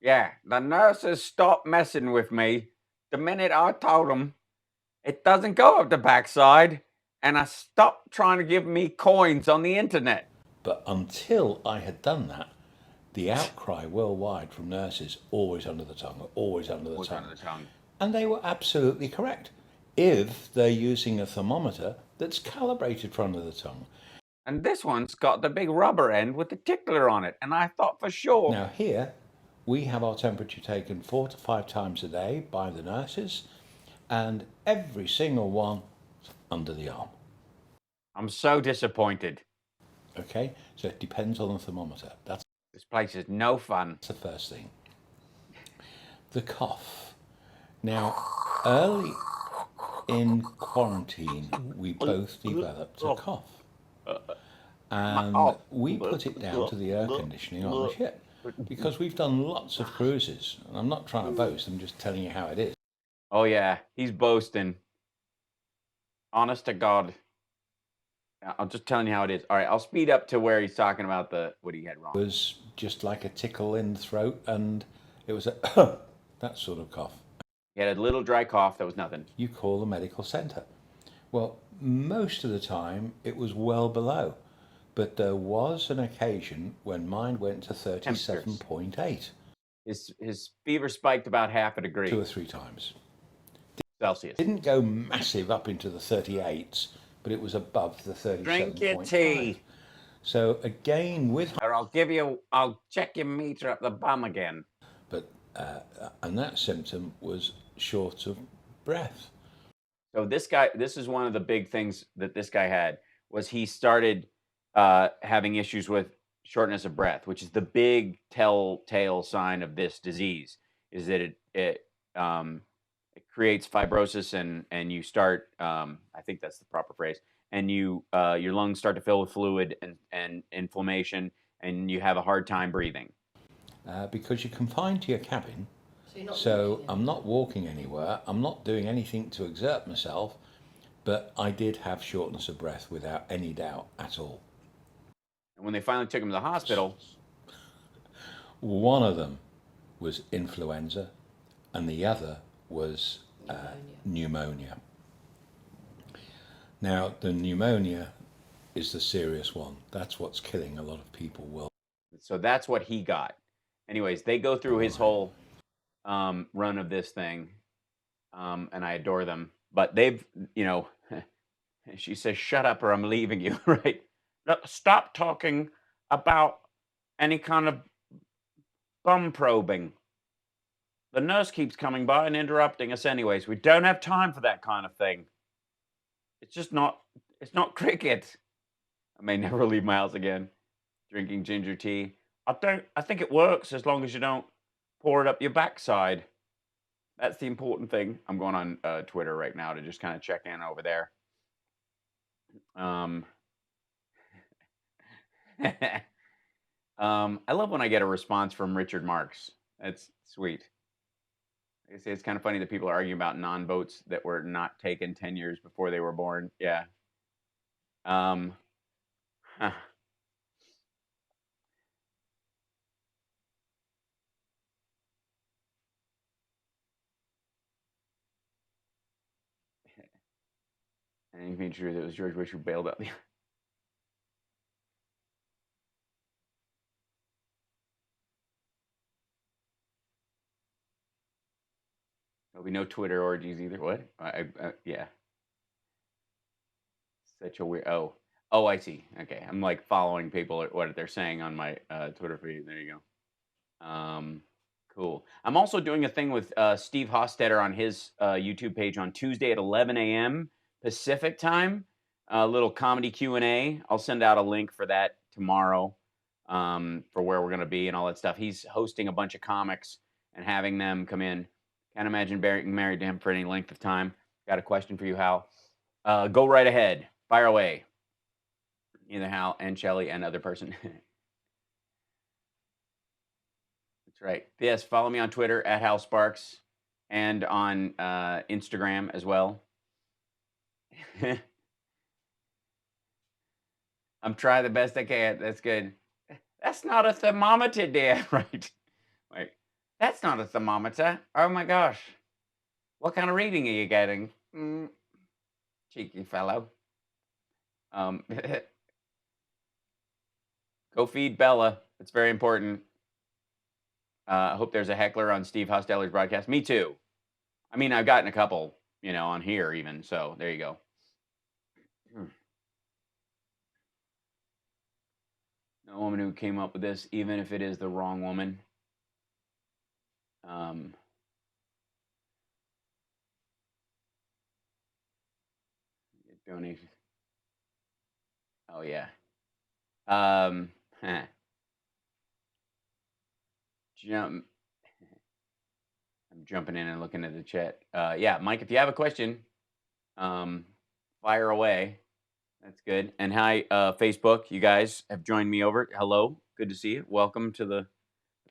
Yeah, the nurses stopped messing with me the minute I told them it doesn't go up the backside, and I stopped trying to give me coins on the internet. But until I had done that, the outcry worldwide from nurses, always under the tongue, always under the tongue. And they were absolutely correct. If they're using a thermometer that's calibrated for under the tongue. And this one's got the big rubber end with the tickler on it, and I thought for sure. Now here, we have our temperature taken 4 to 5 times a day by the nurses, and every single one under the arm. I'm so disappointed. Okay, so it depends on the thermometer. This place is no fun. That's the first thing. The cough. Now, early in quarantine, we both developed a cough. And we put it down to the air conditioning on the ship because we've done lots of cruises. And I'm not trying to boast, I'm just telling you how it is. Oh, yeah, he's boasting. Honest to God. I'm just telling you how it is. All right, I'll speed up to where he's talking about what he had wrong. It was just like a tickle in the throat, and it was a that sort of cough. He had a little dry cough, that was nothing. You call the medical centre. Well, most of the time it was well below, but there was an occasion when mine went to 37.8. His fever spiked about half a degree. 2 or 3 times. Celsius. Didn't go massive up into the 38s, but it was above the 37.5. Drink your tea. So again, with... Or I'll check your meter up the bum again. But, and that symptom was short of breath. So this is one of the big things that this guy had, was he started having issues with shortness of breath, which is the big telltale sign of this disease, is that it creates fibrosis and you start, I think that's the proper phrase, and your lungs start to fill with fluid and inflammation, and you have a hard time breathing. Because you're confined to your cabin. So I'm not walking anywhere. I'm not doing anything to exert myself, but I did have shortness of breath without any doubt at all. And when they finally took him to the hospital, one of them was influenza, and the other was pneumonia. Now, the pneumonia is the serious one. That's what's killing a lot of people worldwide. So that's what he got. Anyways, they go through his whole run of this thing, and I adore them. But they've, she says, "Shut up, or I'm leaving you." Right? Stop talking about any kind of bum probing. The nurse keeps coming by and interrupting us. Anyways, we don't have time for that kind of thing. It's just not. It's not cricket. I may never leave my house again. Drinking ginger tea. I think it works as long as you don't pour it up your backside. That's the important thing. I'm going on Twitter right now to just kind of check in over there. I love when I get a response from Richard Marks. That's sweet. I say it's kind of funny that people are arguing about non-votes that were not taken 10 years before they were born. Yeah. Huh. And you made sure that it was George Bush who bailed out the. There'll be no Twitter orgies either. What? Yeah. Such a weird. Oh, I see. Okay, I'm like following people what they're saying on my Twitter feed. There you go. Cool. I'm also doing a thing with Steve Hostetter on his YouTube page on Tuesday at 11 a.m. Pacific time. A little comedy Q&A. I'll send out a link for that tomorrow for where we're going to be and all that stuff. He's hosting a bunch of comics and having them come in. Can't imagine being married to him for any length of time. Got a question for you, Hal. Go right ahead. Fire away. Either Hal and Shelley and other person. That's right. Yes, follow me on Twitter at Hal Sparks and on Instagram as well. I'm trying the best I can. That's good. That's not a thermometer, dear. Right. Wait. That's not a thermometer. Oh my gosh. What kind of reading are you getting? Cheeky fellow. Go feed Bella. It's very important. I hope there's a heckler on Steve Hosteller's broadcast. Me too. I mean, I've gotten a couple, on here even. So there you go. No woman who came up with this, even if it is the wrong woman. Donation. Oh yeah. Jump. I'm jumping in and looking at the chat. Yeah, Mike, if you have a question, fire away. That's good. And hi, Facebook. You guys have joined me over. Hello. Good to see you. Welcome to the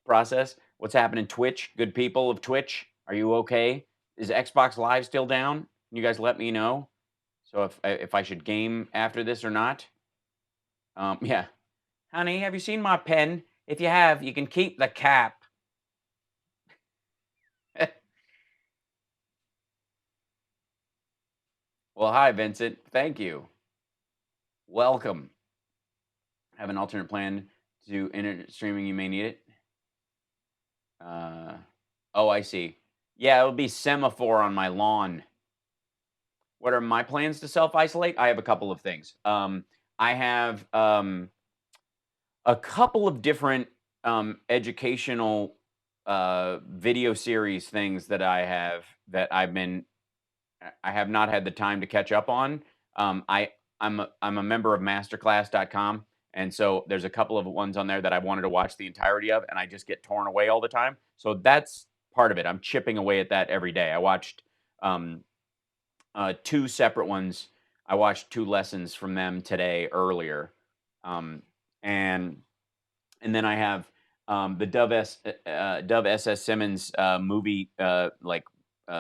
process. What's happening, Twitch? Good people of Twitch. Are you okay? Is Xbox Live still down? Can you guys let me know? So if I should game after this or not. Yeah. Honey, have you seen my pen? If you have, you can keep the cap. Well, hi, Vincent. Thank you. Welcome. Have an alternate plan to internet streaming. You may need it. Oh, I see. Yeah, it'll be semaphore on my lawn. What are my plans to self-isolate? I have a couple of things. I have a couple of different educational video series things that I've been I have not had the time to catch up on. I'm a member of masterclass.com, and so there's a couple of ones on there that I wanted to watch the entirety of, and I just get torn away all the time. So that's part of it. I'm chipping away at that every day. I watched 2 separate ones. I watched 2 lessons from them today earlier, and then I have the Dove S.S. Simmons movie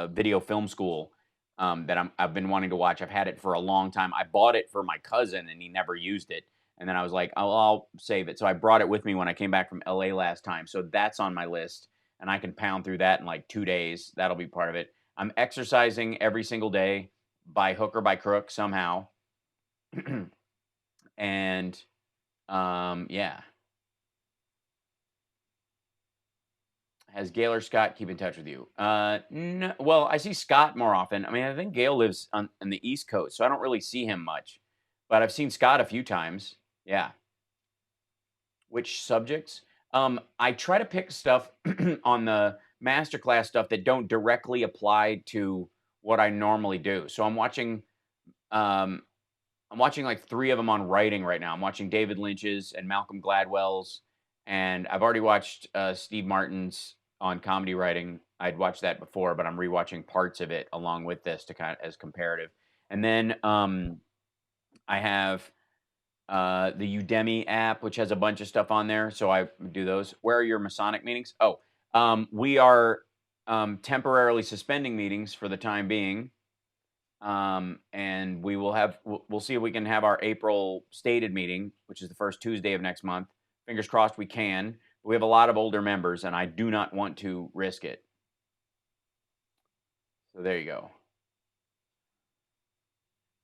video film school that I've been wanting to watch. I've had it for a long time. I bought it for my cousin and he never used it. And then I was like, oh, I'll save it. So I brought it with me when I came back from LA last time. So that's on my list and I can pound through that in like 2 days. That'll be part of it. I'm exercising every single day by hook or by crook somehow. And yeah. Has Gail or Scott keep in touch with you? No, well, I see Scott more often. I mean, I think Gail lives on the East Coast, so I don't really see him much. But I've seen Scott a few times. Yeah. Which subjects? I try to pick stuff on the masterclass stuff that don't directly apply to what I normally do. So I'm watching like 3 of them on writing right now. I'm watching David Lynch's and Malcolm Gladwell's, and I've already watched Steve Martin's on comedy writing. I'd watched that before, but I'm rewatching parts of it along with this to kind of as comparative. And then I have the Udemy app, which has a bunch of stuff on there. So I do those. Where are your Masonic meetings? Oh, we are temporarily suspending meetings for the time being. And we'll see if we can have our April stated meeting, which is the first Tuesday of next month. Fingers crossed we can. We have a lot of older members, and I do not want to risk it. So there you go.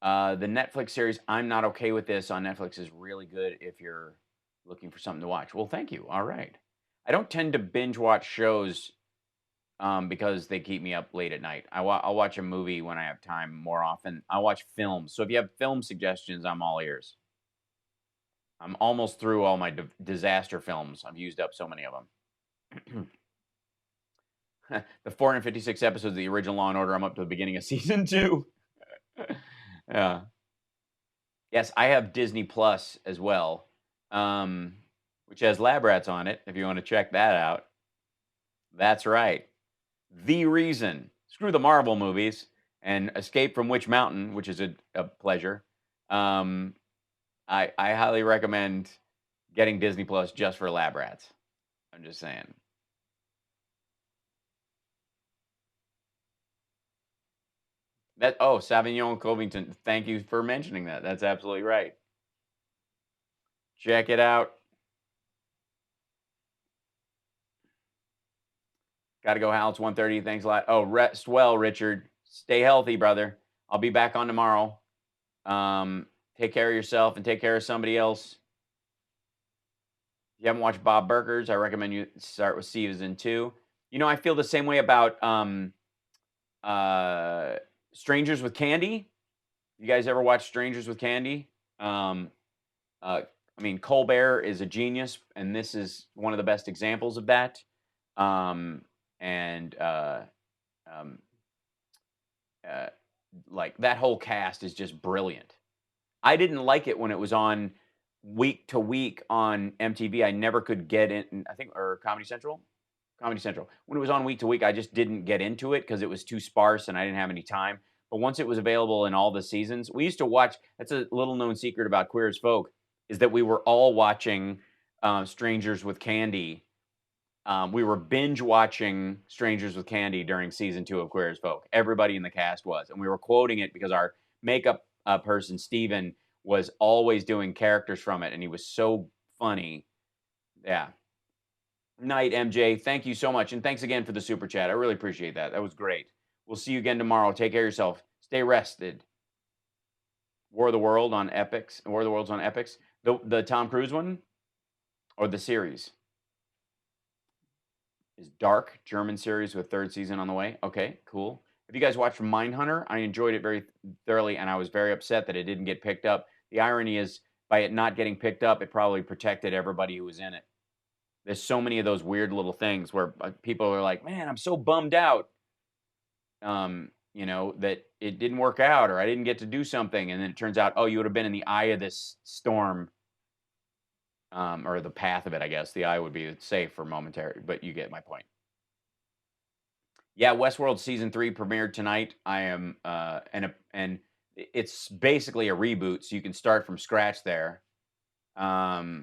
The Netflix series, I'm Not Okay With This on Netflix is really good if you're looking for something to watch. Well, thank you. All right. I don't tend to binge watch shows because they keep me up late at night. I'll watch a movie when I have time more often. I watch films. So if you have film suggestions, I'm all ears. I'm almost through all my disaster films. I've used up so many of them. The 456 episodes of the original Law & Order, I'm up to the beginning of season 2. Yeah. Yes, I have Disney Plus as well, which has Lab Rats on it, if you want to check that out. That's right. The Reason. Screw the Marvel movies and Escape from Witch Mountain, which is a pleasure. I highly recommend getting Disney Plus just for Lab Rats. I'm just saying. Sauvignon Covington. Thank you for mentioning that. That's absolutely right. Check it out. Got to go, Hal. It's 1:30. Thanks a lot. Oh, rest well, Richard. Stay healthy, brother. I'll be back on tomorrow. Take care of yourself and take care of somebody else. If you haven't watched Bob Burgers, I recommend you start with Season 2. You know, I feel the same way about Strangers with Candy. You guys ever watch Strangers with Candy? I mean, Colbert is a genius, and this is one of the best examples of that. Like that whole cast is just brilliant. I didn't like it when it was on week to week on MTV. I never could get in, I think, or Comedy Central. Comedy Central. When it was on week to week, I just didn't get into it because it was too sparse and I didn't have any time. But once it was available in all the seasons, we used to watch. That's a little known secret about Queer as Folk, is that we were all watching Strangers with Candy. We were binge watching Strangers with Candy during season 2 of Queer as Folk. Everybody in the cast was. And we were quoting it because our makeup person, Steven, was always doing characters from it. And he was so funny. Yeah. Night, MJ. Thank you so much. And thanks again for the super chat. I really appreciate that. That was great. We'll see you again tomorrow. Take care of yourself. Stay rested. War of the World on Epix. War of the World's on Epix. The Tom Cruise one? Or the series? Is Dark, German series with 3rd season on the way. Okay, cool. Have you guys watched Mindhunter? I enjoyed it very thoroughly, and I was very upset that it didn't get picked up. The irony is, by it not getting picked up, it probably protected everybody who was in it. There's so many of those weird little things where people are like, man, I'm so bummed out. you know, that it didn't work out or I didn't get to do something. And then it turns out, oh, you would have been in the eye of this storm, or the path of it, I guess. The eye would be safe for momentary, but you get my point. Yeah, Westworld season 3 premiered tonight. I am and it's basically a reboot, so you can start from scratch there. Yeah.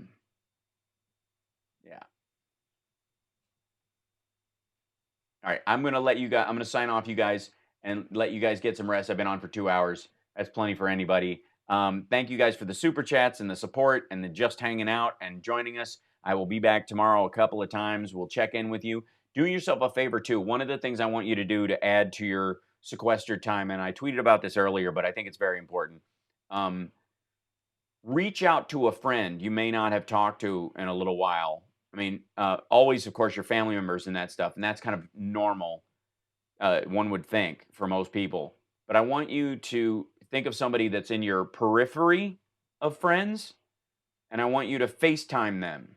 All right, I'm gonna let you guys. I'm gonna sign off, you guys, and let you guys get some rest. I've been on for 2 hours. That's plenty for anybody. Thank you guys for the super chats and the support and the just hanging out and joining us. I will be back tomorrow a couple of times. We'll check in with you. Do yourself a favor too. One of the things I want you to do to add to your sequestered time, and I tweeted about this earlier, but I think it's very important. Reach out to a friend you may not have talked to in a little while. I mean, always, of course, your family members and that stuff, and that's kind of normal, one would think, for most people. But I want you to think of somebody that's in your periphery of friends, and I want you to FaceTime them.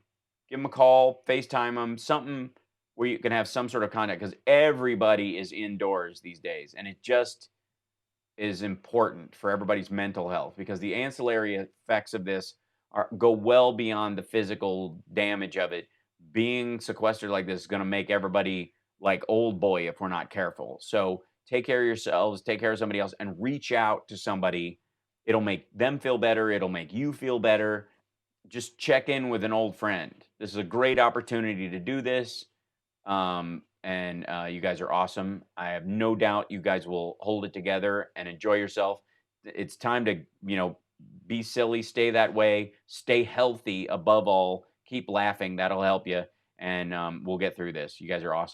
Give them a call, FaceTime them, something where you can have some sort of contact, because everybody is indoors these days, and it just is important for everybody's mental health, because the ancillary effects of this go well beyond the physical damage of it. Being sequestered like this is going to make everybody like old boy if we're not careful. So take care of yourselves, take care of somebody else, and reach out to somebody. It'll make them feel better. It'll make you feel better. Just check in with an old friend. This is a great opportunity to do this. And you guys are awesome. I have no doubt you guys will hold it together and enjoy yourself. It's time to, be silly, stay that way, stay healthy above all, keep laughing. That'll help you. And we'll get through this. You guys are awesome.